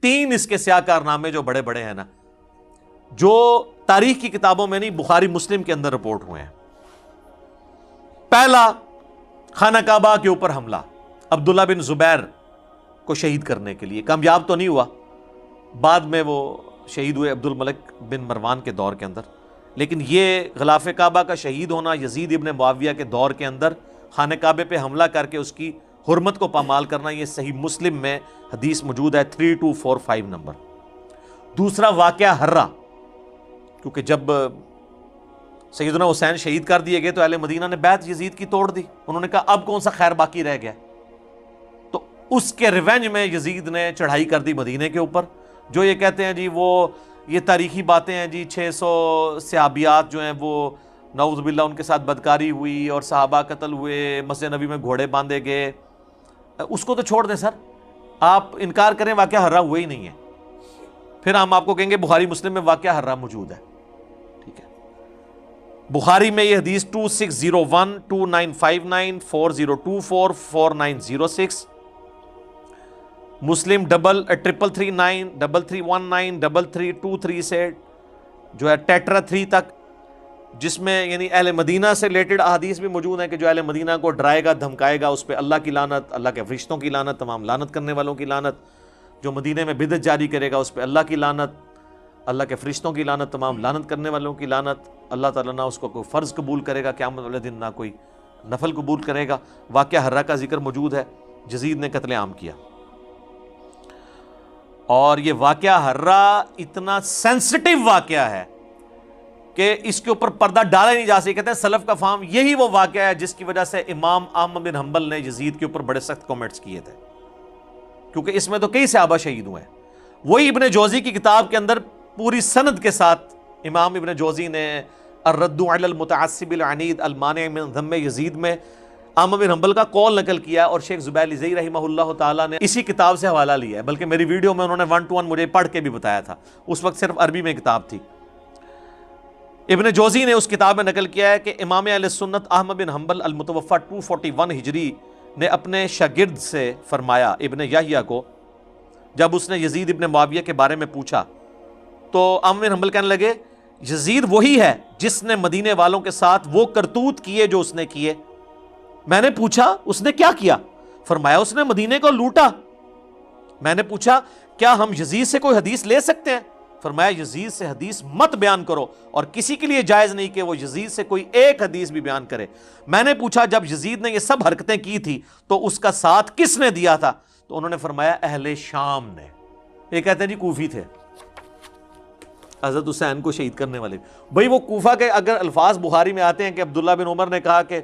3 اس کے سیاہ کارنامے جو بڑے بڑے ہیں نا، جو تاریخ کی کتابوں میں نہیں، بخاری مسلم کے اندر رپورٹ ہوئے ہیں۔ پہلا، خانہ کعبہ کے اوپر حملہ عبداللہ بن زبیر کو شہید کرنے کے لیے، کامیاب تو نہیں ہوا، بعد میں وہ شہید ہوئے عبد الملک بن مروان کے دور کے اندر، لیکن یہ غلاف کعبہ کا شہید ہونا یزید ابن معاویہ کے دور کے اندر خانہ کعبے پہ حملہ کر کے اس کی حرمت کو پامال کرنا، یہ صحیح مسلم میں حدیث موجود ہے 3245 نمبر۔ دوسرا واقعہ ہرہ، کیونکہ جب سیدنا حسین شہید کر دیے گئے تو اہل مدینہ نے بیعت یزید کی توڑ دی، انہوں نے کہا اب کون سا خیر باقی رہ گیا، تو اس کے ریونج میں یزید نے چڑھائی کر دی مدینے کے اوپر۔ جو یہ کہتے ہیں جی وہ یہ تاریخی باتیں ہیں جی 600 صحابیات جو ہیں وہ نعوذ باللہ ان کے ساتھ بدکاری ہوئی اور صحابہ قتل ہوئے، مسجد نبی میں گھوڑے باندھے گئے، اس کو تو چھوڑ دیں سر، آپ انکار کریں واقعہ ہرہ ہوا ہی نہیں ہے، پھر ہم آپ کو کہیں گے بخاری مسلم میں واقعہ ہرہ موجود ہے، ٹھیک ہے۔ بخاری میں یہ حدیث 2601 2959 4024 4906، مسلم 3339 3319 3323 سے جو ہے ٹیٹرا 3 تک، جس میں یعنی اہل مدینہ سے ریلیٹڈ احادیث بھی موجود ہیں کہ جو اہل مدینہ کو ڈرائے گا دھمکائے گا اس پہ اللہ کی لعنت، اللہ کے فرشتوں کی لعنت، تمام لعنت کرنے والوں کی لعنت، جو مدینے میں بدعت جاری کرے گا اس پہ اللہ کی لعنت، اللہ کے فرشتوں کی لعنت، تمام لعنت کرنے والوں کی لعنت، اللہ تعالیٰ نہ اس کو کوئی فرض قبول کرے گا قیامت والے دن، نہ کوئی نفل قبول کرے گا۔ واقعہ ہرہ کا ذکر موجود ہے، یزید نے قتل عام کیا، اور یہ واقعہ ہرہ اتنا سینسٹیو واقعہ ہے کہ اس کے اوپر پردہ ڈالا ہی نہیں جا سکتا۔ کہتے ہیں سلف کا فہم یہی وہ واقعہ ہے جس کی وجہ سے امام احمد بن حنبل نے یزید کے اوپر بڑے سخت کامنٹس کیے تھے، کیونکہ اس میں تو کئی صحابہ شہید ہوئے ہیں۔ وہی ابن جوزی کی کتاب کے اندر پوری سند کے ساتھ امام ابن جوزی نے الرد علی المتعصب العنید المانع من ذم یزید میں احمد بن حنبل کا قول نقل کیا، اور شیخ زبیر لزئی رحمہ اللہ تعالیٰ نے اسی کتاب سے حوالہ لیا ہے، بلکہ میری ویڈیو میں انہوں نے 1 to 1 مجھے پڑھ کے بھی بتایا تھا، اس وقت صرف عربی میں کتاب تھی۔ ابن جوزی نے اس کتاب میں نقل کیا ہے کہ امام اہل سنت احمد بن حنبل المتوفی 241 ہجری نے اپنے شاگرد سے فرمایا، ابن یحییٰ کو، جب اس نے یزید ابن معاویہ کے بارے میں پوچھا تو احمد بن حنبل کہنے لگے یزید وہی ہے جس نے مدینے والوں کے ساتھ وہ کرتوت کیے جو اس نے کیے۔ میں نے پوچھا اس نے کیا کیا؟ فرمایا اس نے مدینے کو لوٹا۔ میں نے پوچھا کیا ہم یزید سے کوئی حدیث لے سکتے ہیں؟ فرمایا یزید سے حدیث مت بیان کرو، اور کسی کے لیے جائز نہیں کہ وہ یزید سے کوئی ایک حدیث بھی بیان کرے۔ میں نے پوچھا جب یزید نے یہ سب حرکتیں کی تھی تو اس کا ساتھ کس نے دیا تھا؟ تو انہوں نے فرمایا اہل شام نے۔ یہ کہتے ہیں جی کوفی تھے حضرت حسین کو شہید کرنے والے۔ بھئی وہ کوفہ کے اگر الفاظ بخاری میں آتے ہیں کہ عبداللہ بن عمر نے کہا کہ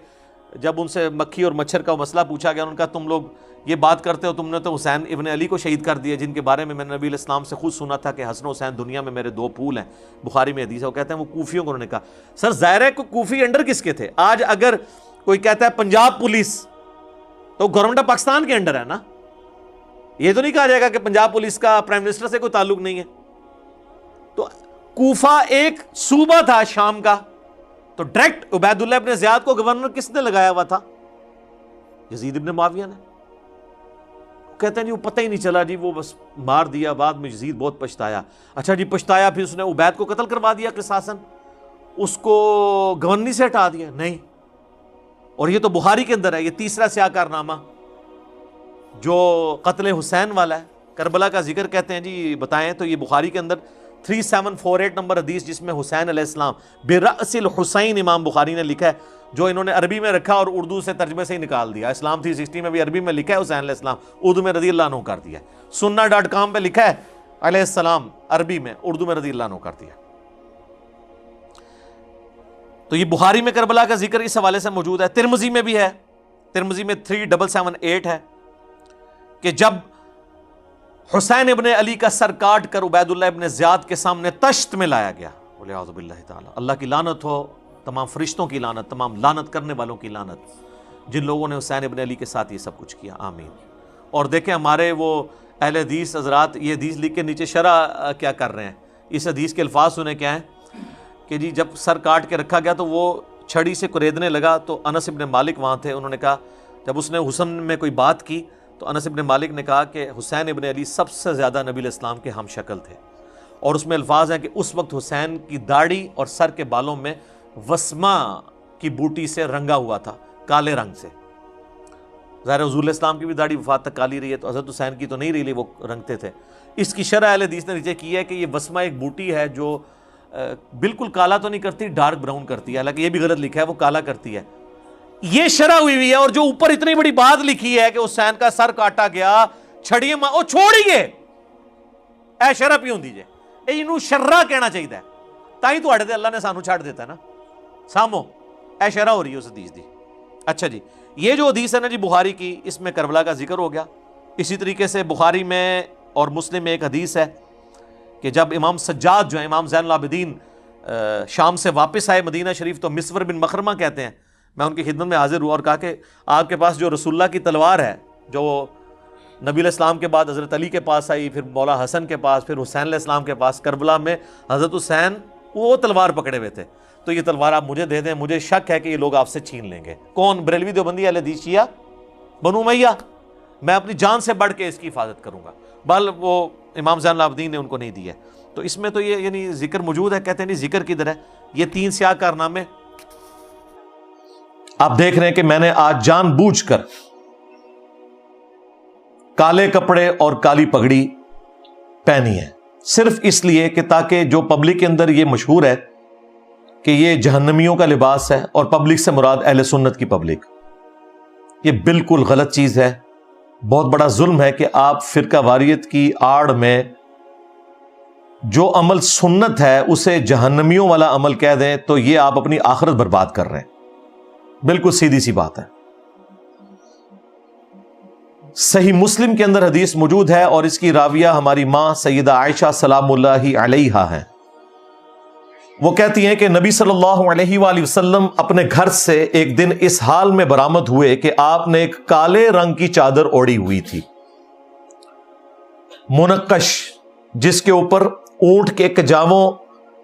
جب ان سے مکھی اور مچھر کا مسئلہ پوچھا گیا، انہوں نے کہا تم لوگ یہ بات کرتے ہو، تم نے تو حسین ابن علی کو شہید کر دیا جن کے بارے میں نے نبی علیہ السلام سے خود سنا تھا کہ حسن و حسین دنیا میں میرے 2 پھول ہیں، بخاری میں حدیث ہے۔ وہ کہتے ہیں وہ کوفیوں کو انہوں نے کہا۔ سر ظاہر ہے کہ کوفی انڈر کس کے تھے؟ آج اگر کوئی کہتا ہے پنجاب پولیس تو گورنمنٹ آف پاکستان کے انڈر ہے نا، یہ تو نہیں کہا جائے گا کہ پنجاب پولیس کا پرائم منسٹر سے کوئی تعلق نہیں ہے۔ تو کوفہ ایک صوبہ تھا شام کا، تو ڈائریکٹ عبید اللہ ابن زیاد کو گورنر کس نے لگایا ہوا تھا؟ یزید ابن معاویہ نے۔ کہتے ہیں جی وہ پتہ ہی نہیں چلا جی، وہ بس مار دیا، بعد میں یزید بہت پچھتایا۔ اچھا جی پچھتایا، پھر اس نے عبید کو قتل کروا دیا قصاصاً، اس کو گورنری سے ہٹا دیا؟ نہیں۔ اور یہ تو بخاری کے اندر ہے، یہ تیسرا سیاہ کارنامہ جو قتل حسین والا ہے، کربلا کا ذکر کہتے ہیں جی بتائیں تو یہ بخاری کے اندر 3748 نمبر حدیث جس میں حسین علیہ السلام برأس الحسین امام بخاری نے لکھا ہے، جو انہوں نے عربی میں رکھا اور اردو سے ترجمے سے ہی نکال دیا۔ اسلام 360 میں بھی عربی میں لکھا ہے حسین علیہ السلام، اردو میں رضی اللہ عنہ کر دیا۔ sunna.com پہ لکھا ہے علیہ السلام عربی میں، اردو میں رضی اللہ عنہ کر دیا۔ تو یہ بخاری میں کربلا کا ذکر اس حوالے سے موجود ہے، ترمذی میں بھی ہے، ترمذی میں 3778 ہے کہ جب حسین ابن علی کا سر کاٹ کر عبید اللہ ابن زیاد کے سامنے تشت میں لایا گیا، والعیاذ باللہ تعالی، اللہ کی لعنت ہو، تمام فرشتوں کی لعنت، تمام لعنت کرنے والوں کی لعنت جن لوگوں نے حسین ابن علی کے ساتھ یہ سب کچھ کیا، آمین۔ اور دیکھیں ہمارے وہ اہل حدیث حضرات یہ حدیث لکھ کے نیچے شرح کیا کر رہے ہیں، اس حدیث کے الفاظ سنیں کیا ہیں کہ جی جب سر کاٹ کے رکھا گیا تو وہ چھڑی سے کریدنے لگا، تو انس ابن مالک وہاں تھے، انہوں نے کہا جب اس نے حسن میں کوئی بات کی تو انس ابن مالک نے کہا کہ حسین ابن علی سب سے زیادہ نبی علیہ السلام کے ہم شکل تھے، اور اس میں الفاظ ہیں کہ اس وقت حسین کی داڑھی اور سر کے بالوں میں وسما کی بوٹی سے رنگا ہوا تھا، کالے رنگ سے۔ ظاہر حضور علیہ السلام کی بھی داڑھی وفات تک کالی رہی ہے، تو حضرت حسین کی تو نہیں رہی، وہ رنگتے تھے۔ اس کی شرح اہل حدیث نے نیچے کی ہے کہ یہ وسما ایک بوٹی ہے جو بالکل کالا تو نہیں کرتی، ڈارک براؤن کرتی ہے، حالانکہ یہ بھی غلط لکھا ہے، وہ کالا کرتی ہے۔ یہ شرح ہوئی ہے، اور جو اوپر اتنی بڑی بات لکھی ہے کہ حسین کا سر کاٹا گیا، چھڑیے او چھوڑیے، اے شرح پیوں دیجئے، اینو شرح کہنا چاہیے، تاہی تو اڑے اللہ نے سانو چھڑ دیتا ہے نا، سامو اے شرح ہو رہی ہے اس حدیث دی۔ اچھا جی، یہ جو حدیث ہے نا جی بخاری کی، اس میں کربلا کا ذکر ہو گیا۔ اسی طریقے سے بخاری میں اور مسلم میں ایک حدیث ہے کہ جب امام سجاد جو ہے، امام زین العابدین شام سے واپس آئے مدینہ شریف، تو مسور بن مخرمہ کہتے ہیں، میں ان کی خدمت میں حاضر ہوا اور کہا کہ آپ کے پاس جو رسول اللہ کی تلوار ہے، جو نبی علیہ السلام کے بعد حضرت علی کے پاس آئی، پھر مولا حسن کے پاس، پھر حسین علیہ السلام کے پاس، کربلا میں حضرت حسین وہ تلوار پکڑے ہوئے تھے، تو یہ تلوار آپ مجھے دے دیں، مجھے شک ہے کہ یہ لوگ آپ سے چھین لیں گے۔ کون؟ بریلوی دیوبندی اہل حدیث شیعہ بنو امیہ، میں اپنی جان سے بڑھ کے اس کی حفاظت کروں گا، بل وہ امام زین العابدین نے ان کو نہیں دی ہے۔ تو اس میں تو یہ یعنی ذکر موجود ہے، کہتے ہیں نہیں ذکر کدھر ہے؟ یہ 3 سیاہ کارنامے آپ دیکھ رہے ہیں کہ میں نے آج جان بوجھ کر کالے کپڑے اور کالی پگڑی پہنی ہے، صرف اس لیے کہ تاکہ جو پبلک کے اندر یہ مشہور ہے کہ یہ جہنمیوں کا لباس ہے، اور پبلک سے مراد اہل سنت کی پبلک، یہ بالکل غلط چیز ہے۔ بہت بڑا ظلم ہے کہ آپ فرقہ واریت کی آڑ میں جو عمل سنت ہے اسے جہنمیوں والا عمل کہہ دیں، تو یہ آپ اپنی آخرت برباد کر رہے ہیں، بالکل سیدھی سی بات ہے۔ صحیح مسلم کے اندر حدیث موجود ہے، اور اس کی راویہ ہماری ماں سیدہ عائشہ سلام اللہ علیہا ہیں۔ وہ کہتی ہیں کہ نبی صلی اللہ علیہ وآلہ وسلم اپنے گھر سے ایک دن اس حال میں برآمد ہوئے کہ آپ نے ایک کالے رنگ کی چادر اوڑھی ہوئی تھی، منقش، جس کے اوپر اونٹ کے کجاووں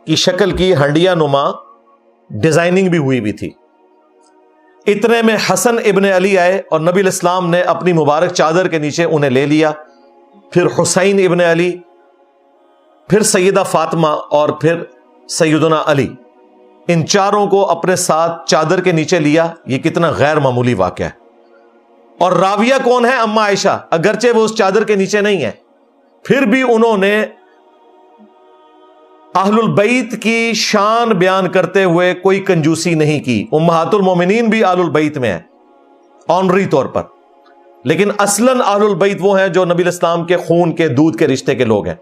کی شکل کی ہنڈیا نما ڈیزائننگ بھی ہوئی تھی۔ اتنے میں حسن ابن علی آئے، اور نبی علیہ السلام نے اپنی مبارک چادر کے نیچے انہیں لے لیا، پھر حسین ابن علی، پھر سیدہ فاطمہ، اور پھر سیدنا علی، ان چاروں کو اپنے ساتھ چادر کے نیچے لیا۔ یہ کتنا غیر معمولی واقعہ ہے۔ اور راویہ کون ہے؟ اما عائشہ، اگرچہ وہ اس چادر کے نیچے نہیں ہے، پھر بھی انہوں نے اہل البیت کی شان بیان کرتے ہوئے کوئی کنجوسی نہیں کی۔ امہات المومنین بھی اہل البیت میں ہیں آنری طور پر، لیکن اصلاً اہل البیت وہ ہیں جو نبی علیہ السلام کے خون کے دودھ کے رشتے کے لوگ ہیں۔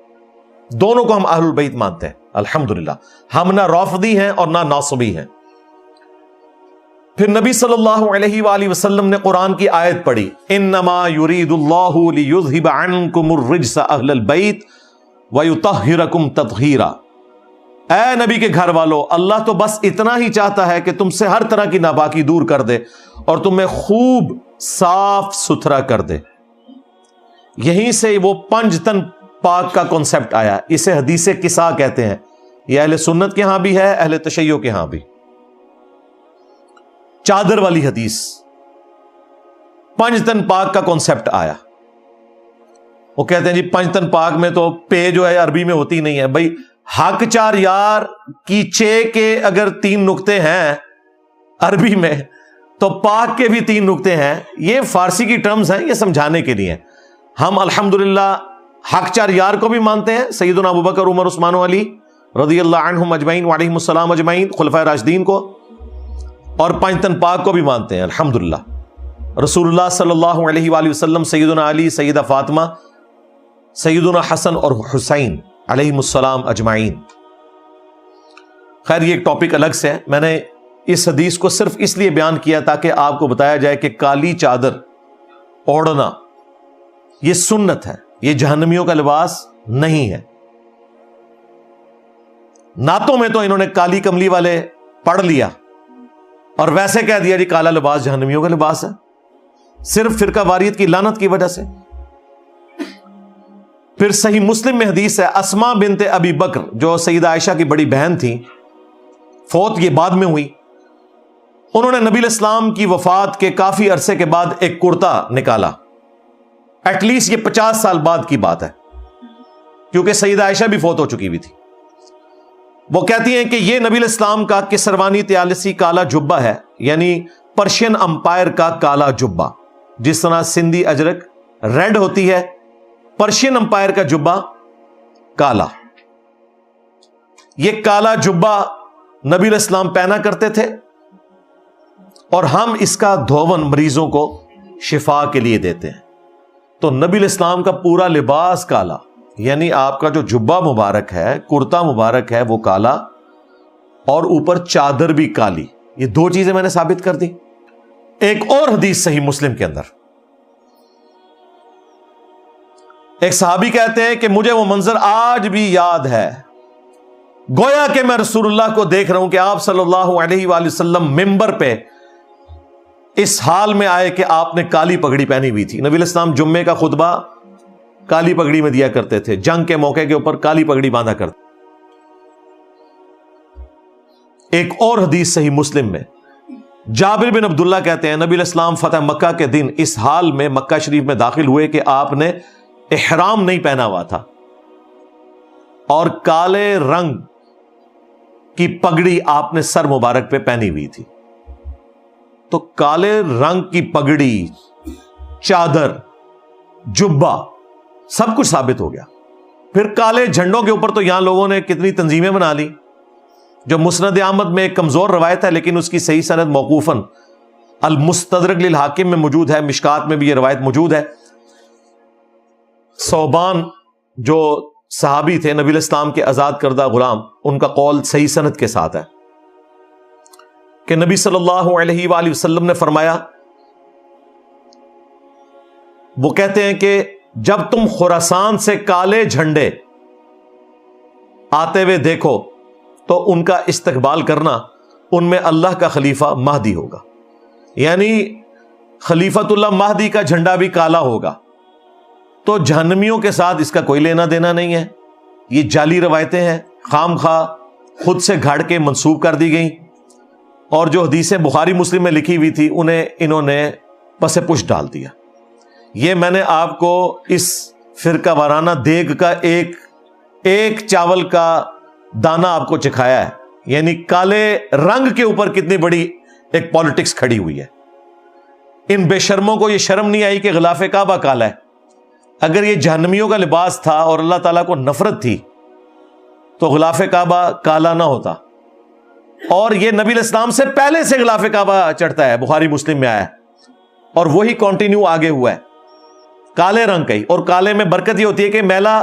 دونوں کو ہم اہل البیت مانتے ہیں الحمدللہ، ہم نہ رافضی ہیں اور نہ ناصبی ہیں۔ پھر نبی صلی اللہ علیہ وآلہ وسلم نے قرآن کی آیت پڑھی، انما یرید اللہ لیذھب عنکم الرجس اہل البیت ویطہرکم تطہیرا۔ اے نبی کے گھر والو، اللہ تو بس اتنا ہی چاہتا ہے کہ تم سے ہر طرح کی ناپاکی دور کر دے اور تمہیں خوب صاف ستھرا کر دے۔ یہیں سے وہ 5 تن پاک کا کنسپٹ آیا، اسے حدیث کسا کہتے ہیں۔ یہ اہل سنت کے ہاں بھی ہے، اہل تشیع کے ہاں بھی۔ چادر والی حدیث، 5 تن پاک کا کنسپٹ آیا۔ وہ کہتے ہیں جی 5 تن پاک میں تو پے جو ہے عربی میں ہوتی نہیں ہے۔ بھائی حق 4 یار کی چے کے اگر 3 نقطے ہیں عربی میں، تو پاک کے بھی 3 نقطے ہیں۔ یہ فارسی کی ٹرمز ہیں، یہ سمجھانے کے لیے۔ ہم الحمدللہ حق 4 یار کو بھی مانتے ہیں، سیدنا ابوبکر، عمر، عثمان و علی رضی اللہ عنہم اجمعین وعلیہم السلام اجمعین، خلفائے راشدین کو، اور 5 تن پاک کو بھی مانتے ہیں الحمدللہ۔ رسول اللہ صلی اللہ علیہ وآلہ وسلم، سیدنا علی، سیدہ فاطمہ، سیدنا حسن اور حسین علیہم السلام اجمعین۔ خیر یہ ایک ٹاپک الگ سے ہے، میں نے اس حدیث کو صرف اس لیے بیان کیا تاکہ آپ کو بتایا جائے کہ کالی چادر اوڑھنا یہ سنت ہے، یہ جہنمیوں کا لباس نہیں ہے۔ نعتوں میں تو انہوں نے کالی کملی والے پڑھ لیا اور ویسے کہہ دیا جی کالا لباس جہنمیوں کا لباس ہے، صرف فرقہ واریت کی لعنت کی وجہ سے۔ پھر صحیح مسلم میں حدیث ہے، اسماء بنت ابی بکر جو سیدہ عائشہ کی بڑی بہن تھی، فوت یہ بعد میں ہوئی، انہوں نے نبی علیہ السلام کی وفات کے کافی عرصے کے بعد ایک کرتا نکالا، ایٹ لیسٹ یہ 50 سال بعد کی بات ہے، کیونکہ سیدہ عائشہ بھی فوت ہو چکی ہوئی تھی۔ وہ کہتی ہیں کہ یہ نبی علیہ السلام کا کسروانی طیالسی کالا جبہ ہے، یعنی پرشین امپائر کا کالا جبہ، جس طرح سندھی اجرک ریڈ ہوتی ہے، پرشین امپائر کا جبہ کالا۔ یہ کالا جبہ نبی علیہ السلام پہنا کرتے تھے، اور ہم اس کا دھون مریضوں کو شفا کے لیے دیتے ہیں۔ تو نبی علیہ السلام کا پورا لباس کالا، یعنی آپ کا جو جبہ مبارک ہے، کرتا مبارک ہے، وہ کالا، اور اوپر چادر بھی کالی۔ یہ دو چیزیں میں نے ثابت کر دی۔ ایک اور حدیث صحیح مسلم کے اندر ایک صحابی کہتے ہیں کہ مجھے وہ منظر آج بھی یاد ہے، گویا کہ میں رسول اللہ کو دیکھ رہا ہوں کہ آپ صلی اللہ علیہ وآلہ وسلم ممبر پہ اس حال میں آئے کہ آپ نے کالی پگڑی پہنی ہوئی تھی۔ نبی علیہ السلام جمعے کا خطبہ کالی پگڑی میں دیا کرتے تھے، جنگ کے موقع کے اوپر کالی پگڑی باندھا کرتے۔ ایک اور حدیث صحیح مسلم میں جابر بن عبداللہ کہتے ہیں نبی علیہ السلام فتح مکہ کے دن اس حال میں مکہ شریف میں داخل ہوئے کہ آپ نے احرام نہیں پہنا ہوا تھا، اور کالے رنگ کی پگڑی آپ نے سر مبارک پہ پہنی ہوئی تھی۔ تو کالے رنگ کی پگڑی، چادر، جبہ، سب کچھ ثابت ہو گیا۔ پھر کالے جھنڈوں کے اوپر تو یہاں لوگوں نے کتنی تنظیمیں بنا لی، جو مسند احمد میں ایک کمزور روایت ہے، لیکن اس کی صحیح سند موقوفاً المستدرک للحاکم میں موجود ہے، مشکات میں بھی یہ روایت موجود ہے۔ ثوبان جو صحابی تھے نبی علیہ السلام کے آزاد کردہ غلام، ان کا قول صحیح سند کے ساتھ ہے کہ نبی صلی اللہ علیہ وآلہ وسلم نے فرمایا، وہ کہتے ہیں کہ جب تم خراسان سے کالے جھنڈے آتے ہوئے دیکھو تو ان کا استقبال کرنا، ان میں اللہ کا خلیفہ مہدی ہوگا، یعنی خلیفۃ اللہ مہدی کا جھنڈا بھی کالا ہوگا۔ تو جہنمیوں کے ساتھ اس کا کوئی لینا دینا نہیں ہے، یہ جعلی روایتیں ہیں، خام خواہ خود سے گھڑ کے منسوب کر دی گئیں، اور جو حدیثیں بخاری مسلم میں لکھی ہوئی تھی انہیں انہوں نے پس پش ڈال دیا۔ یہ میں نے آپ کو اس فرقہ وارانہ دیگ کا ایک چاول کا دانہ آپ کو چکھایا ہے، یعنی کالے رنگ کے اوپر کتنی بڑی ایک پالیٹکس کھڑی ہوئی ہے۔ ان بے شرموں کو یہ شرم نہیں آئی کہ غلاف کعبہ کالا ہے۔ اگر یہ جہنمیوں کا لباس تھا اور اللہ تعالیٰ کو نفرت تھی تو غلاف کعبہ کالا نہ ہوتا، اور یہ نبی علیہ السلام سے پہلے سے غلاف کعبہ چڑھتا ہے، بخاری مسلم میں آیا ہے، اور وہی کنٹینیو آگے ہوا ہے کالے رنگ کا ہی۔ اور کالے میں برکت یہ ہوتی ہے کہ میلا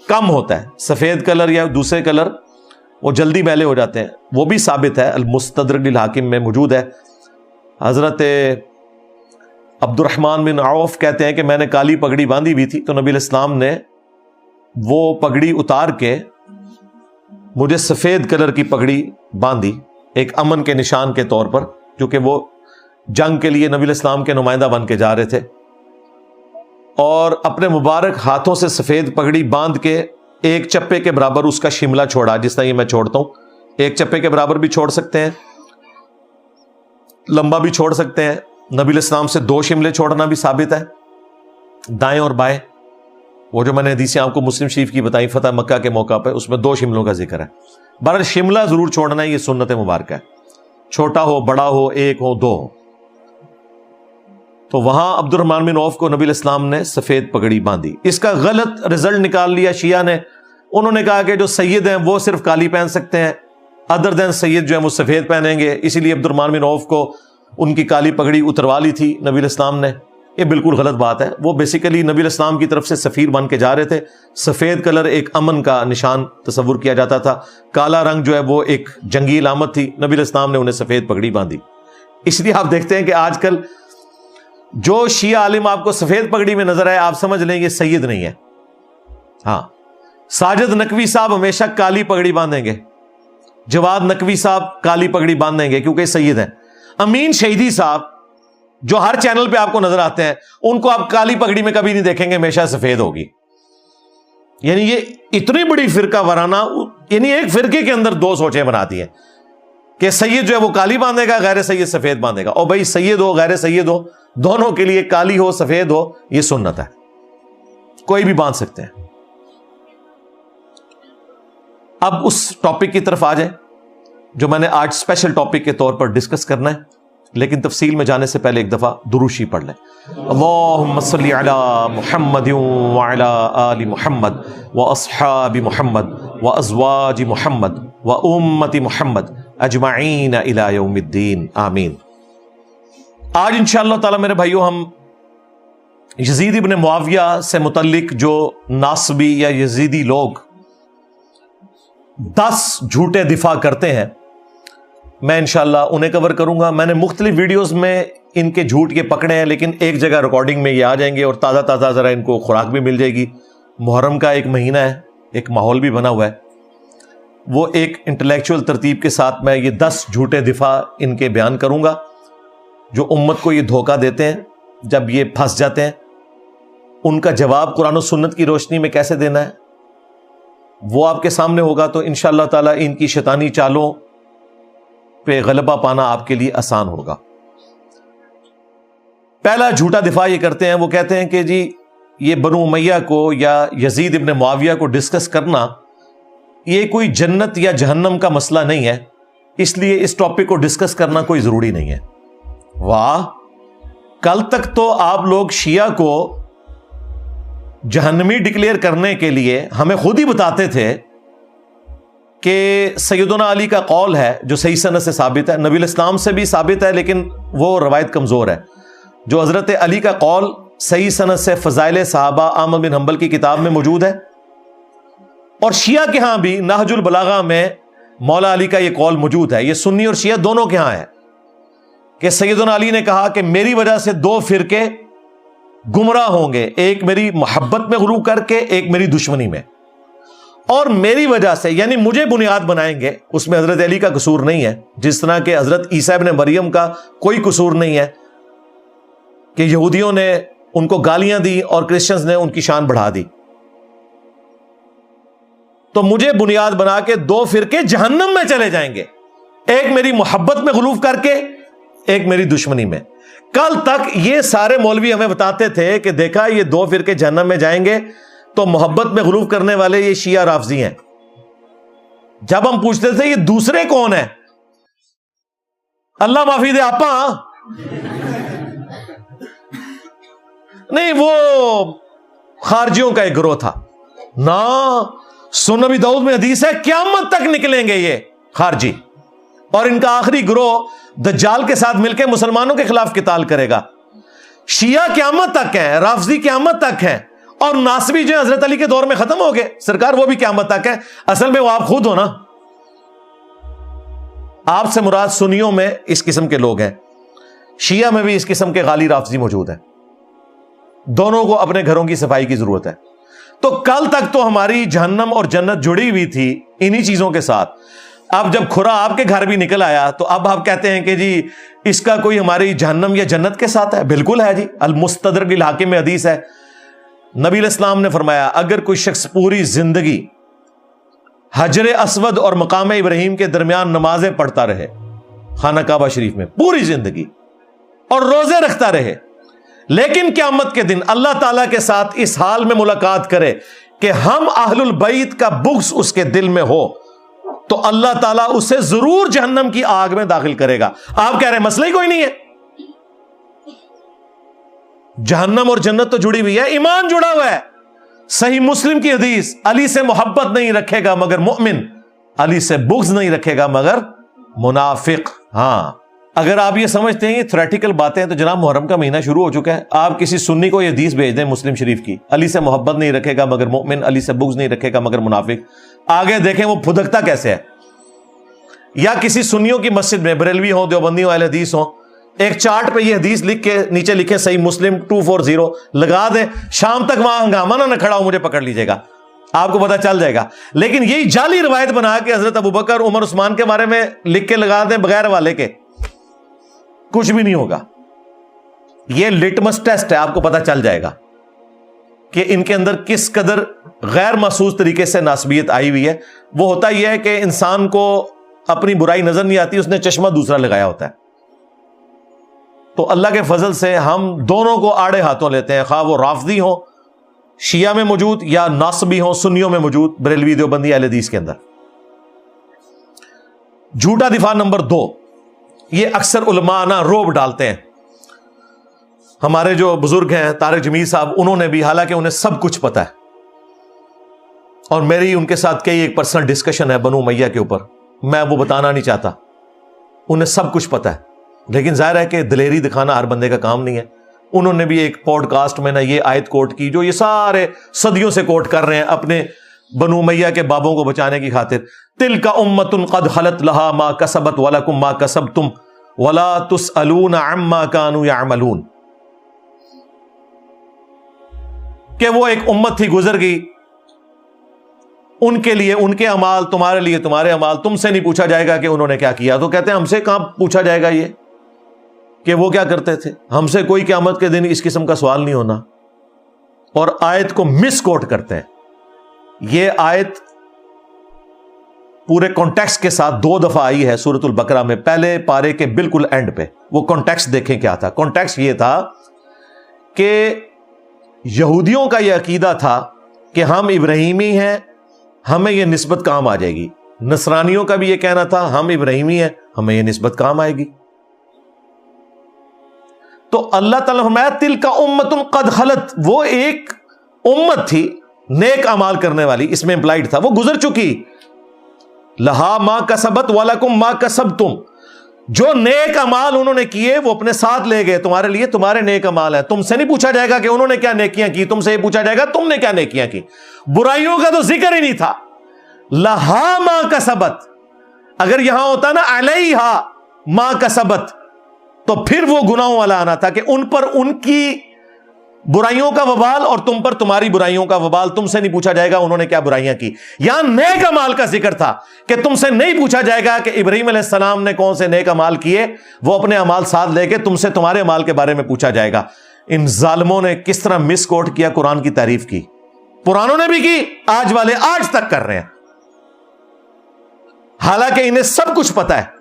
کم ہوتا ہے، سفید کلر یا دوسرے کلر وہ جلدی میلے ہو جاتے ہیں، وہ بھی ثابت ہے، المستدرک للحاکم میں موجود ہے۔ حضرت عبد الرحمن بن عوف کہتے ہیں کہ میں نے کالی پگڑی باندھی ہوئی تھی، تو نبی علیہ السلام نے وہ پگڑی اتار کے مجھے سفید کلر کی پگڑی باندھی، ایک امن کے نشان کے طور پر، کیونکہ وہ جنگ کے لیے نبی علیہ السلام کے نمائندہ بن کے جا رہے تھے، اور اپنے مبارک ہاتھوں سے سفید پگڑی باندھ کے ایک چپے کے برابر اس کا شملہ چھوڑا، جس طرح یہ میں چھوڑتا ہوں، ایک چپے کے برابر بھی چھوڑ سکتے ہیں، لمبا بھی چھوڑ سکتے ہیں۔ نبی علیہ السلام سے 2 شملے چھوڑنا بھی ثابت ہے، دائیں اور بائیں۔ وہ جو میں نے حدیثیں آپ کو مسلم شریف کی بتائی فتح مکہ کے موقع پہ، اس میں 2 شملوں کا ذکر ہے۔ بہرحال شملہ ضرور چھوڑنا ہے، یہ سنت مبارکہ ہے، چھوٹا ہو، بڑا ہو، 1 ہو، 2 ہو۔ تو وہاں عبد الرحمن بن عوف کو نبی علیہ السلام نے سفید پگڑی باندھی۔ اس کا غلط رزلٹ نکال لیا شیعہ نے، انہوں نے کہا کہ جو سید ہیں وہ صرف کالی پہن سکتے ہیں، ادر دین سید جو ہیں وہ سفید پہنیں گے، اسی لیے عبد الرحمن بن عوف کو ان کی کالی پگڑی اتروا لی تھی نبی علیہ السلام نے۔ یہ بالکل غلط بات ہے، وہ بیسیکلی نبی علیہ السلام کی طرف سے سفیر بن کے جا رہے تھے۔ سفید کلر ایک امن کا نشان تصور کیا جاتا تھا، کالا رنگ جو ہے وہ ایک جنگی علامت تھی، نبی علیہ السلام نے انہیں سفید پگڑی باندھی۔ اس لیے آپ دیکھتے ہیں کہ آج کل جو شیعہ عالم آپ کو سفید پگڑی میں نظر آئے، آپ سمجھ لیں یہ سید نہیں ہے۔ ہاں، ساجد نقوی صاحب ہمیشہ کالی پگڑی باندھیں گے، جواد نقوی صاحب کالی پگڑی باندھیں گے کیونکہ سید ہیں۔ امین شہیدی صاحب جو ہر چینل پہ آپ کو نظر آتے ہیں، ان کو آپ کالی پگڑی میں کبھی نہیں دیکھیں گے، ہمیشہ سفید ہوگی۔ یعنی یہ اتنی بڑی فرقہ وارانہ، یعنی ایک فرقے کے اندر 2 سوچیں بناتی ہیں۔ کہ سید جو ہے وہ کالی باندھے گا, غیر سید سفید باندھے گا. اور بھائی سید ہو غیر سید ہو دونوں کے لیے, کالی ہو سفید ہو, یہ سنت ہے, کوئی بھی باندھ سکتے ہیں. اب اس ٹاپک کی طرف آ جائیں جو میں نے آج اسپیشل ٹاپک کے طور پر ڈسکس کرنا ہے, لیکن تفصیل میں جانے سے پہلے ایک دفعہ دروشی پڑھ لیں. اللہم صلی علی محمد وعلی آل محمد واصحاب محمد وازواج محمد وامت محمد اجمعین الی یوم الدین, آمین. آج انشاءاللہ تعالی میرے بھائیو ہم یزید ابن معاویہ سے متعلق جو ناصبی یا یزیدی لوگ 10 جھوٹے دفاع کرتے ہیں, میں انشاءاللہ انہیں کور کروں گا. میں نے مختلف ویڈیوز میں ان کے جھوٹ یہ پکڑے ہیں, لیکن ایک جگہ ریکارڈنگ میں یہ آ جائیں گے اور تازہ تازہ ذرا ان کو خوراک بھی مل جائے گی. محرم کا ایک مہینہ ہے, ایک ماحول بھی بنا ہوا ہے, وہ ایک انٹلیکچوئل ترتیب کے ساتھ میں یہ 10 جھوٹے دفاع ان کے بیان کروں گا جو امت کو یہ دھوکہ دیتے ہیں. جب یہ پھنس جاتے ہیں ان کا جواب قرآن و سنت کی روشنی میں کیسے دینا ہے وہ آپ کے سامنے ہوگا, تو انشاءاللہ تعالی ان کی شیطانی چالوں پہ غلبہ پانا آپ کے لیے آسان ہوگا. پہلا جھوٹا دفاع یہ کرتے ہیں, وہ کہتے ہیں کہ جی یہ بنو امیہ کو یا یزید ابن معاویہ کو ڈسکس کرنا یہ کوئی جنت یا جہنم کا مسئلہ نہیں ہے, اس لیے اس ٹاپک کو ڈسکس کرنا کوئی ضروری نہیں ہے. واہ, کل تک تو آپ لوگ شیعہ کو جہنمی ڈکلیئر کرنے کے لیے ہمیں خود ہی بتاتے تھے کہ سیدنا علی کا قول ہے جو صحیح سند سے ثابت ہے, نبی الاسلام سے بھی ثابت ہے لیکن وہ روایت کمزور ہے, جو حضرت علی کا قول صحیح سند سے فضائل صحابہ احمد بن حنبل کی کتاب میں موجود ہے. اور شیعہ کے ہاں بھی نہج البلاغہ میں مولا علی کا یہ قول موجود ہے. یہ سنی اور شیعہ دونوں کے ہاں ہے کہ سیدنا علی نے کہا کہ میری وجہ سے 2 فرقے گمراہ ہوں گے, ایک میری محبت میں غلو کر کے, ایک میری دشمنی میں, اور میری وجہ سے یعنی مجھے بنیاد بنائیں گے. اس میں حضرت علی کا قصور نہیں ہے, جس طرح کہ حضرت عیسیٰ ابن مریم کا کوئی قصور نہیں ہے کہ یہودیوں نے ان کو گالیاں دی اور کرسچنز نے ان کی شان بڑھا دی. تو مجھے بنیاد بنا کے 2 فرقے جہنم میں چلے جائیں گے, ایک میری محبت میں غلو کر کے, ایک میری دشمنی میں. کل تک یہ سارے مولوی ہمیں بتاتے تھے کہ دیکھا یہ 2 فرقے جہنم میں جائیں گے, تو محبت میں غلو کرنے والے یہ شیعہ رافضی ہیں. جب ہم پوچھتے تھے یہ دوسرے کون ہیں, اللہ معافی دے آپا, نہیں وہ خارجیوں کا ایک گروہ تھا نا. سنن نبی داؤد میں حدیث ہے قیامت تک نکلیں گے یہ خارجی, اور ان کا آخری گروہ دجال کے ساتھ مل کے مسلمانوں کے خلاف قتال کرے گا. شیعہ قیامت تک ہیں, رافضی قیامت تک ہیں, اور ناصبی جو حضرت علی کے دور میں ختم ہو گئے سرکار, وہ بھی قیامت تک ہیں. اصل میں وہ آپ خود ہو نا, آپ سے مراد سنیوں میں اس قسم کے لوگ ہیں, شیعہ میں بھی اس قسم کے غالی رافضی موجود ہیں. دونوں کو اپنے گھروں کی صفائی کی ضرورت ہے. تو کل تک تو ہماری جہنم اور جنت جڑی ہوئی تھی انہی چیزوں کے ساتھ. اب جب کھرا آپ کے گھر بھی نکل آیا تو اب آپ کہتے ہیں کہ جی اس کا کوئی ہماری جہنم یا جنت کے ساتھ ہے. بالکل ہے جی, المستدرک للحاکم میں حدیث ہے, نبی علیہ السلام نے فرمایا اگر کوئی شخص پوری زندگی حجر اسود اور مقام ابراہیم کے درمیان نمازیں پڑھتا رہے خانہ کعبہ شریف میں پوری زندگی, اور روزے رکھتا رہے, لیکن قیامت کے دن اللہ تعالیٰ کے ساتھ اس حال میں ملاقات کرے کہ ہم اہل البیت کا بغض اس کے دل میں ہو, تو اللہ تعالیٰ اسے ضرور جہنم کی آگ میں داخل کرے گا. آپ کہہ رہے ہیں مسئلہ ہی کوئی نہیں ہے, جہنم اور جنت تو جڑی ہوئی ہے, ایمان جڑا ہوا ہے. صحیح مسلم کی حدیث, علی سے محبت نہیں رکھے گا مگر مؤمن, علی سے بغض نہیں رکھے گا مگر منافق. ہاں, اگر آپ یہ سمجھتے ہیں یہ تھیوریٹیکل باتیں ہیں تو جناب محرم کا مہینہ شروع ہو چکا ہے. آپ کسی سنی کو یہ حدیث بھیج دیں مسلم شریف کی, علی سے محبت نہیں رکھے گا مگر مؤمن, علی سے بغض نہیں رکھے گا مگر منافق. آگے دیکھیں وہ پھدکتا کیسے ہے. یا کسی سنیوں کی مسجد میں, بریلوی ہوں, دیوبندی ہوں, اہل حدیث ہوں, ایک چارٹ پہ یہ حدیث لکھ کے نیچے لکھیں صحیح مسلم 240 لگا دیں, شام تک وہاں ہنگامہ نہ کھڑا ہو, مجھے پکڑ لیجیے گا, آپ کو پتا چل جائے گا. لیکن یہی جعلی روایت بنا کے حضرت ابوبکر عمر عثمان کے بارے میں لکھ کے لگا دیں بغیر والے کے, کچھ بھی نہیں ہوگا. یہ لٹمس ٹیسٹ ہے, آپ کو پتا چل جائے گا کہ ان کے اندر کس قدر غیر محسوس طریقے سے ناسبیت آئی ہوئی ہے. وہ ہوتا یہ ہے کہ انسان کو اپنی برائی نظر نہیں آتی، اس نے چشمہ دوسرا لگایا ہوتا ہے. تو اللہ کے فضل سے ہم دونوں کو آڑے ہاتھوں لیتے ہیں، خواہ وہ رافضی ہوں شیعہ میں موجود یا ناصبی ہوں سنیوں میں موجود، بریلوی دیوبندی اہل حدیث کے اندر. جھوٹا دفاع نمبر 2، یہ اکثر علماء نا روب ڈالتے ہیں. ہمارے جو بزرگ ہیں طارق جمیل صاحب، انہوں نے بھی، حالانکہ انہیں سب کچھ پتا ہے، اور میری ان کے ساتھ کئی ایک پرسنل ڈسکشن ہے بنو امیہ کے اوپر، میں وہ بتانا نہیں چاہتا، انہیں سب کچھ پتا ہے، لیکن ظاہر ہے کہ دلیری دکھانا ہر بندے کا کام نہیں ہے. انہوں نے بھی ایک پوڈ کاسٹ میں نا یہ آیت کوٹ کی جو یہ سارے صدیوں سے کوٹ کر رہے ہیں اپنے بنو امیہ کے بابوں کو بچانے کی خاطر. تلک امۃ قد خلت لہا ما کسبت ولکم ما کسبتم ولا تسألون عما كانوا يعملون، کہ وہ ایک امت تھی گزر گئی، ان کے لیے ان کے اعمال، تمہارے لیے تمہارے اعمال، تم سے نہیں پوچھا جائے گا کہ انہوں نے کیا کیا. تو کہتے ہیں ہم سے کہاں پوچھا جائے گا یہ کہ وہ کیا کرتے تھے، ہم سے کوئی قیامت کے دن اس قسم کا سوال نہیں ہونا. اور آیت کو مس کوٹ کرتے ہیں. یہ آیت پورے کانٹیکسٹ کے ساتھ 2 دفعہ آئی ہے سورۃ البقرہ میں، پہلے پارے کے بالکل اینڈ پہ. وہ کانٹیکسٹ دیکھیں کیا تھا. کانٹیکسٹ یہ تھا کہ یہودیوں کا یہ عقیدہ تھا کہ ہم ابراہیمی ہیں، ہمیں یہ نسبت کام آ جائے گی. نصرانیوں کا بھی یہ کہنا تھا ہم ابراہیمی ہیں، ہمیں یہ نسبت کام آئے گی. تو اللہ تعالیٰ فرمایا تلک امۃ قد خلت، وہ ایک امت تھی نیک اعمال کرنے والی، اس میں امپلائڈ تھا، وہ گزر چکی. لہا ما کسبت ولکم ما کسبتم، جو نیک اعمال انہوں نے کیے وہ اپنے ساتھ لے گئے، تمہارے لیے تمہارے نیک اعمال ہیں. تم سے نہیں پوچھا جائے گا کہ انہوں نے کیا نیکیاں کی، تم سے یہ پوچھا جائے گا تم نے کیا نیکیاں کی. برائیوں کا تو ذکر ہی نہیں تھا. لہا ما کسبت، اگر یہاں ہوتا نا علیہا ما کسبت، تو پھر وہ گناہوں والا آنا تھا کہ ان پر ان کی برائیوں کا وبال اور تم پر تمہاری برائیوں کا وبال. تم سے نہیں پوچھا جائے گا انہوں نے کیا برائیاں کی. یہاں نیک اعمال کا ذکر تھا کہ تم سے نہیں پوچھا جائے گا کہ ابراہیم علیہ السلام نے کون سے نیک اعمال کیے، وہ اپنے اعمال ساتھ لے کے تم سے تمہارے اعمال کے بارے میں پوچھا جائے گا. ان ظالموں نے کس طرح مس کوٹ کیا قرآن کی تعریف کی. پرانوں نے بھی کی، آج والے آج تک کر رہے ہیں، حالانکہ انہیں سب کچھ پتا ہے.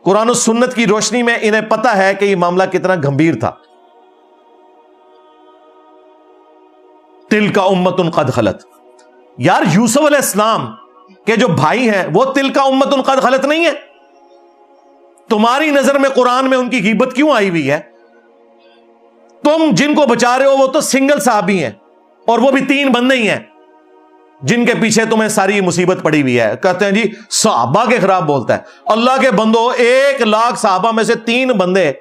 قرآن و سنت کی روشنی میں انہیں پتا ہے کہ یہ معاملہ کتنا گمبھیر تھا. تلک امۃ قد خلت، یار یوسف علیہ السلام کے جو بھائی ہیں وہ تلک امۃ قد خلت نہیں ہے. تمہاری نظر میں قرآن میں ان کی غیبت کیوں آئی ہوئی ہے؟ تم جن کو بچا رہے ہو وہ تو سنگل صحابی ہیں، اور وہ بھی 3 بندے ہی ہیں جن کے پیچھے تمہیں ساری مصیبت پڑی ہوئی ہے. کہتے ہیں جی صحابہ کے خلاف بولتا ہے. اللہ کے بندو، 1,00,000 صحابہ میں سے 3 بندے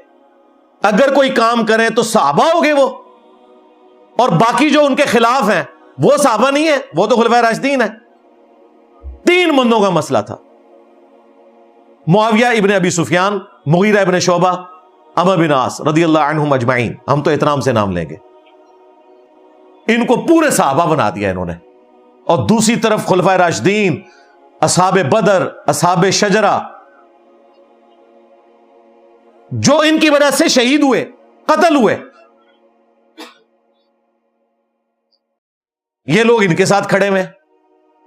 اگر کوئی کام کریں تو صحابہ ہو گئے وہ، اور باقی جو ان کے خلاف ہیں وہ صحابہ نہیں ہیں، وہ تو خلفائے راشدین ہیں. 3 بندوں کا مسئلہ تھا، معاویہ ابن ابی سفیان، مغیرہ ابن شعبہ، عمرو بن عاص رضی اللہ عنہم اجمعین. ہم تو احترام سے نام لیں گے. ان کو پورے صحابہ بنا دیا انہوں نے. اور دوسری طرف خلفائے راشدین، اصحاب بدر، اصحاب شجرہ، جو ان کی وجہ سے شہید ہوئے، قتل ہوئے، یہ لوگ ان کے ساتھ کھڑے ہوئے.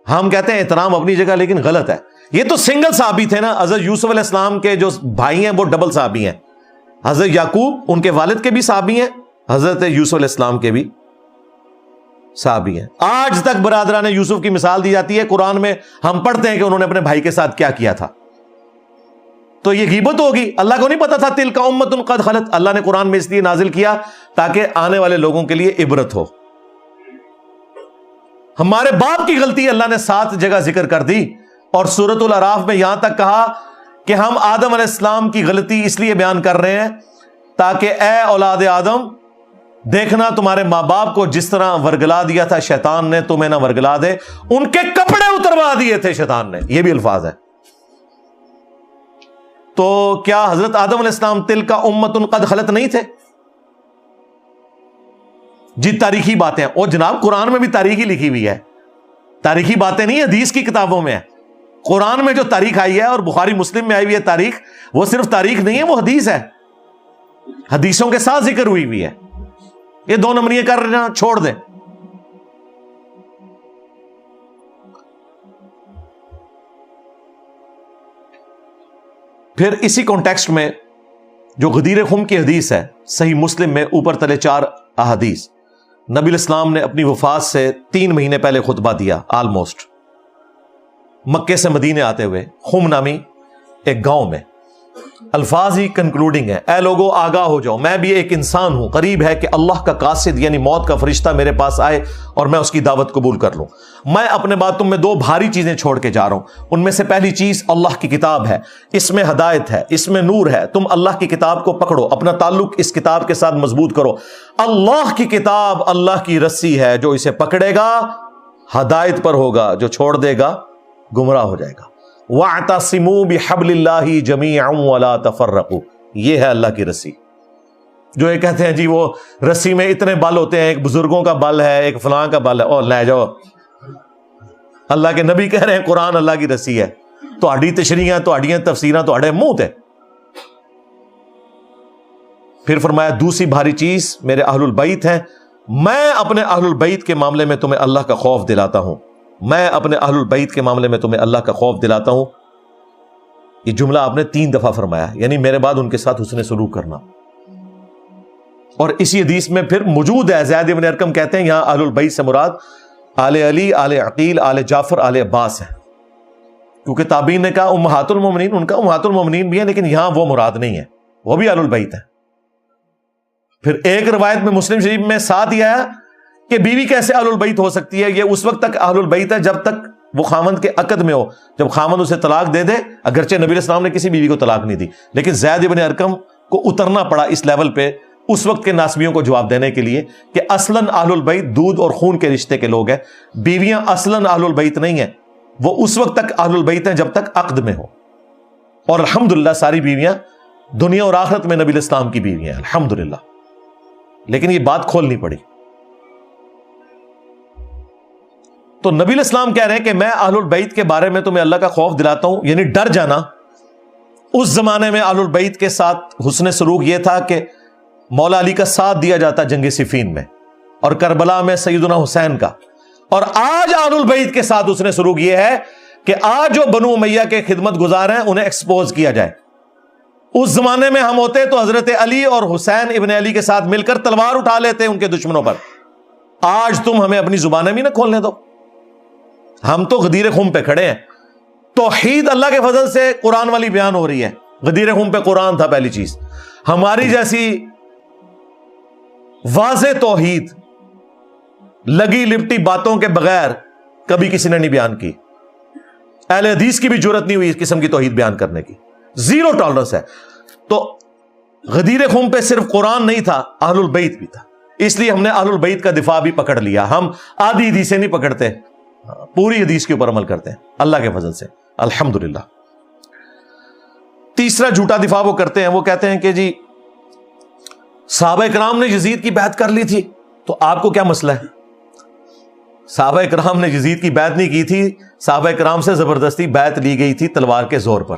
ہم کہتے ہیں احترام اپنی جگہ، لیکن غلط ہے. یہ تو سنگل صحابی تھے نا. حضرت یوسف علیہ السلام کے جو بھائی ہیں وہ ڈبل صحابی ہیں. حضرت یعقوب ان کے والد کے بھی صحابی ہیں، حضرت یوسف علیہ السلام کے بھی صحابی ہیں. آج تک برادران یوسف کی مثال دی جاتی ہے. قرآن میں ہم پڑھتے ہیں کہ انہوں نے اپنے بھائی کے ساتھ کیا کیا تھا. تو یہ غیبت ہوگی. اللہ کو نہیں پتا تھا تلک امۃ قد خلت. اللہ نے قرآن میں اس لیے نازل کیا تاکہ آنے والے لوگوں کے لیے عبرت ہو. ہمارے باپ کی غلطی اللہ نے 7 جگہ ذکر کر دی، اور سورۃ الاعراف میں یہاں تک کہا کہ ہم آدم علیہ السلام کی غلطی اس لیے بیان کر رہے ہیں تاکہ اے اولاد آدم، دیکھنا تمہارے ماں باپ کو جس طرح ورگلا دیا تھا شیطان نے، تمہیں نہ ورگلا دے. ان کے کپڑے اتروا دیے تھے شیطان نے. یہ بھی الفاظ ہے. تو کیا حضرت آدم علیہ السلام تلک امۃ قد خلت نہیں تھے؟ جی تاریخی باتیں، اور جناب قرآن میں بھی تاریخی لکھی ہوئی ہے. تاریخی باتیں نہیں حدیث کی کتابوں میں ہے. قرآن میں جو تاریخ آئی ہے اور بخاری مسلم میں آئی ہوئی ہے تاریخ، وہ صرف تاریخ نہیں ہے، وہ حدیث ہے. حدیثوں کے ساتھ ذکر ہوئی ہوئی ہے. یہ 2 نمبریاں کر رہنا چھوڑ دیں. پھر اسی کانٹیکسٹ میں جو غدیر خم کی حدیث ہے صحیح مسلم میں اوپر تلے 4 احادیث، نبی الاسلام نے اپنی وفات سے 3 مہینے پہلے خطبہ دیا آلموسٹ، مکے سے مدینے آتے ہوئے خم نامی ایک گاؤں میں۔ الفاظ ہی کنکلوڈنگ ہے، اے لوگوں آگاہ ہو جاؤ، میں بھی ایک انسان ہوں، قریب ہے کہ اللہ کا قاصد یعنی موت کا فرشتہ میرے پاس آئے اور میں اس کی دعوت قبول کر لوں۔ میں اپنے بعد تم میں 2 بھاری چیزیں چھوڑ کے جا رہا ہوں، ان میں سے پہلی چیز اللہ کی کتاب ہے، اس میں ہدایت ہے، اس میں نور ہے، تم اللہ کی کتاب کو پکڑو، اپنا تعلق اس کتاب کے ساتھ مضبوط کرو۔ اللہ کی کتاب اللہ کی رسی ہے، جو اسے پکڑے گا ہدایت پر ہوگا، جو چھوڑ دے گا گمراہ ہو جائے گا۔ وَاعْتَصِمُوا بِحَبْلِ اللَّهِ جَمِيعًا وَلَا تَفَرَّقُوا، یہ ہے اللہ کی رسی۔ جو یہ کہتے ہیں جی وہ رسی میں اتنے بل ہوتے ہیں، ایک بزرگوں کا بل ہے، ایک فلاں کا بل ہے، اور لے جاؤ، اللہ کے نبی کہہ رہے ہیں قرآن اللہ کی رسی ہے، تہاڈی تشریحاں تہاڈیاں تفسیراں تہاڈے منہ تے۔ پھر فرمایا دوسری بھاری چیز میرے اہل البیت ہیں، میں اپنے اہل البیت کے معاملے میں تمہیں اللہ کا خوف دلاتا ہوں، میں اپنے اہل البیت کے معاملے میں تمہیں اللہ کا خوف دلاتا ہوں۔ یہ جملہ آپ نے 3 دفعہ فرمایا، یعنی میرے بعد ان کے ساتھ حسن سلوک کرنا۔ اور اسی حدیث میں پھر موجود ہے، زید بن ارقم کہتے ہیں یہاں اہل البیت سے مراد آل علی، آل عقیل، آل جعفر، آل عباس ہے، کیونکہ تابعین نے کہا امہات المومنین، ان کا امہات المومنین بھی ہے، لیکن یہاں وہ مراد نہیں ہے، وہ بھی اہل البیت ہے۔ پھر ایک روایت میں مسلم شریف میں ساتھ ہی آیا کہ بیوی کیسے اہل البیت ہو سکتی ہے، یہ اس وقت تک اہل البیت ہے جب تک وہ خامند کے عقد میں ہو، جب خامند اسے طلاق دے دے، اگرچہ نبی علیہ السلام نے کسی بیوی کو طلاق نہیں دی، لیکن زید بن ارقم کو اترنا پڑا اس لیول پہ اس وقت کے ناسبیوں کو جواب دینے کے لیے کہ اصلاً اہل البیت دودھ اور خون کے رشتے کے لوگ ہیں، بیویاں اصلاً اہل البیت نہیں ہیں، وہ اس وقت تک اہل البیت ہیں جب تک عقد میں ہو۔ اور الحمدللہ ساری بیویاں دنیا اور آخرت میں نبی علیہ السلام کی بیویاں ہیں الحمدللہ، لیکن یہ بات کھولنی پڑی۔ تو نبی علیہ السلام کہہ رہے ہیں کہ میں اہل البیت کے بارے میں تمہیں اللہ کا خوف دلاتا ہوں، یعنی ڈر جانا۔ اس زمانے میں اہل البیت کے ساتھ حسن سلوک یہ تھا کہ مولا علی کا ساتھ دیا جاتا جنگ صفین میں، اور کربلا میں سیدنا حسین کا۔ اور آج اہل البیت کے ساتھ حسن سلوک یہ ہے کہ آج جو بنو امیہ کے خدمت گزار ہیں انہیں ایکسپوز کیا جائے۔ اس زمانے میں ہم ہوتے تو حضرت علی اور حسین ابن علی کے ساتھ مل کر تلوار اٹھا لیتے ان کے دشمنوں پر۔ آج تم ہمیں اپنی زبانیں بھی نہ کھولنے دو، ہم تو غدیر خم پہ کھڑے ہیں۔ توحید اللہ کے فضل سے قرآن والی بیان ہو رہی ہے، غدیر خم پہ قرآن تھا پہلی چیز۔ ہماری جیسی واضح توحید لگی لپٹی باتوں کے بغیر کبھی کسی نے نہیں بیان کی، اہل حدیث کی بھی جرت نہیں ہوئی اس قسم کی توحید بیان کرنے کی، زیرو ٹالرنس ہے۔ تو غدیر خم پہ صرف قرآن نہیں تھا، اہل البیت بھی تھا، اس لیے ہم نے اہل البیت کا دفاع بھی پکڑ لیا۔ ہم آدھی حدیثیں نہیں پکڑتے، پوری حدیث کے اوپر عمل کرتے ہیں اللہ کے فضل سے الحمدللہ۔ تیسرا جھوٹا دفاع وہ کرتے ہیں، وہ کہتے ہیں کہ جی صحابہ کرام نے یزید کی بیعت کر لی تھی تو آپ کو کیا مسئلہ ہے؟ صحابہ کرام نے یزید کی بیعت نہیں کی تھی، صحابہ کرام سے زبردستی بیعت لی گئی تھی تلوار کے زور پر۔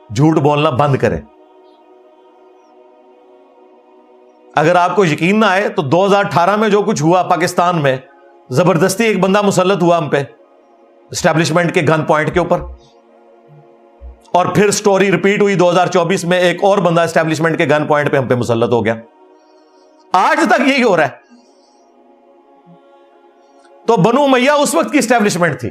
جھوٹ بولنا بند کریں۔ اگر آپ کو یقین نہ آئے تو 2018 میں جو کچھ ہوا پاکستان میں، زبردستی ایک بندہ مسلط ہوا ہم پہ اسٹیبلشمنٹ کے گن پوائنٹ کے اوپر، اور پھر سٹوری ریپیٹ ہوئی 2024 میں، ایک اور بندہ اسٹیبلشمنٹ کے گن پوائنٹ پہ ہم پہ مسلط ہو گیا۔ آج تک یہی ہو رہا ہے۔ تو بنو امیہ اس وقت کی اسٹیبلشمنٹ تھی،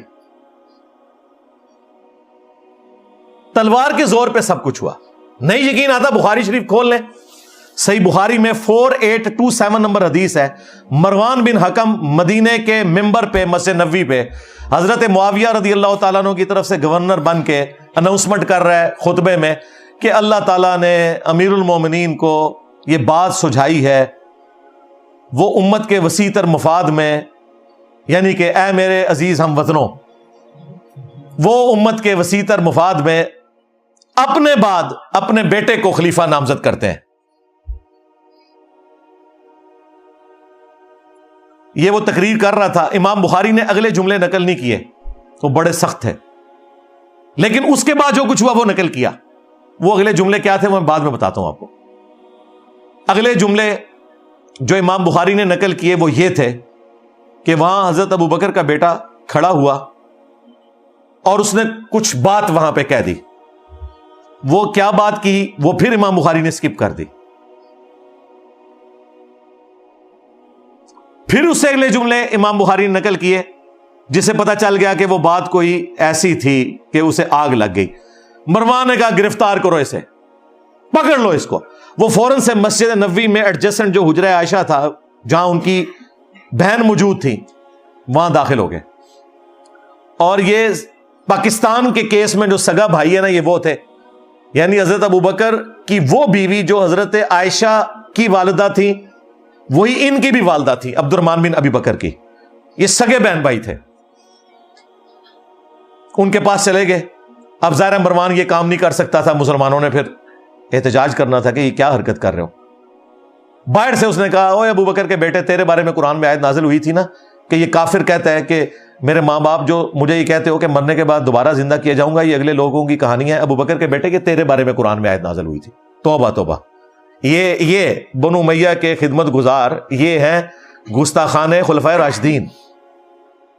تلوار کے زور پہ سب کچھ ہوا۔ نہیں یقین آتا بخاری شریف کھول لیں، صحیح بخاری میں 4827 نمبر حدیث ہے، مروان بن حکم مدینے کے ممبر پہ مسجد نبوی پہ حضرت معاویہ رضی اللہ تعالیٰ عنہ کی طرف سے گورنر بن کے اناؤنسمنٹ کر رہا ہے خطبے میں کہ اللہ تعالیٰ نے امیر المومنین کو یہ بات سجھائی ہے، وہ امت کے وسیع تر مفاد میں، یعنی کہ اے میرے عزیز ہم وطنوں، وہ امت کے وسیع تر مفاد میں اپنے بعد اپنے بیٹے کو خلیفہ نامزد کرتے ہیں۔ یہ وہ تقریر کر رہا تھا۔ امام بخاری نے اگلے جملے نقل نہیں کیے، وہ بڑے سخت تھے، لیکن اس کے بعد جو کچھ ہوا وہ نقل کیا۔ وہ اگلے جملے کیا تھے وہ میں بعد میں بتاتا ہوں آپ کو۔ اگلے جملے جو امام بخاری نے نقل کیے وہ یہ تھے کہ وہاں حضرت ابو بکر کا بیٹا کھڑا ہوا اور اس نے کچھ بات وہاں پہ کہہ دی، وہ کیا بات کی وہ پھر امام بخاری نے سکپ کر دی. پھر اس سے اگلے جملے امام بخاری نے نقل کیے جسے پتا چل گیا کہ وہ بات کوئی ایسی تھی کہ اسے آگ لگ گئی. مروان نے کہا گرفتار کرو اسے, پکڑ لو اس کو. وہ فوراً سے مسجد نبوی میں ایڈجسٹنٹ جو حجرہ عائشہ تھا جہاں ان کی بہن موجود تھی وہاں داخل ہو گئے. اور یہ پاکستان کے کیس میں جو سگا بھائی ہے نا یہ وہ تھے, یعنی حضرت ابوبکر کی وہ بیوی جو حضرت عائشہ کی والدہ تھی وہی ان کی بھی والدہ تھی عبد الرحمن بن ابی بکر کی. یہ سگے بہن بھائی تھے. ان کے پاس چلے گئے. اب ظاہر مروان یہ کام نہیں کر سکتا تھا, مسلمانوں نے پھر احتجاج کرنا تھا کہ یہ کیا حرکت کر رہے ہو. باہر سے اس نے کہا اوے ابو بکر کے بیٹے تیرے بارے میں قرآن میں آیت نازل ہوئی تھی نا کہ یہ کافر کہتا ہے کہ میرے ماں باپ جو مجھے یہ کہتے ہو کہ مرنے کے بعد دوبارہ زندہ کیا جاؤں گا, یہ اگلے لوگوں کی کہانی ہے. ابو بکر کے بیٹے کہ تیرے بارے میں قرآن میں آیت نازل ہوئی تھی. توبہ توبہ. یہ بنو امیہ کے خدمت گزار یہ ہیں گستاخان خلفائے راشدین.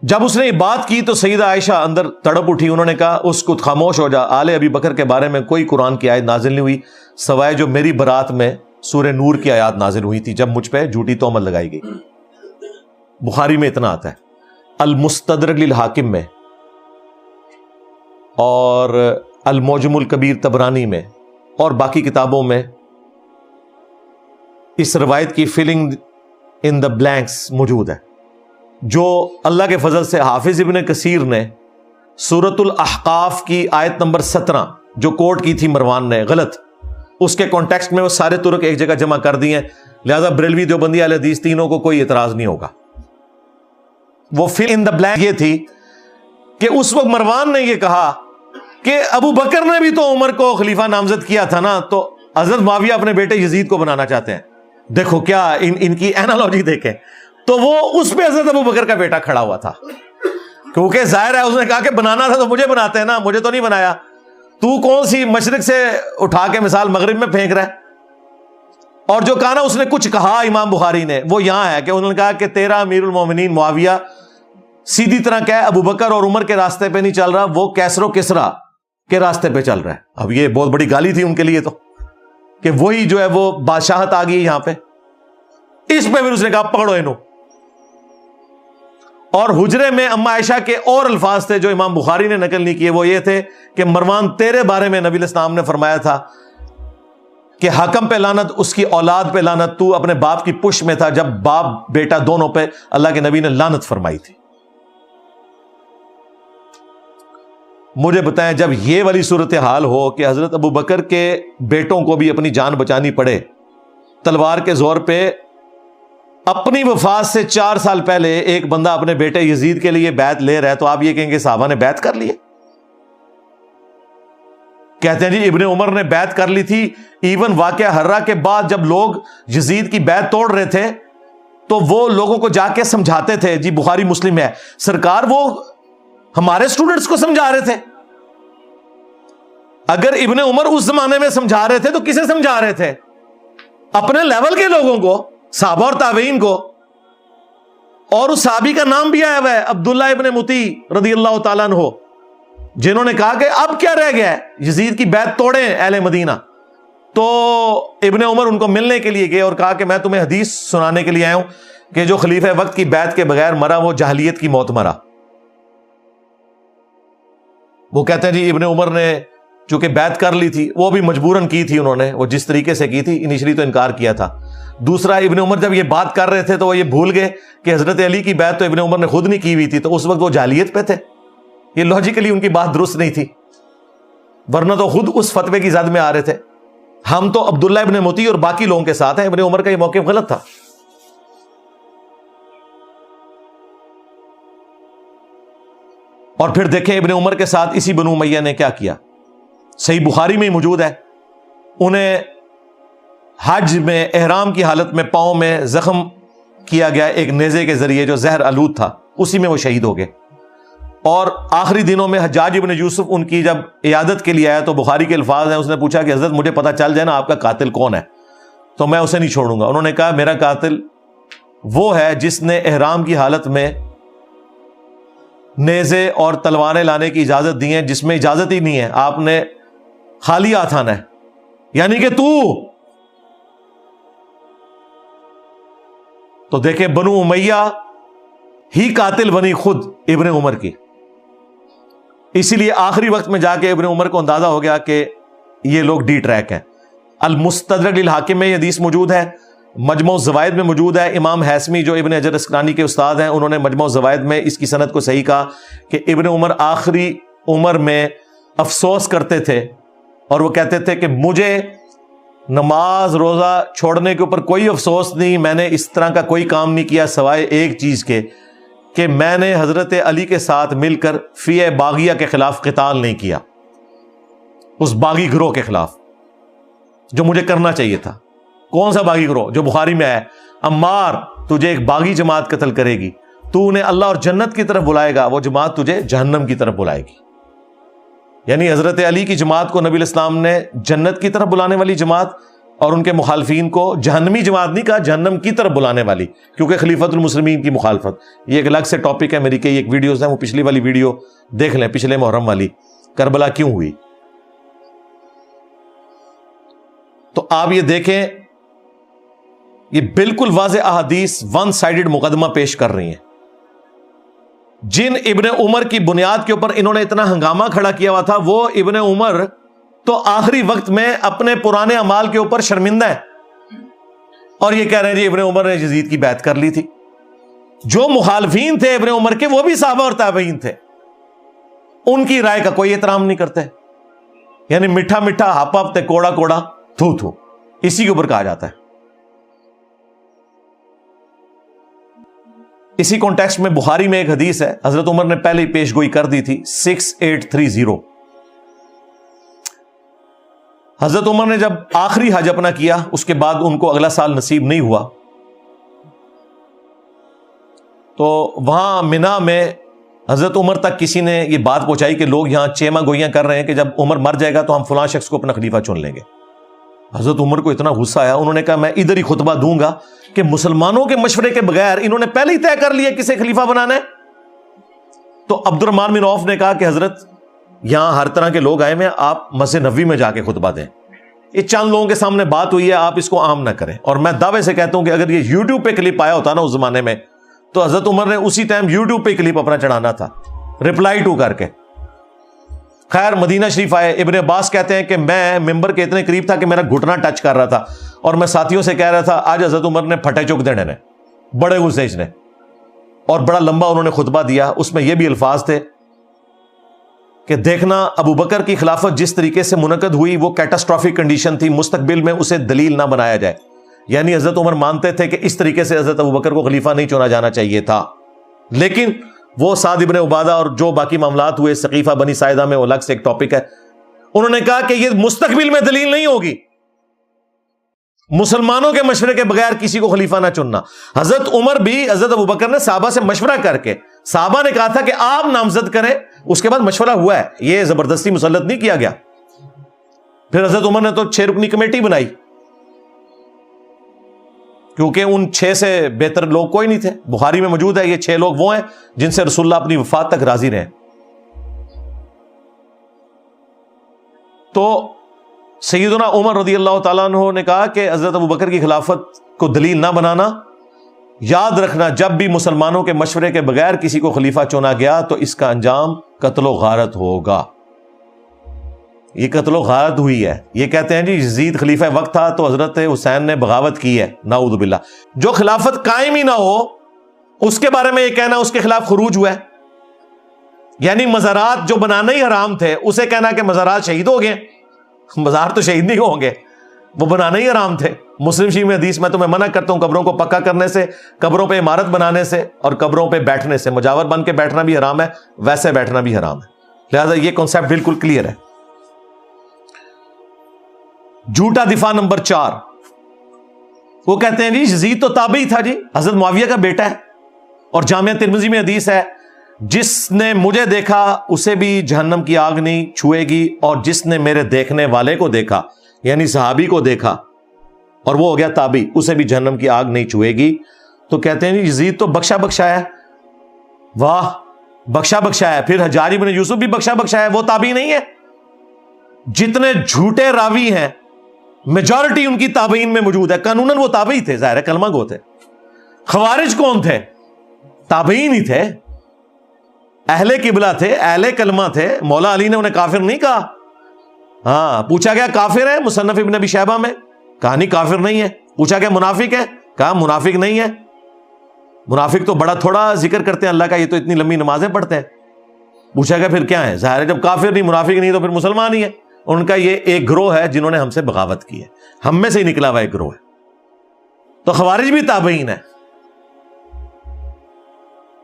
جب اس نے یہ بات کی تو سیدہ عائشہ اندر تڑپ اٹھی. انہوں نے کہا اس کو خاموش ہو جا, آل ابی بکر کے بارے میں کوئی قرآن کی آیت نازل نہیں ہوئی سوائے جو میری برات میں سورہ نور کی آیات نازل ہوئی تھی جب مجھ پہ جھوٹی تہمت لگائی گئی. بخاری میں اتنا آتا ہے, المستدرک للحاکم میں اور المعجم الکبیر طبرانی میں اور باقی کتابوں میں اس روایت کی فلنگ ان دا بلینکس موجود ہے جو اللہ کے فضل سے حافظ ابن کثیر نے سورۃ الاحقاف کی آیت نمبر 17 جو کوٹ کی تھی مروان نے غلط, اس کے کانٹیکسٹ میں وہ سارے طرق ایک جگہ جمع کر دی ہیں. لہذا بریلوی دیوبندی اہل حدیث تینوں کو کوئی اعتراض نہیں ہوگا. وہ فل ان دا بلینک یہ تھی کہ اس وقت مروان نے یہ کہا کہ ابو بکر نے بھی تو عمر کو خلیفہ نامزد کیا تھا نا, تو حضرت معاویہ اپنے بیٹے یزید کو بنانا چاہتے ہیں. دیکھو کیا ان کی اینالوجی دیکھیں. تو وہ اس پہ حضرت ابو بکر کا بیٹا کھڑا ہوا تھا کیونکہ ظاہر ہے اس نے کہا کہ بنانا تھا تو مجھے بناتے ہیں نا, مجھے تو نہیں بنایا. تو کون سی مشرق سے اٹھا کے مثال مغرب میں پھینک رہا ہے. اور جو کہا نا اس نے کچھ کہا امام بخاری نے وہ یہاں ہے کہ انہوں نے کہا کہ تیرا امیر المومنین معاویہ سیدھی طرح کہ ابو بکر اور عمر کے راستے پہ نہیں چل رہا, وہ کیسر و کسرا کے راستے پہ چل رہا ہے. اب یہ بہت بڑی گالی تھی ان کے لیے تو کہ وہی جو ہے وہ بادشاہت آ گئی یہاں پہ. اس پہ پھر اس نے کہا پکڑو انہوں. اور حجرے میں اما عائشہ کے اور الفاظ تھے جو امام بخاری نے نقل نہیں کیے, وہ یہ تھے کہ مروان تیرے بارے میں نبی علیہ السلام نے فرمایا تھا کہ حاکم پہ لعنت, اس کی اولاد پہ لعنت, تو اپنے باپ کی پشت میں تھا جب باپ بیٹا دونوں پہ اللہ کے نبی نے لعنت فرمائی تھی. مجھے بتائیں جب یہ والی صورتحال ہو کہ حضرت ابو بکر کے بیٹوں کو بھی اپنی جان بچانی پڑے تلوار کے زور پہ, اپنی وفات سے 4 سال پہلے ایک بندہ اپنے بیٹے یزید کے لیے بیعت لے رہا ہے, تو آپ یہ کہیں گے صحابہ نے بیعت کر لی ہے؟ کہتے ہیں جی ابن عمر نے بیعت کر لی تھی. ایون واقعہ ہررا کے بعد جب لوگ یزید کی بیعت توڑ رہے تھے تو وہ لوگوں کو جا کے سمجھاتے تھے. جی بخاری مسلم ہے, سرکار وہ ہمارے اسٹوڈنٹس کو سمجھا رہے تھے. اگر ابن عمر اس زمانے میں سمجھا رہے تھے تو کسے سمجھا رہے تھے؟ اپنے لیول کے لوگوں کو, صحابہ اور تابعین کو. اور اس صحابی کا نام بھی آیا ہوا ہے عبداللہ ابن مطیع رضی اللہ تعالیٰ عنہ, جنہوں نے کہا کہ اب کیا رہ گیا ہے, یزید کی بیعت توڑیں اہل مدینہ. تو ابن عمر ان کو ملنے کے لیے گئے اور کہا کہ میں تمہیں حدیث سنانے کے لیے آیا ہوں کہ جو خلیفہ وقت کی بیعت کے بغیر مرا وہ جاہلیت کی موت مرا. وہ کہتے ہیں جی ابن عمر نے چونکہ بیعت کر لی تھی, وہ بھی مجبوراً کی تھی انہوں نے, وہ جس طریقے سے کی تھی, انیشلی تو انکار کیا تھا. دوسرا ابن عمر جب یہ بات کر رہے تھے تو وہ یہ بھول گئے کہ حضرت علی کی بیعت تو ابن عمر نے خود نہیں کی ہوئی تھی, تو اس وقت وہ جاہلیت پہ تھے. یہ لاجیکلی ان کی بات درست نہیں تھی, ورنہ تو خود اس فتوے کی زد میں آ رہے تھے. ہم تو عبداللہ ابن مطیع اور باقی لوگوں کے ساتھ ہیں, ابن عمر کا یہ موقف غلط تھا. اور پھر دیکھیں ابن عمر کے ساتھ اسی بنو امیہ نے کیا کیا. صحیح بخاری میں ہی موجود ہے, انہیں حج میں احرام کی حالت میں پاؤں میں زخم کیا گیا ایک نیزے کے ذریعے جو زہر آلود تھا, اسی میں وہ شہید ہو گئے. اور آخری دنوں میں حجاج ابن یوسف ان کی جب عیادت کے لیے آیا تو بخاری کے الفاظ ہیں, اس نے پوچھا کہ حضرت مجھے پتہ چل جائے نا آپ کا قاتل کون ہے تو میں اسے نہیں چھوڑوں گا. انہوں نے کہا میرا قاتل وہ ہے جس نے احرام کی حالت میں نیزے اور تلواریں لانے کی اجازت دی ہیں, جس میں اجازت ہی نہیں ہے. آپ نے خالی ہاتھ آنا ہے، یعنی کہ تو دیکھیں بنو امیہ ہی قاتل بنی خود ابن عمر کی. اسی لیے آخری وقت میں جا کے ابن عمر کو اندازہ ہو گیا کہ یہ لوگ ڈی ٹریک ہیں. المستدرک للحاکم میں یہ حدیث موجود ہے، مجموع الزوائد میں موجود ہے. امام حیثمی جو ابن حجر اسقلانی کے استاد ہیں، انہوں نے مجموع الزوائد میں اس کی سند کو صحیح کہا کہ ابن عمر آخری عمر میں افسوس کرتے تھے اور وہ کہتے تھے کہ مجھے نماز روزہ چھوڑنے کے اوپر کوئی افسوس نہیں، میں نے اس طرح کا کوئی کام نہیں کیا سوائے ایک چیز کے کہ میں نے حضرت علی کے ساتھ مل کر فیہ باغیہ کے خلاف قتال نہیں کیا، اس باغی گروہ کے خلاف جو مجھے کرنا چاہیے تھا. کون سا باغی گروہ؟ جو بخاری میں ہے، عمار تجھے ایک باغی جماعت قتل کرے گی، تو انہیں اللہ اور جنت کی طرف بلائے گا، وہ جماعت تجھے جہنم کی طرف بلائے گی. یعنی حضرت علی کی جماعت کو نبی علیہ السلام نے جنت کی طرف بلانے والی جماعت اور ان کے مخالفین کو جہنمی جماعت نہیں کہا، جہنم کی طرف بلانے والی، کیونکہ خلیفۃ المسلمین کی مخالفت. یہ ایک الگ سے ٹاپک ہے، میری کئی ایک ویڈیوز ہیں، وہ پچھلی والی ویڈیو دیکھ لیں، پچھلے محرم والی، کربلا کیوں ہوئی. تو آپ یہ دیکھیں، یہ بالکل واضح احادیث ون سائیڈڈ مقدمہ پیش کر رہی ہیں. جن ابن عمر کی بنیاد کے اوپر انہوں نے اتنا ہنگامہ کھڑا کیا ہوا تھا، وہ ابن عمر تو آخری وقت میں اپنے پرانے اعمال کے اوپر شرمندہ ہے اور یہ کہہ رہے ہیں جی ابن عمر نے یزید کی بیعت کر لی تھی. جو مخالفین تھے ابن عمر کے وہ بھی صحابہ اور تابعین تھے، ان کی رائے کا کوئی احترام نہیں کرتے. یعنی میٹھا میٹھا ہپ ہپ تے کوڑا کوڑا تھو تھو، اسی کے اوپر کہا جاتا ہے. اسی کانٹیکسٹ میں بخاری میں ایک حدیث ہے، حضرت عمر نے پہلے ہی پیش گوئی کر دی تھی، 6830. حضرت عمر نے جب آخری حج اپنا کیا، اس کے بعد ان کو اگلا سال نصیب نہیں ہوا، تو وہاں منا میں حضرت عمر تک کسی نے یہ بات پہنچائی کہ لوگ یہاں چیما گوئیاں کر رہے ہیں کہ جب عمر مر جائے گا تو ہم فلاں شخص کو اپنا خلیفہ چن لیں گے. حضرت عمر کو اتنا غصہ آیا، انہوں نے کہا میں ادھر ہی خطبہ دوں گا کہ مسلمانوں کے مشورے کے بغیر انہوں نے پہلے ہی طے کر لیا کسے خلیفہ بنانا ہے. تو عبد الرحمن بن عوف نے کہا کہ حضرت یہاں ہر طرح کے لوگ آئے ہیں، آپ مسجد نبوی میں جا کے خطبہ دیں. یہ چند لوگوں کے سامنے بات ہوئی ہے، آپ اس کو عام نہ کریں. اور میں دعوے سے کہتا ہوں کہ اگر یہ یوٹیوب پہ کلپ آیا ہوتا نا اس زمانے میں، تو حضرت عمر نے اسی ٹائم یوٹیوب پہ کلپ اپنا چڑھانا تھا، رپلائی ٹو کر کے. خیر مدینہ شریف آئے، ابن عباس کہتے ہیں کہ میں ممبر کے اتنے قریب تھا کہ میرا گھٹنا ٹچ کر رہا تھا، اور میں ساتھیوں سے کہہ رہا تھا آج حضرت عمر نے پھٹے چک دینے نے، بڑے غصے نے. اور بڑا لمبا انہوں نے خطبہ دیا، اس میں یہ بھی الفاظ تھے کہ دیکھنا ابو بکر کی خلافت جس طریقے سے منعقد ہوئی وہ کیٹاسٹرافک کنڈیشن تھی، مستقبل میں اسے دلیل نہ بنایا جائے. یعنی حضرت عمر مانتے تھے کہ اس طریقے سے حضرت ابو بکر کو خلیفہ نہیں چنا جانا چاہیے تھا. لیکن وہ سعد ابن عبادہ اور جو باقی معاملات ہوئے سقیفہ بنی ساعدہ میں، وہ الگ سے ایک ٹاپک ہے. انہوں نے کہا کہ یہ مستقبل میں دلیل نہیں ہوگی، مسلمانوں کے مشورے کے بغیر کسی کو خلیفہ نہ چننا. حضرت عمر بھی حضرت ابو بکر نے صحابہ سے مشورہ کر کے، صحابہ نے کہا تھا کہ آپ نامزد کریں، اس کے بعد مشورہ ہوا ہے، یہ زبردستی مسلط نہیں کیا گیا. پھر حضرت عمر نے تو 6 رکنی کمیٹی بنائی، کیونکہ ان 6 سے بہتر لوگ کوئی نہیں تھے. بخاری میں موجود ہے یہ 6 لوگ وہ ہیں جن سے رسول اللہ اپنی وفات تک راضی رہے. تو سیدنا عمر رضی اللہ تعالیٰ عنہ نے کہا کہ حضرت ابو بکر کی خلافت کو دلیل نہ بنانا، یاد رکھنا جب بھی مسلمانوں کے مشورے کے بغیر کسی کو خلیفہ چنا گیا تو اس کا انجام قتل و غارت ہوگا. یہ قتل و غارت ہوئی ہے. یہ کہتے ہیں جی یزید خلیفہ وقت تھا تو حضرت حسین نے بغاوت کی ہے، نعوذ باللہ. جو خلافت قائم ہی نہ ہو اس کے بارے میں یہ کہنا اس کے خلاف خروج ہوا ہے. یعنی مزارات جو بنانا ہی حرام تھے اسے کہنا کہ مزارات شہید ہو گئے. مزار تو شہید نہیں ہوں گے، وہ بنانا ہی حرام تھے. مسلم شریف میں حدیث میں تو میں منع کرتا ہوں قبروں کو پکا کرنے سے، قبروں پہ عمارت بنانے سے اور قبروں پہ بیٹھنے سے. مجاور بن کے بیٹھنا بھی حرام ہے، ویسے بیٹھنا بھی حرام ہے. لہذا یہ کانسیپٹ بالکل کلیئر ہے. جھوٹا دفاع نمبر 4، وہ کہتے ہیں جی یزید تو تابعی تھا جی، حضرت معاویہ کا بیٹا ہے، اور جامعہ ترمذی میں حدیث ہے جس نے مجھے دیکھا اسے بھی جہنم کی آگ نہیں چھوئے گی، اور جس نے میرے دیکھنے والے کو دیکھا یعنی صحابی کو دیکھا اور وہ ہو گیا تابعی، اسے بھی جہنم کی آگ نہیں چھوئے گی. تو کہتے ہیں جی یزید تو بخشا بخشا ہے. واہ، بخشا بخشا ہے. پھر حجاج بن یوسف بھی بخشا بخشا ہے، وہ تابعی نہیں ہے. جتنے جھوٹے راوی ہیں میجورٹی ان کی تابعین میں موجود ہے. قانوناً وہ تابعی تھے, ظاہر ہے کلمہ گو تھے. خوارج کون تھے؟ تابعین ہی تھے, اہل قبلہ تھے, اہل کلمہ تھے. مولا علی نے انہیں کافر نہیں کہا. ہاں, پوچھا گیا کافر ہے مصنف ابن ابی شیبہ میں, کہا نہیں کافر نہیں ہے. پوچھا گیا منافق ہے, کہا منافق نہیں ہے. منافق تو بڑا تھوڑا ذکر کرتے ہیں اللہ کا, یہ تو اتنی لمبی نمازیں پڑھتے ہیں. پوچھا گیا پھر کیا ہے؟ ظاہر ہے جب کافر نہیں منافق نہیں تو پھر مسلمان ہی ہے. ان کا یہ ایک گروہ ہے جنہوں نے ہم سے بغاوت کی ہے, ہم میں سے ہی نکلا ہوا ایک گروہ ہے. تو خوارج بھی تابعین ہے.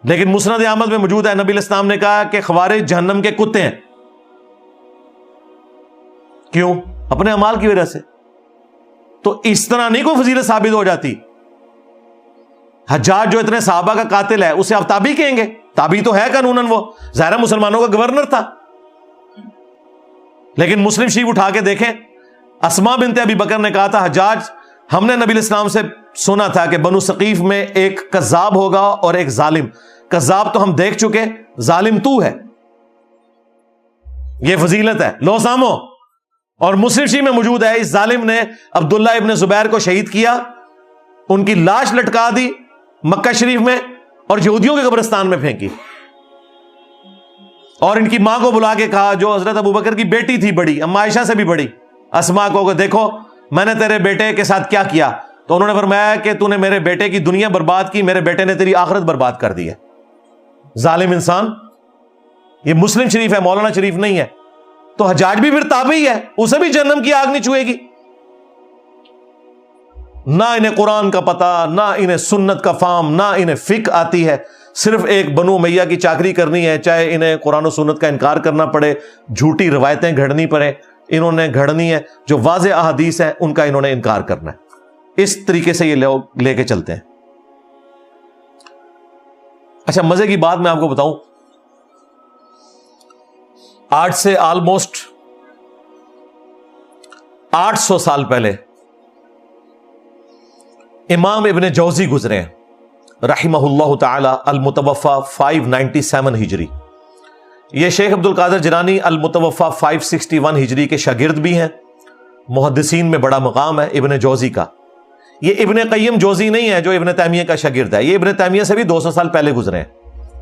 لیکن مسند احمد میں موجود ہے, نبی علیہ السلام نے کہا کہ خوارج جہنم کے کتے ہیں. کیوں؟ اپنے اعمال کی وجہ سے. تو اس طرح نہیں کوئی فضیلت ثابت ہو جاتی. حجاج جو اتنے صحابہ کا قاتل ہے اسے آپ تابعی کہیں گے؟ تابعی تو ہے قانوناً, وہ ظاہر مسلمانوں کا گورنر تھا. لیکن مسلم شریف اٹھا کے دیکھیں, اسماء بنت ابی بکر نے کہا تھا حجاج ہم نے نبی علیہ السلام سے سنا تھا کہ بنو ثقیف میں ایک کذاب ہوگا اور ایک ظالم. کذاب تو ہم دیکھ چکے, ظالم تو ہے. یہ فضیلت ہے, لو سامو. اور مسلم شریف میں موجود ہے اس ظالم نے عبداللہ ابن زبیر کو شہید کیا, ان کی لاش لٹکا دی مکہ شریف میں اور یہودیوں کے قبرستان میں پھینکی, اور ان کی ماں کو بلا کے کہا جو حضرت ابوبکر کی بیٹی تھی بڑی, اما عائشہ سے بھی بڑی, اسماء کو, کہ دیکھو میں نے تیرے بیٹے کے ساتھ کیا کیا. تو انہوں نے فرمایا کہ تو نے میرے بیٹے کی دنیا برباد کی, میرے بیٹے نے تیری آخرت برباد کر دی ہے. ظالم انسان. یہ مسلم شریف ہے, مولانا شریف نہیں ہے. تو حجاج بھی پھر تابعی ہے, اسے بھی جہنم کی آگ نہیں چھوئے گی. نہ انہیں قرآن کا پتہ, نہ انہیں سنت کا فہم, نہ انہیں فقہ آتی ہے. صرف ایک بنو امیہ کی چاکری کرنی ہے, چاہے انہیں قرآن و سنت کا انکار کرنا پڑے, جھوٹی روایتیں گھڑنی پڑے, انہوں نے گھڑنی ہے. جو واضح احادیث ہیں ان کا انہوں نے انکار کرنا ہے. اس طریقے سے یہ لوگ لے کے چلتے ہیں. اچھا, مزے کی بات میں آپ کو بتاؤں, آج سے آلموسٹ 800 سال پہلے امام ابن جوزی گزرے ہیں رحمہ اللہ تعالی, المتوفى 597 ہجری. یہ شیخ عبد القادر جیلانی المتوفى 561 ہجری کے شاگرد بھی ہیں. محدثین میں بڑا مقام ہے ابن جوزی کا. یہ ابن قیم جوزی نہیں ہے جو ابن تیمیہ کا شاگرد ہے, یہ ابن تیمیہ سے بھی 200 سال پہلے گزرے ہیں.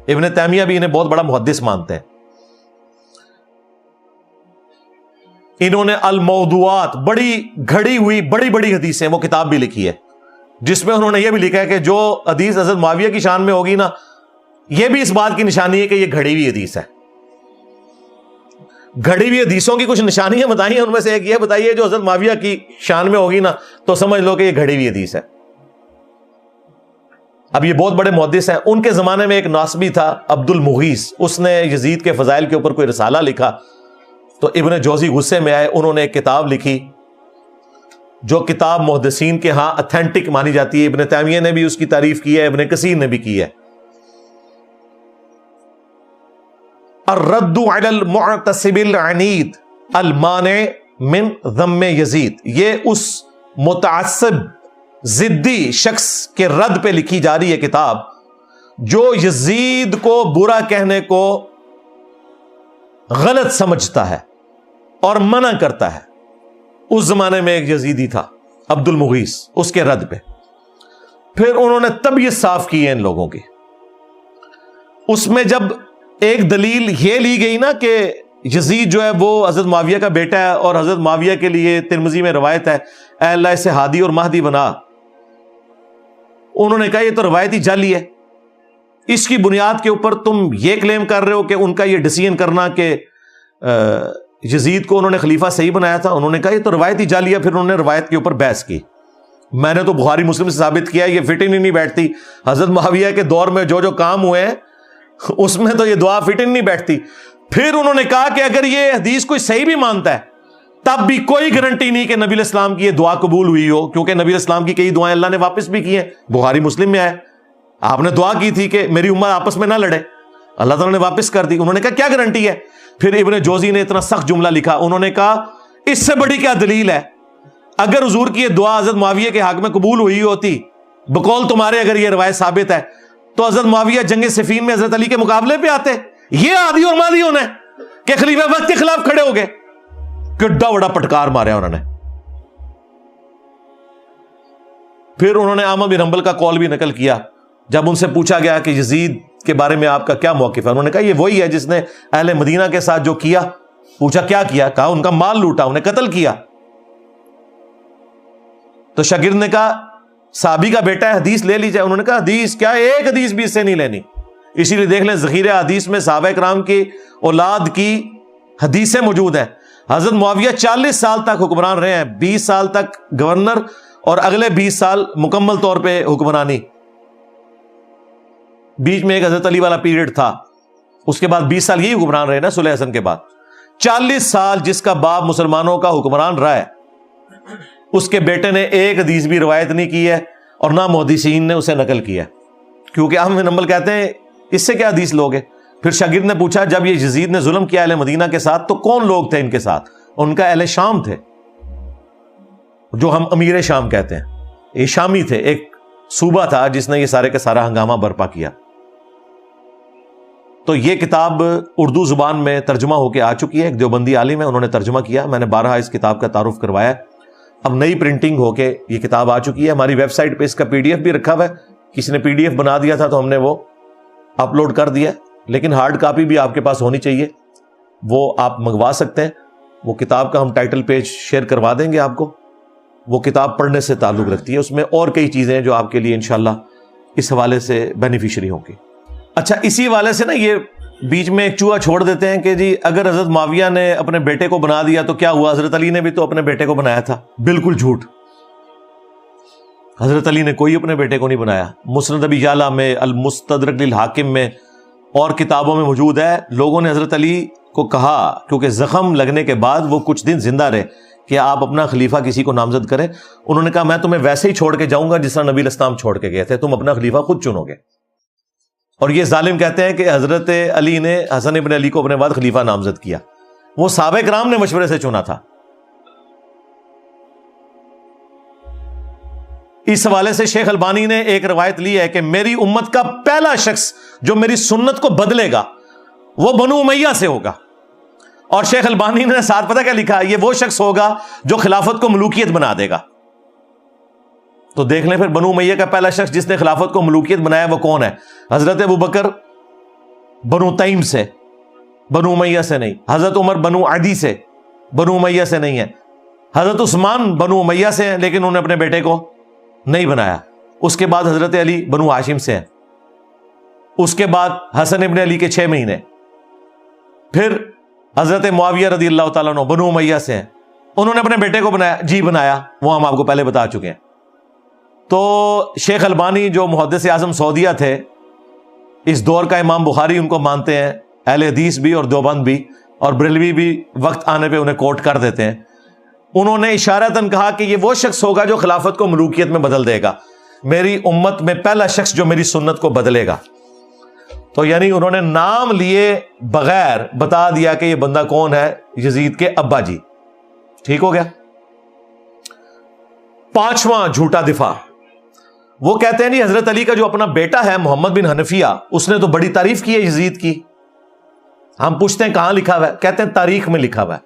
ابن تیمیہ بھی انہیں بہت بڑا محدث مانتے ہیں. انہوں نے الموضوعات, بڑی گھڑی ہوئی بڑی بڑی حدیثیں, وہ کتاب بھی لکھی ہے جس میں انہوں نے یہ بھی لکھا ہے کہ جو حدیث حضرت معاویہ کی شان میں ہوگی نا, یہ بھی اس بات کی نشانی ہے کہ یہ گھڑی ہوئی حدیث ہے. گھڑی ہوئی حدیثوں کی کچھ نشانیاں بتائیے, ان میں سے ایک یہ بتائیے جو حضرت معاویہ کی شان میں ہوگی نا تو سمجھ لو کہ یہ گھڑی ہوئی حدیث ہے. اب یہ بہت بڑے محدث ہیں. ان کے زمانے میں ایک ناصبی تھا عبد المغیث, اس نے یزید کے فضائل کے اوپر کوئی رسالہ لکھا. تو ابن جوزی غصے میں آئے, انہوں نے ایک کتاب لکھی جو کتاب محدثین کے ہاں اتھینٹک مانی جاتی ہے. ابن تیمیہ نے بھی اس کی تعریف کی ہے, ابن کثیر نے بھی کی ہے. الرد علی المعتصب العنید المانع من ذم یزید. یہ اس متعصب ضدی شخص کے رد پہ لکھی جا رہی ہے کتاب جو یزید کو برا کہنے کو غلط سمجھتا ہے اور منع کرتا ہے. اس زمانے میں ایک یزیدی تھا عبد المغیث, اس کے رد پہ پھر انہوں نے طبیعت صاف کی ہے ان لوگوں کی. اس میں جب ایک دلیل یہ لی گئی نا کہ یزید جو ہے وہ حضرت معاویہ کا بیٹا ہے اور حضرت معاویہ کے لیے ترمذی میں روایت ہے اے اللہ اسے ہادی اور مہدی بنا, انہوں نے کہا یہ تو روایتی جعلی ہے, اس کی بنیاد کے اوپر تم یہ کلیم کر رہے ہو کہ ان کا یہ ڈیسیژن کرنا کہ یزید کو انہوں نے خلیفہ صحیح بنایا تھا. انہوں نے کہا یہ تو روایتی جعلی ہے. پھر انہوں نے روایت کے اوپر بحث کی. میں نے تو بخاری مسلم سے ثابت کیا یہ فٹ ہی نہیں بیٹھتی. حضرت معاویہ کے دور میں جو جو کام ہوئے ہیں اس میں تو یہ دعا فٹ ہی نہیں بیٹھتی. پھر انہوں نے کہا کہ اگر یہ حدیث کوئی صحیح بھی مانتا ہے تب بھی کوئی گارنٹی نہیں کہ نبی علیہ السلام کی یہ دعا قبول ہوئی ہو, کیونکہ نبی علیہ السلام کی کئی دعائیں اللہ نے واپس بھی کی ہیں. بخاری مسلم میں آئے, آپ نے دعا کی تھی کہ میری امت آپس میں نہ لڑے, اللہ تعالیٰ نے واپس کر دی. انہوں نے کہا کیا گارنٹی ہے. پھر ابن جوزی نے اتنا سخت جملہ لکھا, انہوں نے کہا اس سے بڑی کیا دلیل ہے, اگر حضور کی یہ دعا حضرت معاویہ کے حق میں قبول ہوئی ہوتی بقول تمہارے, اگر یہ روایت ثابت ہے تو حضرت معاویہ جنگ صفین میں حضرت علی کے مقابلے پہ آتے. یہ عادی اور مادی ہونا ہے کہ خلیفہ وقت کے خلاف کھڑے ہو گئے. کڈا بڑا پٹکار مارا انہوں نے. پھر انہوں نے احمد بن حنبل کا قول بھی نقل کیا. جب ان سے پوچھا گیا کہ یزید کے بارے میں آپ کا کیا موقف ہے, انہوں نے کہا یہ وہی ہے جس نے اہل مدینہ کے ساتھ جو کیا. پوچھا کیا کیا؟ کہا ان کا مال لوٹا, انہیں قتل کیا. تو شاگرد نے کہا صحابی کا بیٹا ہے, حدیث لے لی جائے. انہوں نے کہا حدیث کیا, ایک حدیث بھی اس سے نہیں لینی. اسی لیے دیکھ لیں ذخیرہ حدیث میں صحابہ کرام کی اولاد کی حدیثیں موجود ہیں. حضرت معاویہ 40 سال تک حکمران رہے ہیں, 20 سال تک گورنر اور اگلے 20 سال مکمل طور پہ حکمرانی. بیچ میں ایک حضرت علی والا پیریڈ تھا, اس کے بعد 20 سال یہی حکمران رہے نا صلح حسن کے بعد. 40 سال جس کا باپ مسلمانوں کا حکمران رہا ہے, اس کے بیٹے نے ایک حدیث بھی روایت نہیں کی ہے اور نہ محدثین نے اسے نقل کیا, کیونکہ احمد بن حنبل کہتے ہیں اس سے کیا حدیث لوگے. پھر شاگرد نے پوچھا جب یہ یزید نے ظلم کیا اہل مدینہ کے ساتھ تو کون لوگ تھے ان کے ساتھ؟ ان کا اہل شام تھے, جو ہم امیر شام کہتے ہیں. یہ شامی تھے, ایک صوبہ تھا جس نے یہ سارے کا سارا ہنگامہ برپا کیا. تو یہ کتاب اردو زبان میں ترجمہ ہو کے آ چکی ہے, ایک دیوبندی عالم ہے, انہوں نے ترجمہ کیا. میں نے بارہا اس کتاب کا تعارف کروایا. اب نئی پرنٹنگ ہو کے یہ کتاب آ چکی ہے. ہماری ویب سائٹ پہ اس کا PDF بھی رکھا ہوا ہے. کسی نے PDF بنا دیا تھا تو ہم نے وہ اپلوڈ کر دیا, لیکن ہارڈ کاپی بھی آپ کے پاس ہونی چاہیے, وہ آپ منگوا سکتے ہیں. وہ کتاب کا ہم ٹائٹل پیج شیئر کروا دیں گے آپ کو. وہ کتاب پڑھنے سے تعلق رکھتی ہے, اس میں اور کئی چیزیں ہیں جو آپ کے لیے انشاءاللہ اس حوالے سے بینیفیشری ہوں گی. اچھا, اسی حوالے سے نا یہ بیچ میں ایک چوہا چھوڑ دیتے ہیں کہ جی اگر حضرت معاویہ نے اپنے بیٹے کو بنا دیا تو کیا ہوا, حضرت علی نے بھی تو اپنے بیٹے کو بنایا تھا. بالکل جھوٹ, حضرت علی نے کوئی اپنے بیٹے کو نہیں بنایا. مسند ابی یعلا میں, المستدرک للحاکم میں اور کتابوں میں موجود ہے. لوگوں نے حضرت علی کو کہا, کیونکہ زخم لگنے کے بعد وہ کچھ دن زندہ رہے, کہ آپ اپنا خلیفہ کسی کو نامزد کریں. انہوں نے کہا میں تمہیں ویسے ہی چھوڑ کے جاؤں گا جس طرح نبی علیہ السلام چھوڑ کے گئے تھے, تم اپنا خلیفہ خود چنو گے. اور یہ ظالم کہتے ہیں کہ حضرت علی نے حسن ابن علی کو اپنے بعد خلیفہ نامزد کیا. وہ صحابہ کرام نے مشورے سے چنا تھا. اس حوالے سے شیخ البانی نے ایک روایت لی ہے کہ میری امت کا پہلا شخص جو میری سنت کو بدلے گا وہ بنو امیہ سے ہوگا. اور شیخ البانی نے ساتھ پتہ کیا لکھا, یہ وہ شخص ہوگا جو خلافت کو ملوکیت بنا دے گا. تو دیکھ لیں پھر بنو امیہ کا پہلا شخص جس نے خلافت کو ملوکیت بنایا وہ کون ہے؟ حضرت ابوبکر بنو تیم سے, بنو امیہ سے نہیں. حضرت عمر بنو عدی سے, بنو امیہ سے نہیں ہے. حضرت عثمان بنو امیہ سے ہیں لیکن انہوں نے اپنے بیٹے کو نہیں بنایا. اس کے بعد حضرت علی بنو ہاشم سے ہیں. اس کے بعد حسن ابن علی کے 6 مہینے. پھر حضرت معاویہ رضی اللہ تعالیٰ عنہ بنو امیہ سے ہیں, انہوں نے اپنے بیٹے کو بنایا. جی بنایا, وہ ہم آپ کو پہلے بتا چکے ہیں. تو شیخ البانی جو محدث اعظم سعودیہ تھے, اس دور کا امام بخاری ان کو مانتے ہیں, اہل حدیث بھی اور دیوبند بھی اور بریلوی بھی وقت آنے پہ انہیں کوٹ کر دیتے ہیں. انہوں نے اشارتاً کہا کہ یہ وہ شخص ہوگا جو خلافت کو ملوکیت میں بدل دے گا. میری امت میں پہلا شخص جو میری سنت کو بدلے گا. تو یعنی انہوں نے نام لیے بغیر بتا دیا کہ یہ بندہ کون ہے, یزید کے ابا جی. ٹھیک ہو گیا. 5واں جھوٹا دفاع, وہ کہتے ہیں نہیں حضرت علی کا جو اپنا بیٹا ہے محمد بن حنفیہ, اس نے تو بڑی تعریف کی ہے یزید کی. ہم پوچھتے ہیں کہاں لکھا ہوا ہے؟ کہتے ہیں تاریخ میں لکھا ہوا ہے.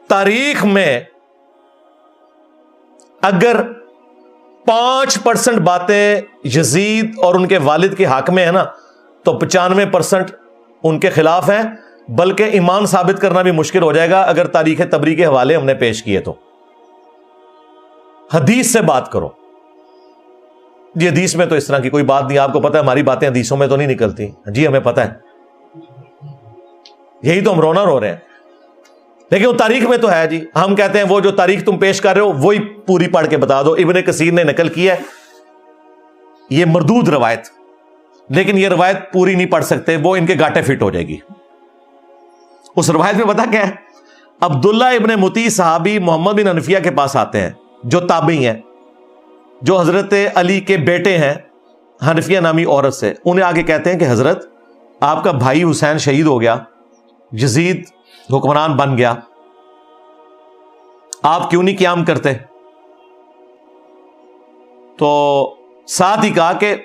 تاریخ میں اگر 5% باتیں یزید اور ان کے والد کے حق میں ہے نا تو 95% ان کے خلاف ہیں, بلکہ ایمان ثابت کرنا بھی مشکل ہو جائے گا اگر تاریخ تبری کے حوالے ہم نے پیش کیے تو. حدیث سے بات کرو. جی حدیث میں تو اس طرح کی کوئی بات نہیں, آپ کو پتہ ہے ہماری باتیں حدیثوں میں تو نہیں نکلتی. جی ہمیں پتہ ہے, یہی تو ہم رونا رو رہے ہیں, لیکن وہ تاریخ میں تو ہے. جی ہم کہتے ہیں وہ جو تاریخ تم پیش کر رہے ہو وہی پوری پڑھ کے بتا دو. ابن کثیر نے نقل کیا ہے یہ مردود روایت, لیکن یہ روایت پوری نہیں پڑھ سکتے, وہ ان کے گاٹے فٹ ہو جائے گی. اس روایت میں پتا کیا ہے؟ عبداللہ ابن مطیع صحابی محمد بن حنفیہ کے پاس آتے ہیں جو تابعی ہیں, جو حضرت علی کے بیٹے ہیں حنفیہ نامی عورت سے. انہیں آگے کہتے ہیں کہ حضرت آپ کا بھائی حسین شہید ہو گیا, یزید حکمران بن گیا, آپ کیوں نہیں قیام کرتے؟ تو ساتھ ہی کہا کہ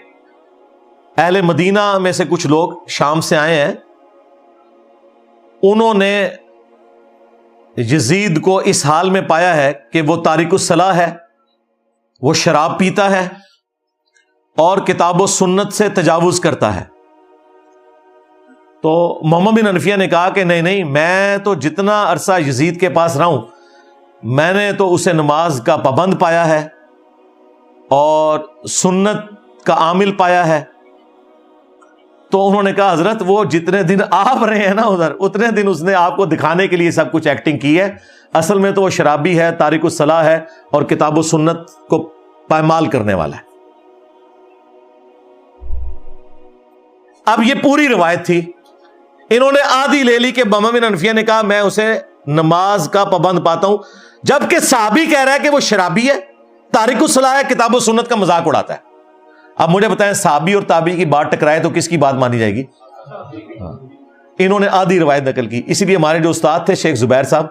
اہل مدینہ میں سے کچھ لوگ شام سے آئے ہیں, انہوں نے یزید کو اس حال میں پایا ہے کہ وہ تارک الصلاح ہے، وہ شراب پیتا ہے اور کتاب و سنت سے تجاوز کرتا ہے۔ تو محمد بن حنفیہ نے کہا کہ نہیں، میں تو جتنا عرصہ یزید کے پاس رہا ہوں میں نے تو اسے نماز کا پابند پایا ہے اور سنت کا عامل پایا ہے۔ تو انہوں نے کہا حضرت وہ جتنے دن آپ رہے ہیں نا ادھر، اتنے دن اس نے آپ کو دکھانے کے لیے سب کچھ ایکٹنگ کی ہے، اصل میں تو وہ شرابی ہے، تارک الصلاح ہے اور کتاب و سنت کو پائمال کرنے والا ہے۔ اب یہ پوری روایت تھی، انہوں نے آدھی لے لی کہ محمد بن حنفیہ نے کہا میں اسے نماز کا پابند پاتا ہوں، جبکہ صحابی کہہ رہا ہے کہ وہ شرابی ہے، تارک الصلاح ہے، کتاب و سنت کا مذاق اڑاتا ہے۔ اب مجھے بتائیں صحابی اور تابعی کی بات ٹکرائے تو کس کی بات مانی جائے گی؟ انہوں نے آدھی روایت نقل کی۔ اسی لیے ہمارے جو استاد تھے شیخ زبیر صاحب،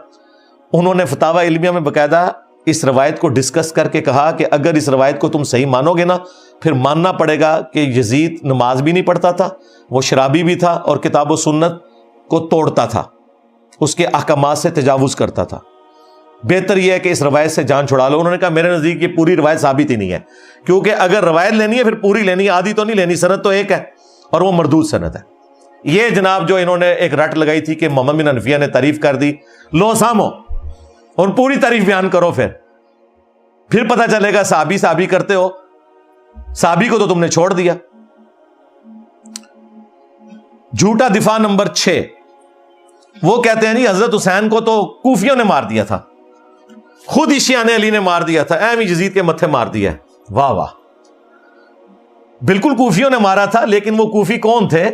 انہوں نے فتاوی علمیہ میں باقاعدہ اس روایت کو ڈسکس کر کے کہا کہ اگر اس روایت کو تم صحیح مانو گے نا پھر ماننا پڑے گا کہ یزید نماز بھی نہیں پڑھتا تھا، وہ شرابی بھی تھا اور کتاب و سنت کو توڑتا تھا، اس کے احکامات سے تجاوز کرتا تھا۔ بہتر یہ ہے کہ اس روایت سے جان چھڑا لو۔ انہوں نے کہا میرے نزدیک یہ پوری روایت ثابت ہی نہیں ہے، کیونکہ اگر روایت لینی ہے پھر پوری لینی ہے، آدھی تو نہیں لینی، سند تو ایک ہے اور وہ مردود سند ہے۔ یہ جناب جو انہوں نے ایک رٹ لگائی تھی کہ محمد بن حنفیہ نے تعریف کر دی، لو سامو اور پوری تعریف بیان کرو، پھر پتہ چلے گا صحابی کرتے ہو، صحابی کو تو تم نے چھوڑ دیا۔ جھوٹا دفاع نمبر 6، وہ کہتے ہیں حضرت حسین کو تو کوفیوں نے مار دیا تھا، خود ہی شیعہ علی نے مار دیا تھا، ایم یزید کے متھے مار دیا ہے۔ واہ واہ، بالکل کوفیوں نے مارا تھا، لیکن وہ کوفی کون تھے؟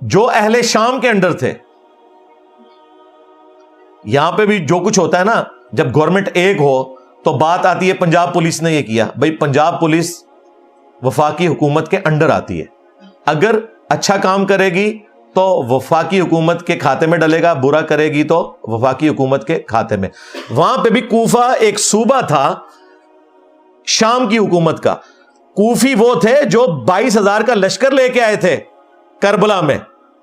جو اہل شام کے انڈر تھے۔ یہاں پہ بھی جو کچھ ہوتا ہے نا، جب گورنمنٹ ایک ہو تو بات آتی ہے پنجاب پولیس نے یہ کیا، بھائی پنجاب پولیس وفاقی حکومت کے انڈر آتی ہے، اگر اچھا کام کرے گی تو وفاقی حکومت کے کھاتے میں ڈلے گا، برا کرے گی تو وفاقی حکومت کے کھاتے میں۔ وہاں پہ بھی کوفہ ایک صوبہ تھا شام کی حکومت کا، کوفی وہ تھے جو 22,000 کا لشکر لے کے آئے تھے کربلا میں،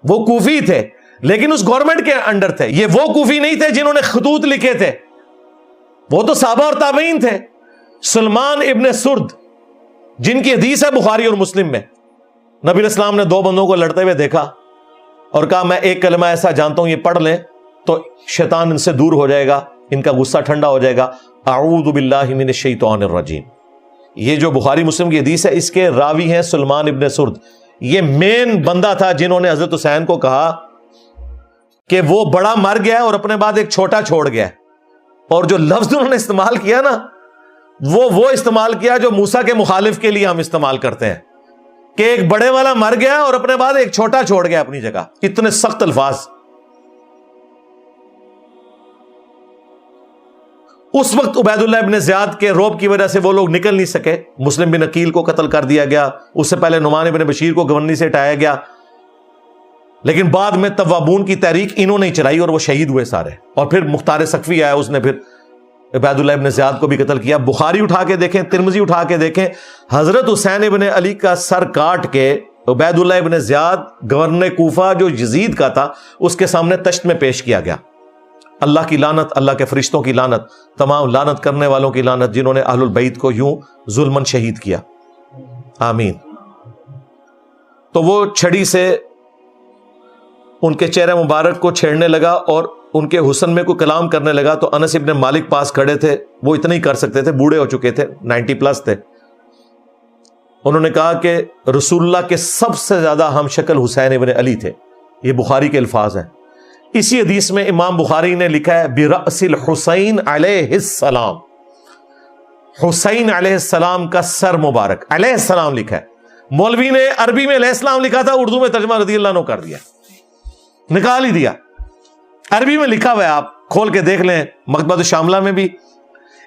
وہ کوفی تھے لیکن اس گورنمنٹ کے انڈر تھے۔ یہ وہ کوفی نہیں تھے جنہوں نے خطوط لکھے تھے، وہ تو صحابہ اور تابعین تھے۔ سلمان ابن سرد جن کی حدیث ہے بخاری اور مسلم میں، نبی علیہ السلام نے 2 بندوں کو لڑتے ہوئے دیکھا اور کہا میں ایک کلمہ ایسا جانتا ہوں یہ پڑھ لیں تو شیطان ان سے دور ہو جائے گا، ان کا غصہ ٹھنڈا ہو جائے گا، اعوذ باللہ من الشیطان الرجیم۔ یہ جو بخاری مسلم کی حدیث ہے اس کے راوی ہیں سلمان ابن سرد، یہ مین بندہ تھا جنہوں نے حضرت حسین کو کہا کہ وہ بڑا مر گیا اور اپنے بعد ایک چھوٹا چھوڑ گیا، اور جو لفظ انہوں نے استعمال کیا نا وہ استعمال کیا جو موسیٰ کے مخالف کے لیے ہم استعمال کرتے ہیں کہ ایک بڑے والا مر گیا اور اپنے بعد ایک چھوٹا چھوڑ گیا اپنی جگہ۔ اتنے سخت الفاظ۔ اس وقت عبید اللہ ابن زیاد کے روب کی وجہ سے وہ لوگ نکل نہیں سکے، مسلم بن عقیل کو قتل کر دیا گیا، اس سے پہلے نعمان بن بشیر کو گورنری سے ہٹایا گیا، لیکن بعد میں توابون کی تحریک انہوں نے چلائی اور وہ شہید ہوئے سارے، اور پھر مختار سقفی آیا، اس نے پھر عبید اللہ ابن زیاد کو بھی قتل کیا۔ بخاری اٹھا کے دیکھیں، ترمذی اٹھا کے دیکھیں، حضرت حسین ابن علی کا سر کاٹ کے عبید اللہ ابن زیاد گورنر کوفہ جو یزید کا تھا اس کے سامنے تشت میں پیش کیا گیا۔ اللہ کی لعنت، اللہ کے فرشتوں کی لعنت، تمام لعنت کرنے والوں کی لعنت جنہوں نے اہل البیت کو یوں ظلمن شہید کیا، آمین۔ تو وہ چھڑی سے ان کے چہرے مبارک کو چھیڑنے لگا اور ان کے حسن میں کوئی کلام کرنے لگا، تو انس ابن مالک پاس کھڑے تھے، وہ اتنا ہی کر سکتے تھے، بوڑھے ہو چکے تھے، 90+ تھے۔ انہوں نے کہا کہ رسول اللہ کے سب سے زیادہ ہم شکل حسین ابن علی تھے، یہ بخاری کے الفاظ ہیں۔ اسی حدیث میں امام بخاری نے لکھا ہے برأس الحسین علیہ السلام، حسین علیہ السلام کا سر مبارک، علیہ السلام لکھا ہے۔ مولوی نے عربی میں علیہ السلام لکھا تھا، اردو میں ترجمہ رضی اللہ عنہ کر دیا، نکال ہی دیا۔ عربی میں لکھا ہوا ہے، آپ کھول کے دیکھ لیں، مکتبۃ الشاملہ میں بھی،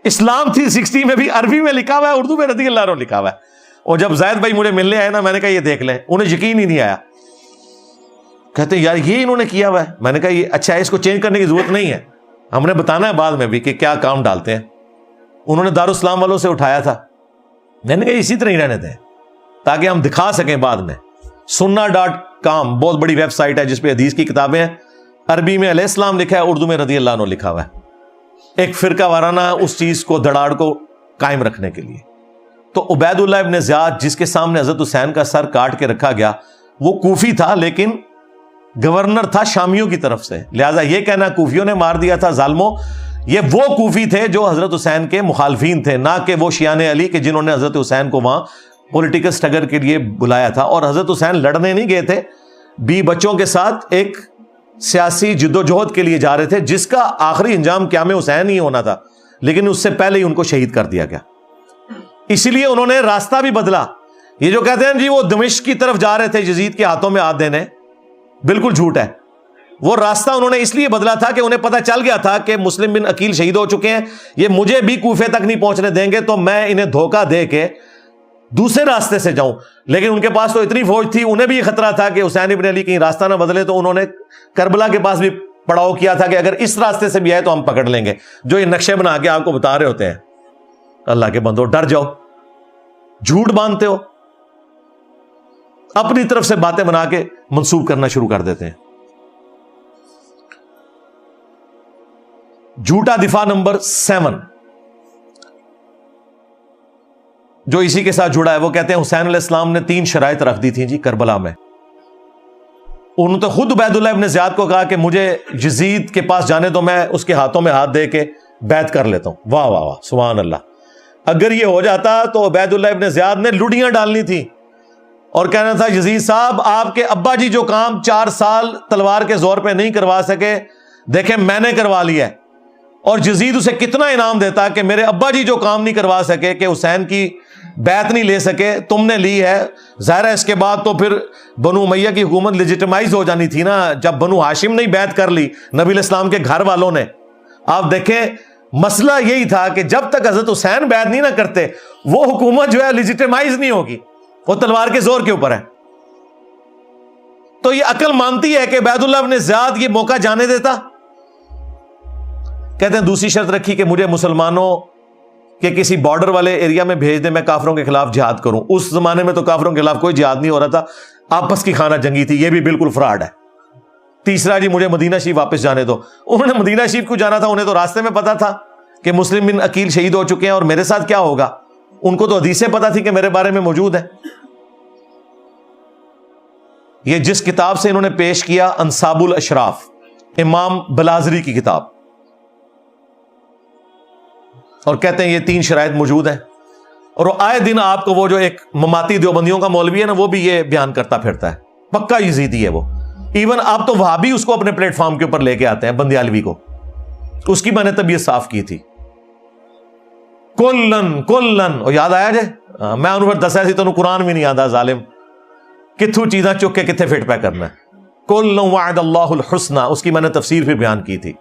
اسلام 360 میں بھی عربی میں لکھا ہوا ہے، اردو میں رضی اللہ عنہ لکھا ہوا ہے۔ اور جب زید بھائی مجھے ملنے آئے نا، میں نے کہا یہ دیکھ لیں، انہیں یقین ہی نہیں آیا، کہتے ہیں یار یہ انہوں نے کیا ہوا ہے۔ میں نے کہا یہ اچھا ہے، اس کو چینج کرنے کی ضرورت نہیں ہے، ہم نے بتانا ہے بعد میں بھی کہ کیا کام ڈالتے ہیں۔ انہوں نے دارالاسلام والوں سے اٹھایا تھا، میں نے کہا اسی طرح ہی رہنے دیں تاکہ ہم دکھا سکیں بعد میں۔ سننا.com بہت بڑی ویب سائٹ ہے جس پہ حدیث کی کتابیں ہیں، عربی میں علیہ السلام لکھا ہے، اردو میں رضی اللہ عنہ لکھا ہوا ہے، ایک فرقہ وارانہ اس چیز کو دھڑاڑ کو قائم رکھنے کے لیے۔ تو عبید اللہ ابن زیاد جس کے سامنے حضرت حسین کا سر کاٹ کے رکھا گیا، وہ کوفی تھا لیکن گورنر تھا شامیوں کی طرف سے، لہذا یہ کہنا کوفیوں نے مار دیا تھا ظالموں، یہ وہ کوفی تھے جو حضرت حسین کے مخالفین تھے، نہ کہ وہ شیعان علی کے جنہوں نے حضرت حسین کو وہاں پولیٹیکل سٹرگل کے لیے بلایا تھا۔ اور حضرت حسین لڑنے نہیں گئے تھے، بچوں کے ساتھ ایک سیاسی جدوجہد کے لیے جا رہے تھے جس کا آخری انجام قیام حسین ہی ہونا تھا، لیکن اس سے پہلے ہی ان کو شہید کر دیا گیا۔ اسی لیے انہوں نے راستہ بھی بدلا۔ یہ جو کہتے ہیں جی وہ دمشق کی طرف جا رہے تھے یزید کے ہاتھوں میں ہاتھ دینے، بالکل جھوٹ ہے۔ وہ راستہ انہوں نے اس لیے بدلا تھا کہ انہیں پتہ چل گیا تھا کہ مسلم بن عقیل شہید ہو چکے ہیں، یہ مجھے بھی کوفے تک نہیں پہنچنے دیں گے، تو میں انہیں دھوکہ دے کے دوسرے راستے سے جاؤں۔ لیکن ان کے پاس تو اتنی فوج تھی، انہیں بھی یہ خطرہ تھا کہ حسین ابن علی کہیں راستہ نہ بدلے، تو انہوں نے کربلا کے پاس بھی پڑاؤ کیا تھا کہ اگر اس راستے سے بھی آئے تو ہم پکڑ لیں گے، جو یہ نقشے بنا کے آپ کو بتا رہے ہوتے ہیں۔ اللہ کے بندو ڈر جاؤ، جھوٹ باندھتے ہو، اپنی طرف سے باتیں بنا کے منسوب کرنا شروع کر دیتے ہیں۔ جھوٹا دفاع نمبر 7 جو اسی کے ساتھ جڑا ہے، وہ کہتے ہیں حسین علیہ السلام نے 3 شرائط رکھ دی تھیں جی کربلا میں۔ انہوں نے تو خود عبید اللہ ابن زیاد کو کہا کہ مجھے یزید کے پاس جانے دو، میں اس کے ہاتھوں میں ہاتھ دے کے بیعت کر لیتا ہوں۔ واہ واہ واہ، سبحان اللہ۔ اگر یہ ہو جاتا تو عبید اللہ ابن زیاد نے لڑیاں ڈالنی تھی اور کہنا تھا یزید صاحب آپ کے ابا جی جو کام 4 سال تلوار کے زور پہ نہیں کروا سکے، دیکھیں میں نے کروا لیا ہے۔ اور یزید اسے کتنا انعام دیتا کہ میرے ابا جی جو کام نہیں کروا سکے، کہ حسین کی بیعت نہیں لے سکے، تم نے لی ہے۔ ظاہر ہے اس کے بعد تو پھر بنو امیہ کی حکومت لیجیٹمائز ہو جانی تھی نا، جب بنو ہاشم نے بیعت کر لی نبی علیہ السلام کے گھر والوں نے۔ آپ دیکھیں مسئلہ یہی تھا کہ جب تک حضرت حسین بیعت نہیں نہ کرتے وہ حکومت جو ہے لیجیٹمائز نہیں ہوگی، وہ تلوار کے زور کے اوپر ہے۔ تو یہ عقل مانتی ہے کہ عبید اللہ ابن زیاد یہ موقع جانے دیتا؟ کہتے ہیں دوسری شرط رکھی کہ مجھے مسلمانوں کے کسی بارڈر والے ایریا میں بھیج دیں، میں کافروں کے خلاف جہاد کروں۔ اس زمانے میں تو کافروں کے خلاف کوئی جہاد نہیں ہو رہا تھا، آپس کی خانہ جنگی تھی، یہ بھی بالکل فراڈ ہے۔ تیسرا جی مجھے مدینہ شریف واپس جانے دو۔ انہوں نے مدینہ شریف کو جانا تھا، انہیں تو راستے میں پتا تھا کہ مسلم بن عقیل شہید ہو چکے ہیں اور میرے ساتھ کیا ہوگا، ان کو تو حدیثیں پتا تھی کہ میرے بارے میں موجود ہے۔ یہ جس کتاب سے انہوں نے پیش کیا انصاب الاشراف، امام بلازری کی کتاب، اور کہتے ہیں یہ 3 شرائط موجود ہیں۔ اور وہ آئے دن آپ کو وہ جو ایک مماتی دیوبندیوں کا مولوی ہے نا، وہ بھی یہ بیان کرتا پھرتا ہے، پکا یزیدی ہے وہ۔ ایون آپ تو وہابی اس کو اپنے پلیٹ فارم کے اوپر لے کے آتے ہیں، بندیالوی کو، اس کی میں نے طبیعت صاف کی تھی۔ کلن اور یاد آیا جائے، میں انہوں نے دسیا سی تو قرآن بھی نہیں آتا، ظالم کتھو چیزاں چک کے کتنے فٹ پہ کرنا ہے۔ کلن وعد اللہ الحسنہ، اس کی میں نے تفسیر پھر بیان کی تھی،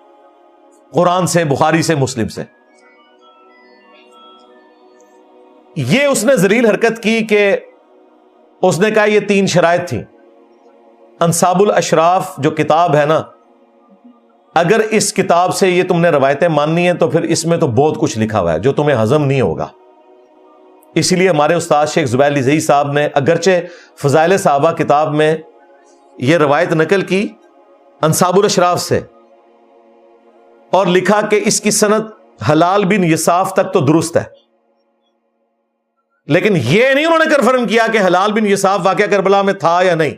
قرآن سے، بخاری سے، مسلم سے۔ یہ اس نے ذلیل حرکت کی کہ اس نے کہا یہ 3 شرائط تھیں۔ انصاب الاشراف جو کتاب ہے نا، اگر اس کتاب سے یہ تم نے روایتیں ماننی ہیں تو پھر اس میں تو بہت کچھ لکھا ہوا ہے جو تمہیں ہضم نہیں ہوگا۔ اسی لیے ہمارے استاد شیخ زبیر علی زئی صاحب نے اگرچہ فضائل صحابہ کتاب میں یہ روایت نقل کی انصاب الاشراف سے، اور لکھا کہ اس کی سند حلال بن یساف تک تو درست ہے، لیکن یہ نہیں انہوں نے کنفرم کیا کہ حلال بن یساف واقعہ کربلا میں تھا یا نہیں،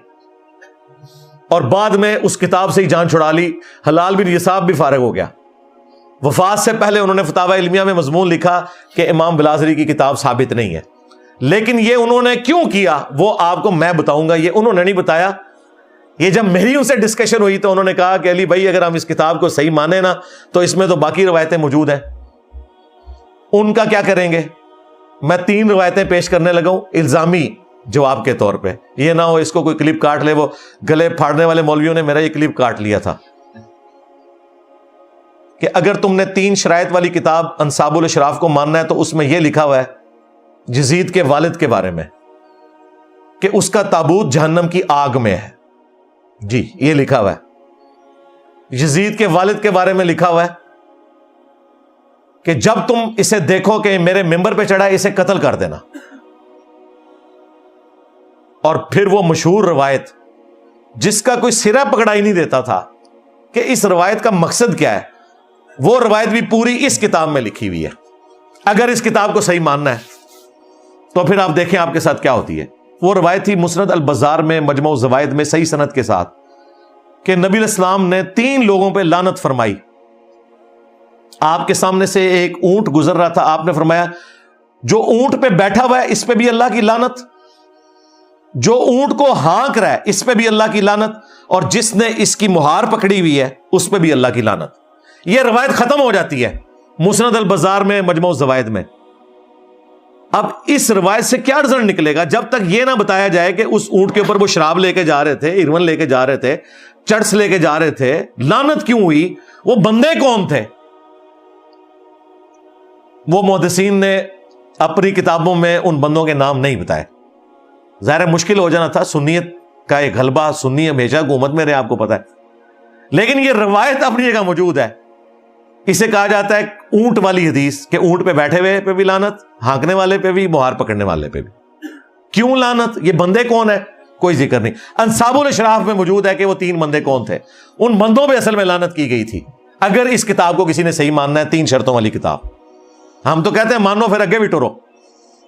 اور بعد میں اس کتاب سے ہی جان چھڑا لی، حلال بن یساف بھی فارغ ہو گیا۔ وفات سے پہلے انہوں نے فتاوی علمیہ میں مضمون لکھا کہ امام بلازری کی کتاب ثابت نہیں ہے، لیکن یہ انہوں نے کیوں کیا وہ آپ کو میں بتاؤں گا، یہ انہوں نے نہیں بتایا۔ یہ جب میری ان سے ڈسکشن ہوئی تو انہوں نے کہا کہ علی بھائی اگر ہم اس کتاب کو صحیح مانیں نا تو اس میں تو باقی روایتیں موجود ہیں، ان کا کیا کریں گے؟ میں 3 روایتیں پیش کرنے لگا ہوں الزامی جواب کے طور پہ، یہ نہ ہو اس کو کوئی کلپ کاٹ لے، وہ گلے پھاڑنے والے مولویوں نے میرا یہ کلپ کاٹ لیا تھا کہ اگر تم نے 3 شرائط والی کتاب انصاب الاشراف کو ماننا ہے تو اس میں یہ لکھا ہوا ہے یزید کے والد کے بارے میں کہ اس کا تابوت جہنم کی آگ میں ہے۔ جی یہ لکھا ہوا ہے، یزید کے والد کے بارے میں لکھا ہوا ہے کہ جب تم اسے دیکھو کہ میرے ممبر پہ چڑھا ہے اسے قتل کر دینا۔ اور پھر وہ مشہور روایت جس کا کوئی سرا پکڑا ہی نہیں دیتا تھا کہ اس روایت کا مقصد کیا ہے. وہ روایت بھی پوری اس کتاب میں لکھی ہوئی ہے. اگر اس کتاب کو صحیح ماننا ہے تو پھر آپ دیکھیں آپ کے ساتھ کیا ہوتی ہے. وہ روایت تھی مسند البزار میں مجموع الزوائد میں صحیح سند کے ساتھ کہ نبی علیہ السلام نے 3 لوگوں پہ لعنت فرمائی. آپ کے سامنے سے ایک اونٹ گزر رہا تھا, آپ نے فرمایا جو اونٹ پہ بیٹھا ہوا ہے اس پہ بھی اللہ کی لعنت, جو اونٹ کو ہانک رہا ہے اس پہ بھی اللہ کی لعنت, اور جس نے اس کی مہار پکڑی ہوئی ہے اس پہ بھی اللہ کی لعنت. یہ روایت ختم ہو جاتی ہے مسند البزار میں مجموع الزوائد میں. اب اس روایت سے کیا رزلٹ نکلے گا جب تک یہ نہ بتایا جائے کہ اس اونٹ کے اوپر وہ شراب لے کے جا رہے تھے, ایرون لے کے جا رہے تھے, چرس لے کے جا رہے تھے, لعنت کیوں ہوئی, وہ بندے کون تھے. وہ محدثین نے اپنی کتابوں میں ان بندوں کے نام نہیں بتائے. ظاہر مشکل ہو جانا تھا, سنیت کا ایک غلبہ, سنی ہمیشہ حکومت میں رہے آپ کو پتا ہے, لیکن یہ روایت اپنی جگہ موجود ہے. اسے کہا جاتا ہے اونٹ والی حدیث کہ اونٹ پہ بیٹھے ہوئے پہ بھی لعنت, ہانکنے والے پہ بھی, مہار پکڑنے والے پہ بھی. کیوں لعنت, یہ بندے کون ہیں, کوئی ذکر نہیں. انصاب الاشراف میں موجود ہے کہ وہ 3 بندے کون تھے, ان بندوں پہ اصل میں لعنت کی گئی تھی. اگر اس کتاب کو کسی نے صحیح ماننا ہے, 3 شرطوں والی کتاب. ہم تو کہتے ہیں مانو پھر اگے بھی ٹورو,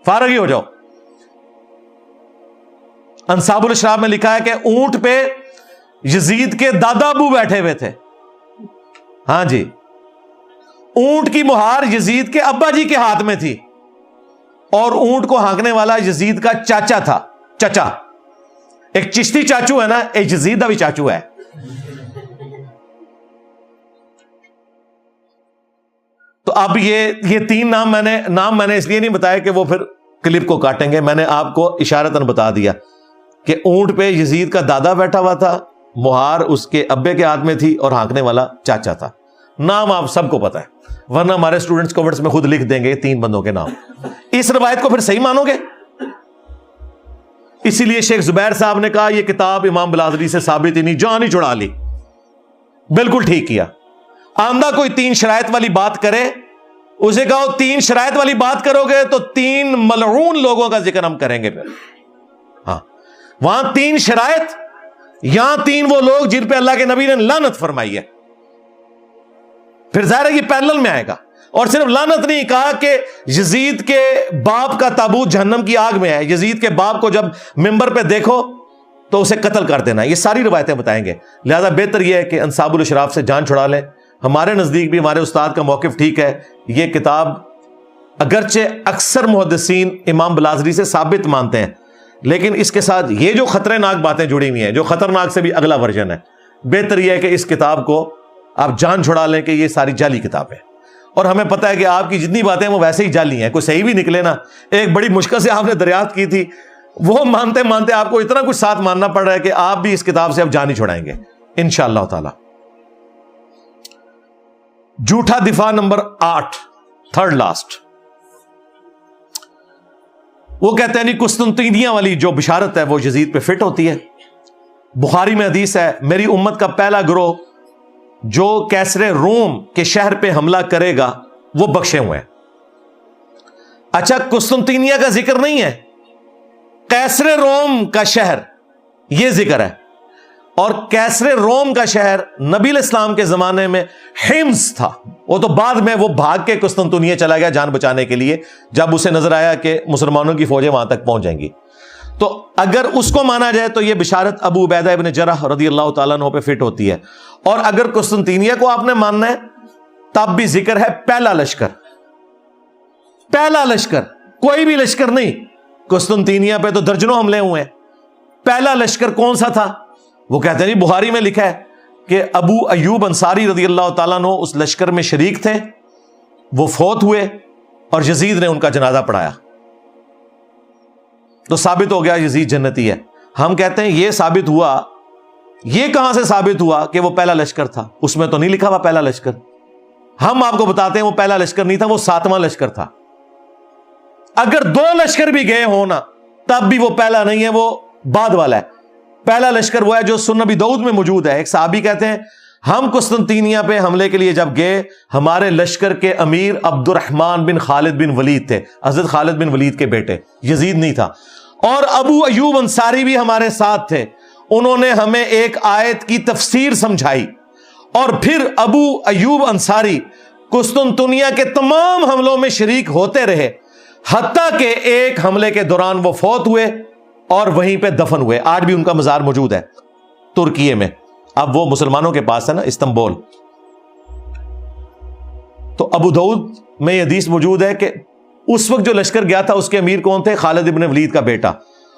فارغ ہی ہو جاؤ. انصاب الاشراف میں لکھا ہے کہ اونٹ پہ یزید کے دادا ابو بیٹھے ہوئے تھے. ہاں جی, اونٹ کی مہار یزید کے ابا جی کے ہاتھ میں تھی, اور اونٹ کو ہانکنے والا یزید کا چاچا تھا. چچا, ایک چشتی چاچو ہے نا, ایک یزید کا بھی چاچو ہے. تو اب یہ 3 نام میں نے اس لیے نہیں بتایا کہ وہ پھر کلپ کو کاٹیں گے. میں نے آپ کو اشارتاً بتا دیا کہ اونٹ پہ یزید کا دادا بیٹھا ہوا تھا, مہار اس کے ابے کے ہاتھ میں تھی, اور ہانکنے والا چاچا تھا. نام آپ سب کو پتا ہے, ورنہ ہمارے اسٹوڈنٹس کورٹس میں خود لکھ دیں گے 3 بندوں کے نام. اس روایت کو پھر صحیح مانو گے؟ اسی لیے شیخ زبیر صاحب نے کہا یہ کتاب امام بلازری سے ثابت ہی نہیں, جان ہی چھڑا لی. بالکل ٹھیک کیا. آندہ کوئی 3 شرائط والی بات کرے, اسے کہو 3 شرائط والی بات کرو گے تو 3 ملعون لوگوں کا ذکر ہم کریں گے. پھر ہاں, وہاں 3 شرائط, یہاں 3 وہ لوگ جن پہ اللہ کے نبی نے لعنت فرمائی ہے. پھر ظاہر ہے یہ پیرلل میں آئے گا. اور صرف لعنت نہیں کہا کہ یزید کے باپ کا تابوت جہنم کی آگ میں ہے, یزید کے باپ کو جب ممبر پہ دیکھو تو اسے قتل کر دینا. یہ ساری روایتیں بتائیں گے. لہذا بہتر یہ ہے کہ انصاب الاشراف سے جان چھڑا لیں. ہمارے نزدیک بھی ہمارے استاد کا موقف ٹھیک ہے. یہ کتاب اگرچہ اکثر محدثین امام بلازری سے ثابت مانتے ہیں, لیکن اس کے ساتھ یہ جو خطرناک باتیں جڑی ہوئی ہیں, جو خطرناک سے بھی اگلا ورژن ہے, بہتر یہ ہے کہ اس کتاب کو آپ جان چھڑا لیں کہ یہ ساری جعلی کتاب ہے. اور ہمیں پتہ ہے کہ آپ کی جتنی باتیں وہ ویسے ہی جعلی ہیں, کوئی صحیح بھی نکلے نا. ایک بڑی مشکل سے آپ نے دریافت کی تھی, وہ مانتے مانتے آپ کو اتنا کچھ ساتھ ماننا پڑ رہا ہے کہ آپ بھی اس کتاب سے اب جان ہی چھڑائیں گے انشاءاللہ تعالی. جھوٹا دفاع نمبر 8, تھرڈ لاسٹ. وہ کہتے ہیں نہیں قسطنطینیہ والی جو بشارت ہے وہ یزید پہ فٹ ہوتی ہے. بخاری میں حدیث ہے, میری امت کا پہلا گروہ جو کیسر روم کے شہر پہ حملہ کرے گا وہ بخشے ہوئے ہیں. اچھا, قسطنطینیہ کا ذکر نہیں ہے, کیسر روم کا شہر یہ ذکر ہے. اور کیسر روم کا شہر نبی علیہ السلام کے زمانے میں حمص تھا. وہ تو بعد میں وہ بھاگ کے قسطنطنیہ چلا گیا جان بچانے کے لیے, جب اسے نظر آیا کہ مسلمانوں کی فوجیں وہاں تک پہنچ جائیں گی. تو اگر اس کو مانا جائے تو یہ بشارت ابو عبیدہ ابن جرح رضی اللہ تعالیٰ عنہ پہ فٹ ہوتی ہے. اور اگر قسطنطنیہ کو آپ نے ماننا ہے تب بھی ذکر ہے پہلا لشکر. پہلا لشکر, کوئی بھی لشکر نہیں. قسطنطنیہ پہ تو درجنوں حملے ہوئے ہیں. پہلا لشکر کون سا تھا؟ وہ کہتے ہیں بخاری میں لکھا ہے کہ ابو ایوب انصاری رضی اللہ تعالیٰ عنہ اس لشکر میں شریک تھے, وہ فوت ہوئے اور یزید نے ان کا جنازہ پڑھایا. تو ثابت ہو گیا یزید جنتی ہے. ہم کہتے ہیں یہ ثابت ہوا, یہ کہاں سے ثابت ہوا کہ وہ پہلا لشکر تھا؟ اس میں تو نہیں لکھا ہوا پہلا لشکر. ہم آپ کو بتاتے ہیں وہ پہلا لشکر نہیں تھا, وہ 7واں لشکر تھا. اگر 2 لشکر بھی گئے ہونا تب بھی وہ پہلا نہیں ہے, وہ بعد والا ہے. پہلا لشکر وہ ہے جو سنن ابی داؤد میں موجود ہے. ایک صحابی کہتے ہیں ہم قسطنطینیہ پہ حملے کے لیے جب گئے, ہمارے لشکر کے امیر عبد الرحمن بن خالد بن ولید تھے, حضرت خالد بن ولید کے بیٹے, یزید نہیں تھا. اور ابو ایوب انصاری بھی ہمارے ساتھ تھے. انہوں نے ہمیں ایک آیت کی تفسیر سمجھائی, اور پھر ابو ایوب انصاری قسطنطنیہ کے تمام حملوں میں شریک ہوتے رہے، حتیٰ کہ ایک حملے کے دوران وہ فوت ہوئے اور وہیں پہ دفن ہوئے۔ آج بھی ان کا مزار موجود ہے ترکیے میں، اب وہ مسلمانوں کے پاس ہے نا، استنبول۔ تو ابو داؤد میں یہ حدیث موجود ہے کہ اس وقت جو لشکر گیا تھا اس کے امیر کون تھے؟ خالد ابن ولید کا بیٹا،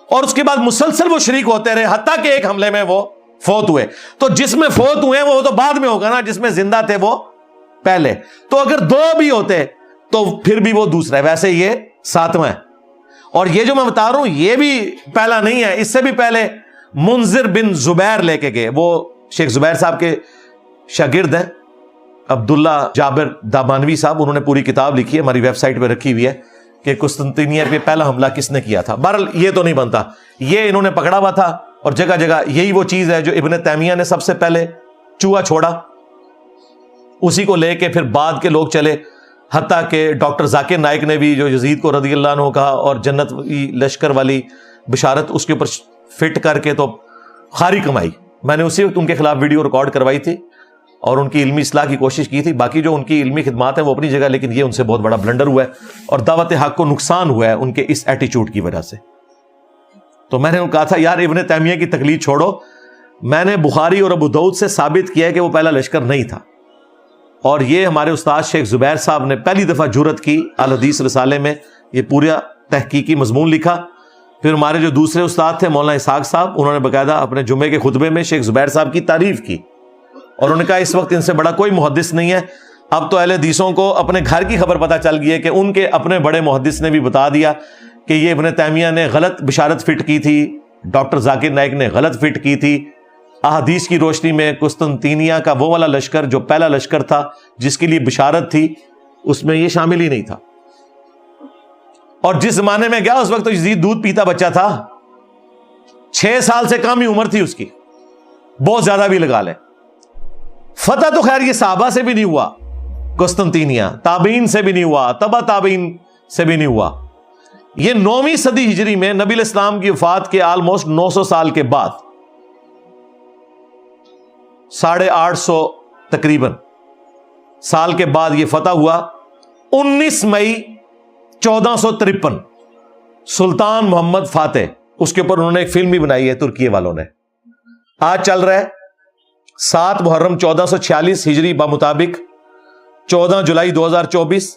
اور اس کے بعد مسلسل وہ شریک ہوتے رہے حتیٰ کہ ایک حملے میں وہ فوت ہوئے۔ تو جس میں فوت ہوئے وہ تو بعد میں ہوگا نا، جس میں زندہ تھے وہ پہلے۔ تو اگر دو بھی ہوتے تو پھر بھی وہ دوسرا ہے، ویسے یہ ساتواں ہے۔ اور یہ جو میں بتا رہا ہوں یہ بھی پہلا نہیں ہے، اس سے بھی پہلے منذر بن زبیر لے کے گئے، وہ شیخ زبیر صاحب کے شاگرد ہیں، عبداللہ جابر دامانوی صاحب، انہوں نے پوری کتاب لکھی ہے، ہماری ویب سائٹ پہ رکھی ہوئی ہے کہ قسطنطنیہ پہ پہلا حملہ کس نے کیا تھا۔ بہرحال یہ تو نہیں بنتا، یہ انہوں نے پکڑا ہوا تھا، اور جگہ جگہ یہی وہ چیز ہے جو ابن تیمیہ نے سب سے پہلے چوہا چھوڑا، اسی کو لے کے پھر بعد کے لوگ چلے، حتیٰ کہ ڈاکٹر ذاکر نائک نے بھی جو یزید کو رضی اللہ عنہ کہا اور جنت لشکر والی بشارت اس کے اوپر فٹ کر کے تو خاری کمائی۔ میں نے اسی وقت ان کے خلاف ویڈیو ریکارڈ کروائی تھی اور ان کی علمی اصلاح کی کوشش کی تھی۔ باقی جو ان کی علمی خدمات ہیں وہ اپنی جگہ، لیکن یہ ان سے بہت بڑا بلنڈر ہوا ہے اور دعوت حق کو نقصان ہوا ہے ان کے اس ایٹیچیوڈ کی وجہ سے۔ تو میں نے ان کو کہا تھا یار ابن تیمیہ کی تقلید چھوڑو، میں نے بخاری اور ابو داؤد سے ثابت کیا ہے کہ وہ پہلا لشکر نہیں تھا، اور یہ ہمارے استاد شیخ زبیر صاحب نے پہلی دفعہ جرأت کی الحدیث رسالے میں، یہ پورا تحقیقی مضمون لکھا۔ پھر ہمارے جو دوسرے استاد تھے مولانا اسحاق صاحب، انہوں نے باقاعدہ اپنے جمعے کے خطبے میں شیخ زبیر صاحب کی تعریف کی، اور انہوں نے کہا اس وقت ان سے بڑا کوئی محدث نہیں ہے۔ اب تو اہل حدیثوں کو اپنے گھر کی خبر پتہ چل گئی ہے کہ ان کے اپنے بڑے محدث نے بھی بتا دیا کہ یہ ابن تیمیہ نے غلط بشارت فٹ کی تھی، ڈاکٹر ذاکر نائک نے غلط فٹ کی تھی۔ احادیث کی روشنی میں قسطنطنیہ کا وہ والا لشکر جو پہلا لشکر تھا جس کے لیے بشارت تھی، اس میں یہ شامل ہی نہیں تھا۔ اور جس زمانے میں گیا اس وقت تو یزید دودھ پیتا بچہ تھا، 6 سال سے کم ہی عمر تھی اس کی، بہت زیادہ بھی لگا لیں۔ فتح تو خیر یہ صحابہ سے بھی نہیں ہوا، قسطنطنیہ تابعین سے بھی نہیں ہوا، تبع تابعین سے بھی نہیں ہوا۔ یہ 9ویں صدی ہجری میں نبی علیہ السلام کی وفات کے آلموسٹ 900 سال کے بعد، 850 تقریباً سال کے بعد یہ فتح ہوا۔ 19 مئی 1453 سلطان محمد فاتح، اس کے اوپر انہوں نے ایک فلم بھی بنائی ہے ترکی والوں نے۔ آج چل رہا ہے 7 محرم 1446 ہجری بمطابق 14 جولائی 2024،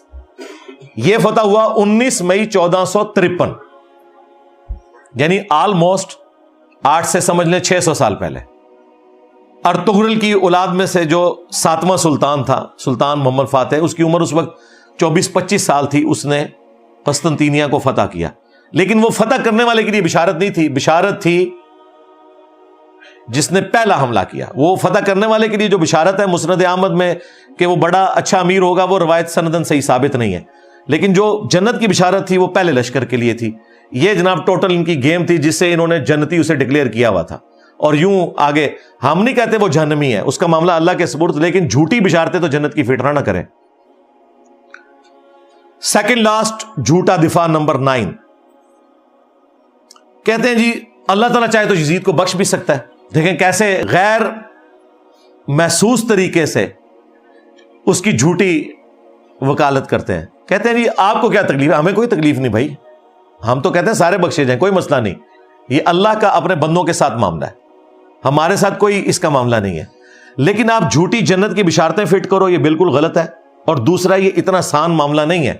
یہ فتح ہوا 19 مئی 1453، یعنی آلموسٹ 8 سے سمجھ لیں 600 سال پہلے۔ ارطغرل کی اولاد میں سے جو 7واں سلطان تھا سلطان محمد فاتح، اس کی عمر اس وقت 24-25 سال تھی، اس نے قسطنطنیہ کو فتح کیا۔ لیکن وہ فتح کرنے والے کے لیے بشارت نہیں تھی، بشارت تھی جس نے پہلا حملہ کیا۔ وہ فتح کرنے والے کے لیے جو بشارت ہے مسند احمد میں کہ وہ بڑا اچھا امیر ہوگا، وہ روایت سندن صحیح ثابت نہیں ہے، لیکن جو جنت کی بشارت تھی وہ پہلے لشکر کے لیے تھی۔ یہ جناب ٹوٹل ان کی گیم تھی جس سے انہوں نے جنتی اسے ڈکلیئر کیا ہوا تھا۔ اور یوں آگے ہم نہیں کہتے وہ جہنمی ہے، اس کا معاملہ اللہ کے سپرد، لیکن جھوٹی بشارتیں تو جنت کی فٹرہ نہ کریں۔ سیکنڈ لاسٹ جھوٹا دفاع نمبر 9، کہتے ہیں جی اللہ تعالیٰ چاہے تو یزید کو بخش بھی سکتا ہے۔ دیکھیں کیسے غیر محسوس طریقے سے اس کی جھوٹی وکالت کرتے ہیں۔ کہتے ہیں جی آپ کو کیا تکلیف ہے؟ ہمیں کوئی تکلیف نہیں بھائی، ہم تو کہتے ہیں سارے بخشے جائیں، کوئی مسئلہ نہیں۔ یہ اللہ کا اپنے بندوں کے ساتھ معاملہ ہے، ہمارے ساتھ کوئی اس کا معاملہ نہیں ہے۔ لیکن آپ جھوٹی جنت کی بشارتیں فٹ کرو، یہ بالکل غلط ہے۔ اور دوسرا یہ اتنا آسان معاملہ نہیں ہے۔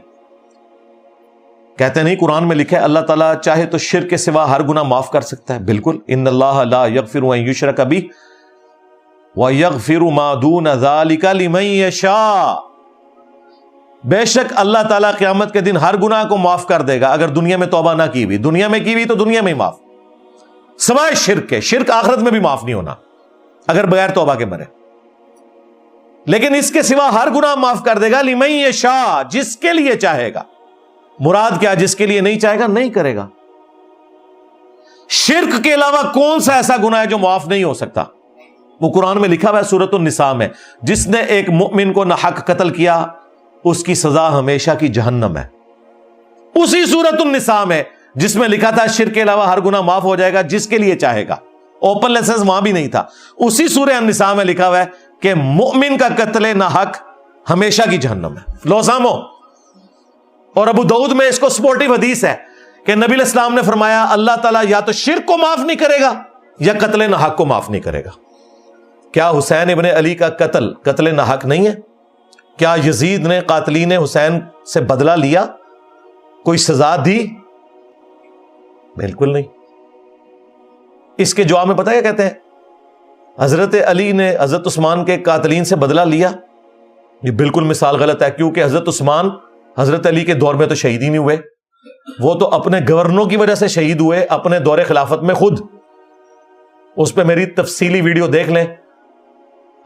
کہتے نہیں قرآن میں لکھا ہے اللہ تعالیٰ چاہے تو شرک کے سوا ہر گناہ معاف کر سکتا ہے، بالکل، ان اللہ لا یغفر ان یشرک بہ ویغفر ما دون ذلک لمن یشاء، بے شک اللہ تعالیٰ قیامت کے دن ہر گناہ کو معاف کر دے گا اگر دنیا میں توبہ نہ کی ہوئی، دنیا میں کی ہوئی تو دنیا میں ہی معاف، سوائے شرک کے، شرک آخرت میں بھی معاف نہیں ہونا اگر بغیر توبہ کے مرے، لیکن اس کے سوا ہر گناہ معاف کر دے گا لمن یشاء، جس کے لیے چاہے گا۔ مراد کیا؟ جس کے لیے نہیں چاہے گا نہیں کرے گا۔ شرک کے علاوہ کون سا ایسا گناہ ہے جو معاف نہیں ہو سکتا؟ وہ قرآن میں لکھا ہوا ہے سورۃ النساء میں، جس نے ایک مؤمن کو ناحق قتل کیا اس کی سزا ہمیشہ کی جہنم ہے۔ اسی سورۃ النساء میں جس میں لکھا تھا شرک کے علاوہ ہر گناہ معاف ہو جائے گا جس کے لیے چاہے گا، اوپن لائسنس وہاں بھی نہیں تھا، اسی سورہ النساء میں لکھا ہوا ہے کہ مومن کا قتل نہ حق ہمیشہ کی جہنم ہے. لو سامو. اور ابو داؤد میں اس کو سپورٹیو حدیث ہے کہ نبی علیہ السلام نے فرمایا اللہ تعالیٰ یا تو شرک کو معاف نہیں کرے گا یا قتل نہ حق کو معاف نہیں کرے گا. کیا حسین ابن علی کا قتل نہ حق نہیں ہے؟ کیا یزید نے قاتلین حسین سے بدلہ لیا؟ کوئی سزا دی؟ بالکل نہیں. اس کے جواب میں پتہ کیا کہتے ہیں؟ حضرت علی نے حضرت عثمان کے قاتلین سے بدلہ لیا. یہ بالکل مثال غلط ہے، کیونکہ حضرت عثمان حضرت علی کے دور میں تو شہید ہی نہیں ہوئے. وہ تو اپنے گورنروں کی وجہ سے شہید ہوئے اپنے دور خلافت میں خود. اس پہ میری تفصیلی ویڈیو دیکھ لیں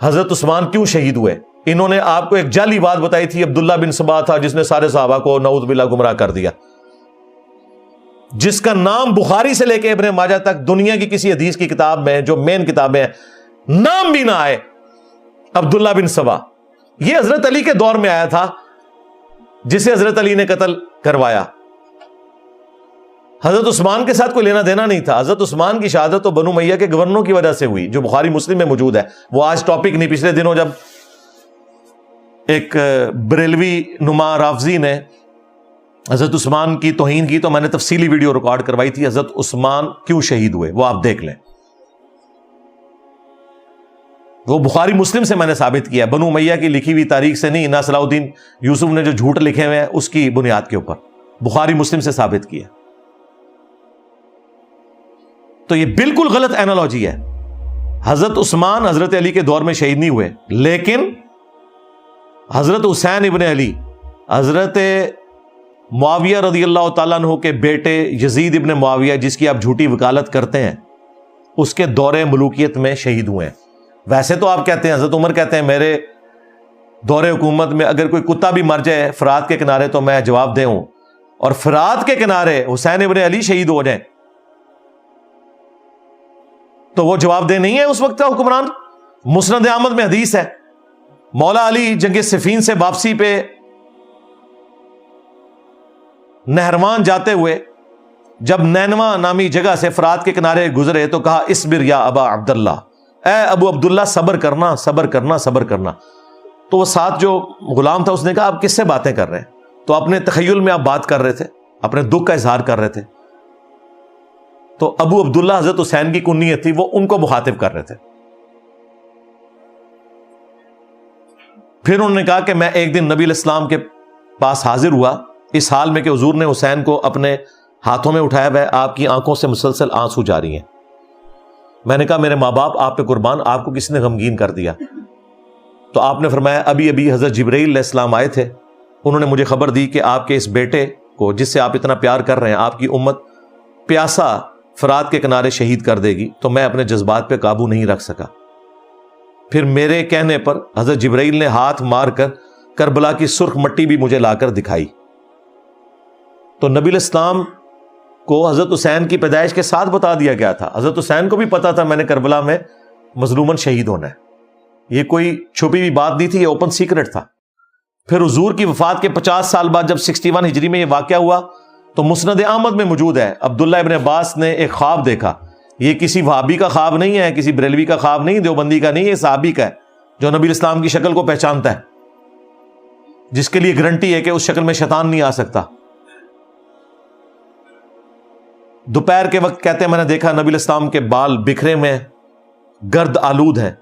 حضرت عثمان کیوں شہید ہوئے. انہوں نے آپ کو ایک جعلی بات بتائی تھی، عبداللہ بن سبا تھا جس نے سارے صحابہ کو نعوذ باللہ گمراہ کر دیا، جس کا نام بخاری سے لے کے ابن ماجہ تک دنیا کی کسی حدیث کی کتاب میں جو مین کتابیں ہیں نام بھی نہ آئے. عبداللہ بن سبا یہ حضرت علی کے دور میں آیا تھا، جسے حضرت علی نے قتل کروایا. حضرت عثمان کے ساتھ کوئی لینا دینا نہیں تھا. حضرت عثمان کی شہادت تو بنو امیہ کے گورنروں کی وجہ سے ہوئی، جو بخاری مسلم میں موجود ہے. وہ آج ٹاپک نہیں. پچھلے دنوں جب ایک بریلوی نما رافضی نے حضرت عثمان کی توہین کی تو میں نے تفصیلی ویڈیو ریکارڈ کروائی تھی حضرت عثمان کیوں شہید ہوئے، وہ آپ دیکھ لیں. وہ بخاری مسلم سے میں نے ثابت کیا، بنو امیہ کی لکھی ہوئی تاریخ سے نہیں، نہ صلاح الدین یوسف نے جو جھوٹ لکھے ہوئے ہیں اس کی بنیاد کے اوپر بخاری مسلم سے ثابت کیا. تو یہ بالکل غلط اینالوجی ہے. حضرت عثمان حضرت علی کے دور میں شہید نہیں ہوئے، لیکن حضرت حسین ابن علی حضرت معاویہ رضی اللہ تعالیٰ عنہ کے بیٹے یزید ابن معاویہ جس کی آپ جھوٹی وکالت کرتے ہیں، اس کے دور ملوکیت میں شہید ہوئے ہیں. ویسے تو آپ کہتے ہیں، حضرت عمر کہتے ہیں میرے دور حکومت میں اگر کوئی کتا بھی مر جائے فرات کے کنارے تو میں جواب دے ہوں، اور فرات کے کنارے حسین ابن علی شہید ہو جائیں تو وہ جواب دہ نہیں ہے اس وقت کا حکمران. مسند احمد میں حدیث ہے، مولا علی جنگ صفین سے واپسی پہ نہروان جاتے ہوئے جب نینوا نامی جگہ سے فرات کے کنارے گزرے تو کہا اصبر یا ابا عبداللہ، اے ابو عبداللہ صبر کرنا صبر کرنا صبر کرنا. تو وہ ساتھ جو غلام تھا اس نے کہا آپ کس سے باتیں کر رہے ہیں؟ تو اپنے تخیل میں آپ بات کر رہے تھے، اپنے دکھ کا اظہار کر رہے تھے. تو ابو عبداللہ حضرت حسین کی کنیت تھی، وہ ان کو مخاطب کر رہے تھے. پھر انہوں نے کہا کہ میں ایک دن نبی علیہ السلام کے پاس حاضر ہوا اس حال میں کہ حضور نے حسین کو اپنے ہاتھوں میں اٹھایا ہوا ہے، آپ کی آنکھوں سے مسلسل آنسو جاری ہیں. میں نے کہا میرے ماں باپ آپ پہ قربان، آپ کو کس نے غمگین کر دیا؟ تو آپ نے فرمایا ابھی ابھی حضرت جبرائیل علیہ السلام آئے تھے، انہوں نے مجھے خبر دی کہ آپ کے اس بیٹے کو جس سے آپ اتنا پیار کر رہے ہیں آپ کی امت پیاسا فرات کے کنارے شہید کر دے گی. تو میں اپنے جذبات پہ قابو نہیں رکھ سکا. پھر میرے کہنے پر حضرت جبرائیل نے ہاتھ مار کر کربلا کی سرخ مٹی بھی مجھے لا کر دکھائی. تو نبی علیہ السلام کو حضرت حسین کی پیدائش کے ساتھ بتا دیا گیا تھا. حضرت حسین کو بھی پتا تھا میں نے کربلا میں مظلوماً شہید ہونا ہے. یہ کوئی چھپی ہوئی بات نہیں تھی، یہ اوپن سیکرٹ تھا. پھر حضور کی وفات کے 50 سال بعد جب 61 ہجری میں یہ واقعہ ہوا تو مسند احمد میں موجود ہے، عبداللہ ابن عباس نے ایک خواب دیکھا. یہ کسی وہابی کا خواب نہیں ہے، کسی بریلوی کا خواب نہیں، دیوبندی کا نہیں، یہ صحابی کا ہے جو نبی اسلام کی شکل کو پہچانتا ہے، جس کے لیے گارنٹی ہے کہ اس شکل میں شیطان نہیں آ سکتا. دوپہر کے وقت کہتے ہیں میں نے دیکھا نبی اسلام کے بال بکھرے میں گرد آلود ہیں،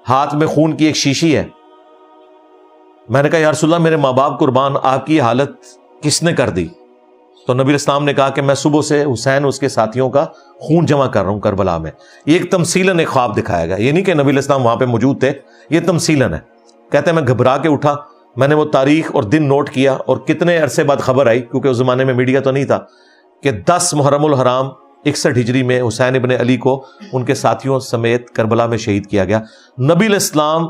ہاتھ میں خون کی ایک شیشی ہے. میں نے کہا یا رسول اللہ میرے ماں باپ قربان، آپ کی یہ حالت کس نے کر دی؟ تو نبی اسلام نے کہا کہ میں صبح سے حسین اس کے ساتھیوں کا خون جمع کر رہا ہوں کربلا میں. یہ ایک تمثیلاً ایک خواب دکھایا گیا، یہ نہیں کہ نبی اسلام وہاں پہ موجود تھے، یہ تمثیلاً ہے. کہتے ہیں میں گھبرا کے اٹھا، میں نے وہ تاریخ اور دن نوٹ کیا اور کتنے عرصے بعد خبر آئی، کیونکہ اس زمانے میں میڈیا تو نہیں تھا، کہ 10 محرم الحرام 61 ہجری میں حسین ابن علی کو ان کے ساتھیوں سمیت کربلا میں شہید کیا گیا. نبی علیہ السلام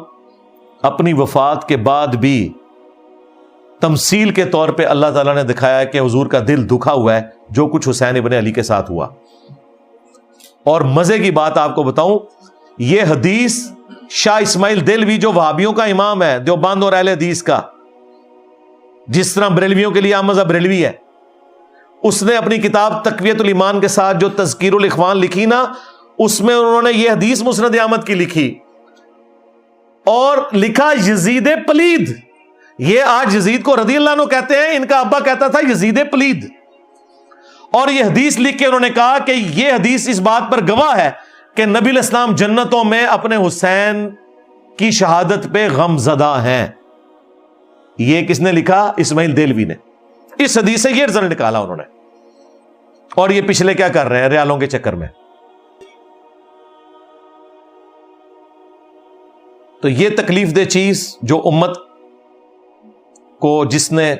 اپنی وفات کے بعد بھی تمثیل کے طور پہ اللہ تعالیٰ نے دکھایا کہ حضور کا دل دکھا ہوا ہے جو کچھ حسین ابن علی کے ساتھ ہوا. اور مزے کی بات آپ کو بتاؤں، یہ حدیث شاہ اسماعیل دہلوی جو وہابیوں کا امام ہے، دیوبند اور اہل حدیث کا، جس طرح بریلویوں کے لیے عام مذہب بریلوی ہے، اس نے اپنی کتاب تقویت الایمان کے ساتھ جو تذکیر الاخوان لکھی نا، اس میں انہوں نے یہ حدیث مسند احمد کی لکھی اور لکھا یزید پلید. یہ آج یزید کو رضی اللہ عنہ کہتے ہیں, ان کا ابا کہتا تھا یزید پلید. اور یہ حدیث لکھ کے انہوں نے کہا کہ یہ حدیث اس بات پر گواہ ہے کہ نبی علیہ السلام جنتوں میں اپنے حسین کی شہادت پہ غم زدہ ہیں. یہ کس نے لکھا؟ اسماعیل دہلوی نے. اس حدیث سے یہ رزلٹ نکالا انہوں نے, اور یہ پچھلے کیا کر رہے ہیں ریالوں کے چکر میں. تو یہ تکلیف دہ چیز جو امت کو جس نے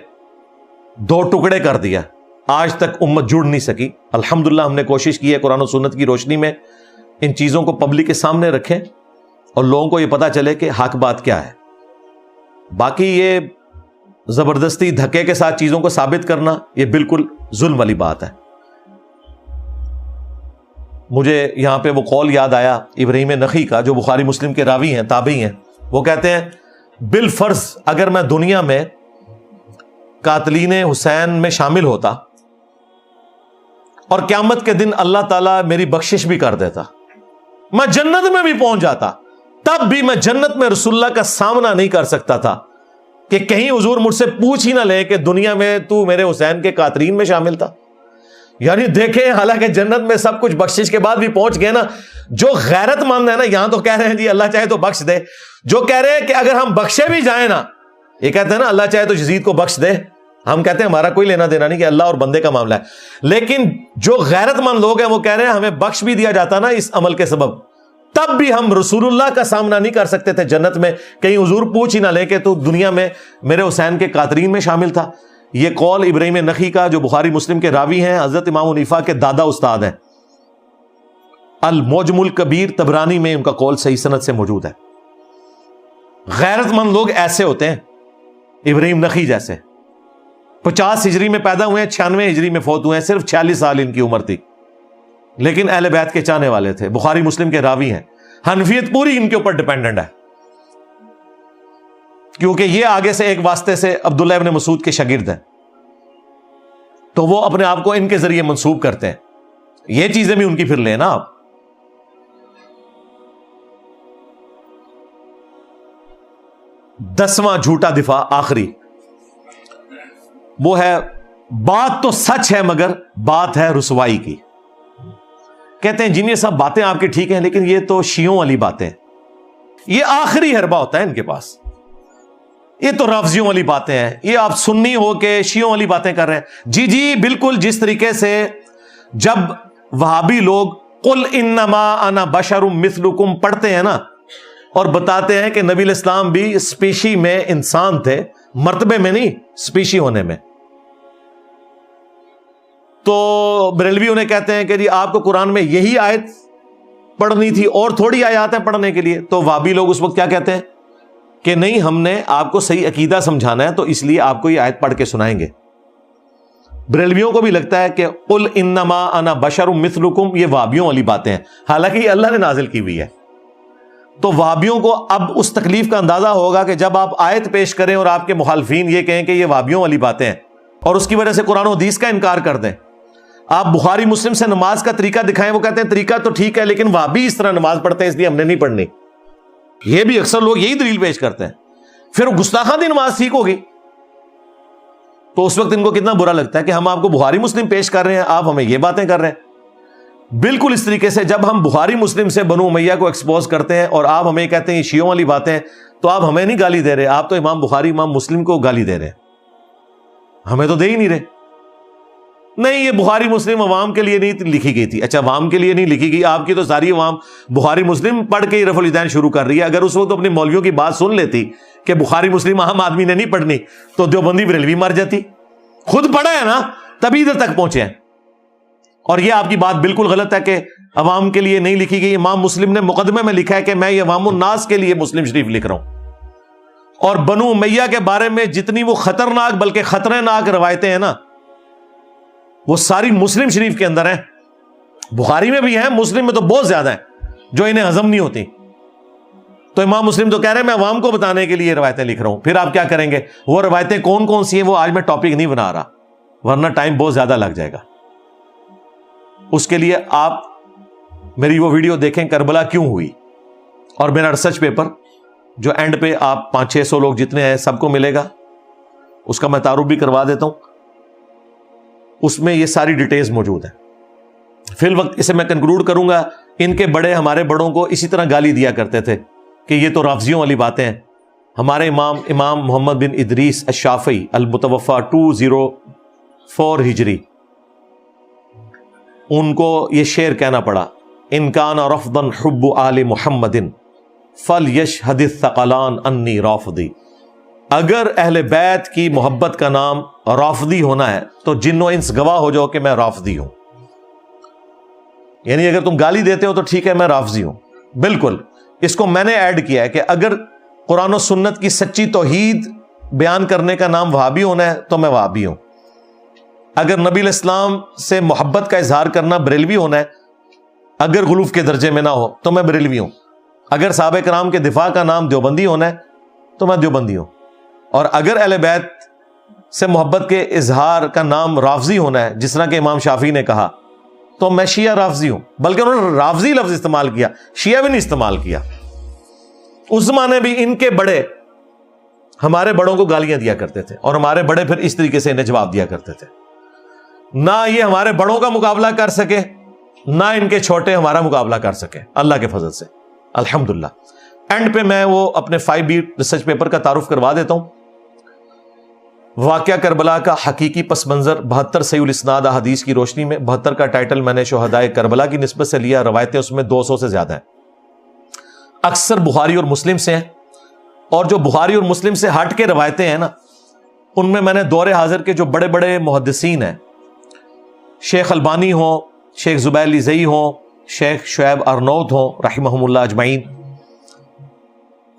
دو ٹکڑے کر دیا, آج تک امت جڑ نہیں سکی. الحمدللہ ہم نے کوشش کی ہے قرآن و سنت کی روشنی میں ان چیزوں کو پبلک کے سامنے رکھیں اور لوگوں کو یہ پتا چلے کہ حق بات کیا ہے. باقی یہ زبردستی دھکے کے ساتھ چیزوں کو ثابت کرنا یہ بالکل ظلم والی بات ہے. مجھے یہاں پہ وہ قول یاد آیا ابراہیم نخعی کا, جو بخاری مسلم کے راوی ہیں, تابعی ہیں. وہ کہتے ہیں بالفرض اگر میں دنیا میں قاتلین حسین میں شامل ہوتا اور قیامت کے دن اللہ تعالیٰ میری بخشش بھی کر دیتا, میں جنت میں بھی پہنچ جاتا, تب بھی میں جنت میں رسول اللہ کا سامنا نہیں کر سکتا تھا کہ کہیں حضور مجھ سے پوچھ ہی نہ لے کہ دنیا میں تو میرے حسین کے قاتلین میں شامل تھا. یعنی دیکھیں, حالانکہ جنت میں سب کچھ بخشش کے بعد بھی پہنچ گئے نا. جو غیرت مند ہے نا, یہاں تو کہہ رہے ہیں جی اللہ چاہے تو بخش دے. جو کہہ رہے ہیں کہ اگر ہم بخشے بھی جائیں نا, یہ کہتے ہیں نا اللہ چاہے تو یزید کو بخش دے, ہم کہتے ہیں ہمارا کوئی لینا دینا نہیں کہ اللہ اور بندے کا معاملہ ہے. لیکن جو غیرت مند لوگ ہیں وہ کہہ رہے ہیں ہمیں بخش بھی دیا جاتا نا اس عمل کے سبب, تب بھی ہم رسول اللہ کا سامنا نہیں کر سکتے تھے جنت میں, کہیں حضور پوچھ ہی نہ لے کہ تو دنیا میں میرے حسین کے قاتلین میں شامل تھا. یہ قول ابراہیم نخعی کا, جو بخاری مسلم کے راوی ہیں, حضرت امام حنیفہ کے دادا استاد ہیں. المعجم الکبیر طبرانی میں ان کا قول صحیح سند سے موجود ہے. غیرت مند لوگ ایسے ہوتے ہیں, ابراہیم نخعی جیسے. 50 ہجری میں پیدا ہوئے ہیں, 96 ہجری میں فوت ہوئے ہیں, صرف 46 سال ان کی عمر تھی, لیکن اہل بیت کے چاہنے والے تھے, بخاری مسلم کے راوی ہیں. حنفیت پوری ان کے اوپر ڈیپینڈنٹ ہے, کیونکہ یہ آگے سے ایک واسطے سے عبداللہ ابن مسعود کے شاگرد ہیں, تو وہ اپنے آپ کو ان کے ذریعے منسوب کرتے ہیں. یہ چیزیں بھی ان کی پھر لیں نا آپ. دسواں جھوٹا دفاع آخری, وہ ہے بات تو سچ ہے مگر بات ہے رسوائی کی. کہتے ہیں جن یہ سب باتیں آپ کی ٹھیک ہیں, لیکن یہ تو شیعوں والی باتیں, یہ آخری حربہ ہوتا ہے ان کے پاس. یہ تو رافضیوں والی باتیں ہیں, یہ آپ سنی ہو کے شیعوں والی باتیں کر رہے ہیں. جی جی بالکل, جس طریقے سے جب وہابی لوگ قل انما انا بشر مثلکم پڑھتے ہیں نا, اور بتاتے ہیں کہ نبی علیہ السلام بھی اسپیشی میں انسان تھے, مرتبے میں نہیں, اسپیشی ہونے میں. تو بریلوی انہیں کہتے ہیں کہ جی آپ کو قرآن میں یہی آیت پڑھنی تھی اور تھوڑی آیات ہیں پڑھنے کے لیے. تو وہابی لوگ اس وقت کیا کہتے ہیں کہ نہیں, ہم نے آپ کو صحیح عقیدہ سمجھانا ہے, تو اس لیے آپ کو یہ آیت پڑھ کے سنائیں گے. بریلویوں کو بھی لگتا ہے کہ قل انما انا بشر مثلکم, یہ وہابیوں والی باتیں ہیں, حالانکہ یہ اللہ نے نازل کی ہوئی ہے. تو وہابیوں کو اب اس تکلیف کا اندازہ ہوگا کہ جب آپ آیت پیش کریں اور آپ کے مخالفین یہ کہیں کہ یہ وہابیوں والی باتیں ہیں, اور اس کی وجہ سے قرآن و حدیث کا انکار کر دیں. آپ بخاری مسلم سے نماز کا طریقہ دکھائیں, وہ کہتے ہیں طریقہ تو ٹھیک ہے لیکن وہابی اس طرح نماز پڑھتے ہیں اس لیے ہم نے نہیں پڑھنی. یہ بھی اکثر لوگ یہی دلیل پیش کرتے ہیں. پھر گستاخانہ نماز ٹھیک ہوگی, تو اس وقت ان کو کتنا برا لگتا ہے کہ ہم آپ کو بخاری مسلم پیش کر رہے ہیں, آپ ہمیں یہ باتیں کر رہے ہیں. بالکل اس طریقے سے جب ہم بخاری مسلم سے بنو امیہ کو ایکسپوز کرتے ہیں اور آپ ہمیں کہتے ہیں یہ شیعوں والی باتیں ہیں, تو آپ ہمیں نہیں گالی دے رہے, آپ تو امام بخاری امام مسلم کو گالی دے رہے ہیں, ہمیں تو دے ہی نہیں رہے. نہیں, یہ بخاری مسلم عوام کے لیے نہیں لکھی گئی تھی. اچھا, عوام کے لیے نہیں لکھی گئی, آپ کی تو ساری عوام بخاری مسلم پڑھ کے ہی رفع الیدین شروع کر رہی ہے. اگر اس وقت اپنی مولویوں کی بات سن لیتی کہ بخاری مسلم عام آدمی نے نہیں پڑھنی, تو دیوبندی بریلوی مر جاتی. خود پڑھا ہے نا, تبھی ادھر تک پہنچے ہیں. اور یہ آپ کی بات بالکل غلط ہے کہ عوام کے لیے نہیں لکھی گئی. امام مسلم نے مقدمے میں لکھا ہے کہ میں یہ عوام الناس کے لیے مسلم شریف لکھ رہا ہوں. اور بنو امیہ کے بارے میں جتنی وہ خطرناک بلکہ خطرناک روایتیں ہیں نا, وہ ساری مسلم شریف کے اندر ہیں. بخاری میں بھی ہیں, مسلم میں تو بہت زیادہ ہیں جو انہیں ہضم نہیں ہوتی. تو امام مسلم تو کہہ رہے ہیں میں عوام کو بتانے کے لیے روایتیں لکھ رہا ہوں. پھر آپ کیا کریں گے, وہ روایتیں کون کون سی ہیں وہ آج میں ٹاپک نہیں بنا رہا, ورنہ ٹائم بہت زیادہ لگ جائے گا. اس کے لیے آپ میری وہ ویڈیو دیکھیں کربلا کیوں ہوئی, اور میرا ریسرچ پیپر جو اینڈ پہ آپ 500-600 لوگ جتنے ہیں سب کو ملے گا، اس کا میں تعارف بھی کروا دیتا ہوں، اس میں یہ ساری ڈیٹیلز موجود ہیں۔ فی الوقت اسے میں کنکلوڈ کروں گا، ان کے بڑے ہمارے بڑوں کو اسی طرح گالی دیا کرتے تھے کہ یہ تو رافضیوں والی باتیں ہیں۔ ہمارے امام محمد بن ادریس الشافعی المتوفی 204 ہجری، ان کو یہ شعر کہنا پڑا، ان کان رفضا حب آل محمد فلیشہد الثقلان انی رافضی۔ اگر اہل بیت کی محبت کا نام رافضی ہونا ہے تو جن و انس گواہ ہو جاؤ کہ میں رافضی ہوں۔ یعنی اگر تم گالی دیتے ہو تو ٹھیک ہے، میں رافضی ہوں، بالکل۔ اس کو میں نے ایڈ کیا ہے کہ اگر قرآن و سنت کی سچی توحید بیان کرنے کا نام وہابی ہونا ہے تو میں وہابی ہوں۔ اگر نبی الاسلام سے محبت کا اظہار کرنا بریلوی ہونا ہے، اگر غلوف کے درجے میں نہ ہو تو میں بریلوی ہوں۔ اگر صحابہ کرام کے دفاع کا نام دیوبندی ہونا ہے تو میں دیوبندی ہوں۔ اور اگر اہل بیت سے محبت کے اظہار کا نام رافضی ہونا ہے، جس طرح کہ امام شافعی نے کہا، تو میں شیعہ رافضی ہوں۔ بلکہ انہوں نے رافضی لفظ استعمال کیا، شیعہ بھی نہیں استعمال کیا۔ اس زمانے بھی ان کے بڑے ہمارے بڑوں کو گالیاں دیا کرتے تھے، اور ہمارے بڑے پھر اس طریقے سے انہیں جواب دیا کرتے تھے۔ نہ یہ ہمارے بڑوں کا مقابلہ کر سکے، نہ ان کے چھوٹے ہمارا مقابلہ کر سکے، اللہ کے فضل سے الحمدللہ۔ اینڈ پہ میں وہ اپنے 5B ریسرچ پیپر کا تعارف کروا دیتا ہوں۔ واقعہ کربلا کا حقیقی پس منظر 72 صحیح الاسناد احادیث کی روشنی میں۔ 72 کا ٹائٹل میں نے شہدائے کربلا کی نسبت سے لیا، روایتیں اس میں 200 سے زیادہ ہیں، اکثر بخاری اور مسلم سے ہیں، اور جو بخاری اور مسلم سے ہٹ کے روایتیں ہیں نا، ان میں نے دور حاضر کے جو بڑے بڑے محدثین ہیں، شیخ البانی ہوں، شیخ زبیر لیزئی ہوں، شیخ شعیب ارنوت ہوں رحمہم اللہ اجمعین،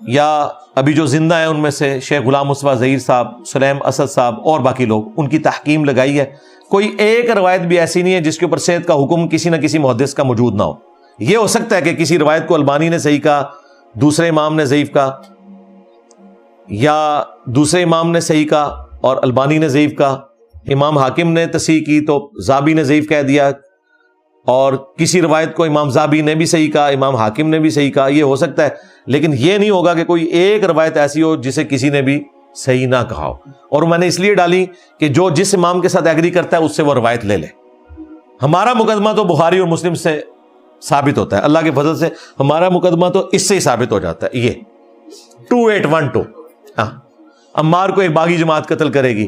یا ابھی جو زندہ ہیں ان میں سے شیخ غلام مصطفیٰ ظہیر صاحب، سلیم اسد صاحب اور باقی لوگ، ان کی تحقیم لگائی ہے۔ کوئی ایک روایت بھی ایسی نہیں ہے جس کے اوپر صحت کا حکم کسی نہ کسی محدث کا موجود نہ ہو۔ یہ ہو سکتا ہے کہ کسی روایت کو البانی نے صحیح کہا، دوسرے امام نے ضعیف کہا، یا دوسرے امام نے صحیح کہا اور البانی نے ضعیف کہا، امام حاکم نے تصحیح کی تو زابی نے ضعیف کہہ دیا، اور کسی روایت کو امام زابی نے بھی صحیح کہا، امام حاکم نے بھی صحیح کہا۔ یہ ہو سکتا ہے، لیکن یہ نہیں ہوگا کہ کوئی ایک روایت ایسی ہو جسے کسی نے بھی صحیح نہ کہا ہو۔ اور میں نے اس لیے ڈالی کہ جو جس امام کے ساتھ ایگری کرتا ہے اس سے وہ روایت لے لے۔ ہمارا مقدمہ تو بخاری اور مسلم سے ثابت ہوتا ہے، اللہ کے فضل سے ہمارا مقدمہ تو اس سے ہی ثابت ہو جاتا ہے۔ یہ 2812، ہاں، عمار کو ایک باغی جماعت قتل کرے گی،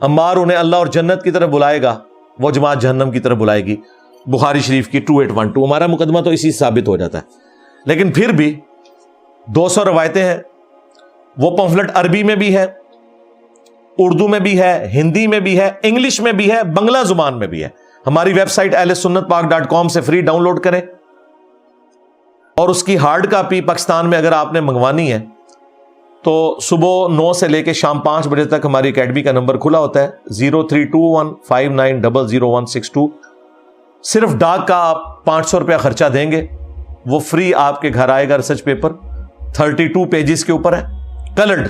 عمار انہیں اللہ اور جنت کی طرف بلائے گا، وہ جماعت جہنم کی طرف بلائے گی، بخاری شریف کی 2812۔ ہمارا مقدمہ تو اسی سے ثابت ہو جاتا ہے۔ لیکن پھر بھی 200 روایتیں ہیں، وہ پمفلٹ عربی میں بھی ہے، اردو میں بھی ہے، ہندی میں بھی ہے، انگلش میں بھی ہے، بنگلہ زبان میں بھی ہے۔ ہماری ویب سائٹ ahlsunnatpak.com سے فری ڈاؤن لوڈ کریں، اور اس کی ہارڈ کاپی پاکستان میں اگر آپ نے منگوانی ہے تو صبح 9 سے لے کے شام 5 بجے تک ہماری اکیڈمی کا نمبر کھلا ہوتا ہے، 032159000162۔ صرف ڈاک کا آپ 500 روپیہ خرچہ دیں گے، وہ فری آپ کے گھر آئے گا۔ ریسرچ پیپر 32 پیجز کے اوپر ہے، کلرڈ۔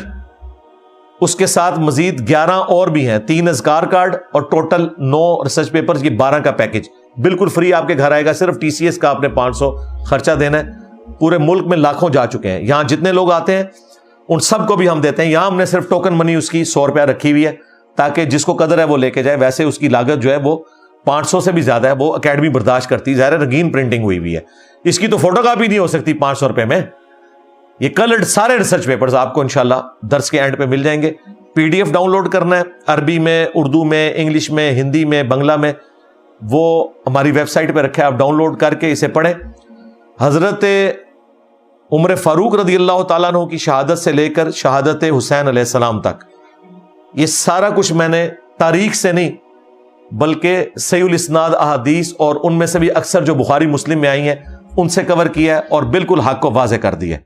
اس کے ساتھ مزید 11 اور بھی ہیں، 3 اذکار کارڈ، اور ٹوٹل 9 ریسرچ پیپر، یہ 12 کا پیکج بالکل فری آپ کے گھر آئے گا۔ صرف TCS کا آپ نے 500 خرچہ دینا ہے۔ پورے ملک میں لاکھوں جا چکے ہیں، یہاں جتنے لوگ آتے ہیں ان سب کو بھی ہم دیتے ہیں۔ یہاں ہم نے صرف ٹوکن منی اس کی 100 روپیہ رکھی ہوئی ہے، تاکہ جس کو قدر ہے وہ لے کے جائے۔ ویسے اس کی لاگت جو ہے وہ 500 سے بھی زیادہ ہے، وہ اکیڈمی برداشت کرتی ہے، ظاہر رنگین پرنٹنگ ہوئی ہوئی ہے، اس کی تو فوٹو کاپی نہیں ہو سکتی 500 روپے میں۔ یہ کلرڈ سارے ریسرچ پیپرز آپ کو انشاءاللہ درس کے اینڈ پہ مل جائیں گے۔ PDF ڈاؤن لوڈ کرنا ہے، عربی میں، اردو میں، انگلش میں، ہندی میں، بنگلہ میں، وہ ہماری ویب سائٹ پہ رکھا ہے، آپ ڈاؤن لوڈ کر کے اسے پڑھیں۔ حضرت عمر فاروق رضی اللہ تعالیٰ عنہ کی شہادت سے لے کر شہادت حسین علیہ السلام تک، یہ سارا کچھ میں نے تاریخ سے نہیں بلکہ صحیح الاسناد احادیث، اور ان میں سے بھی اکثر جو بخاری مسلم میں آئی ہیں ان سے کور کیا ہے، اور بالکل حق کو واضح کر دیا ہے۔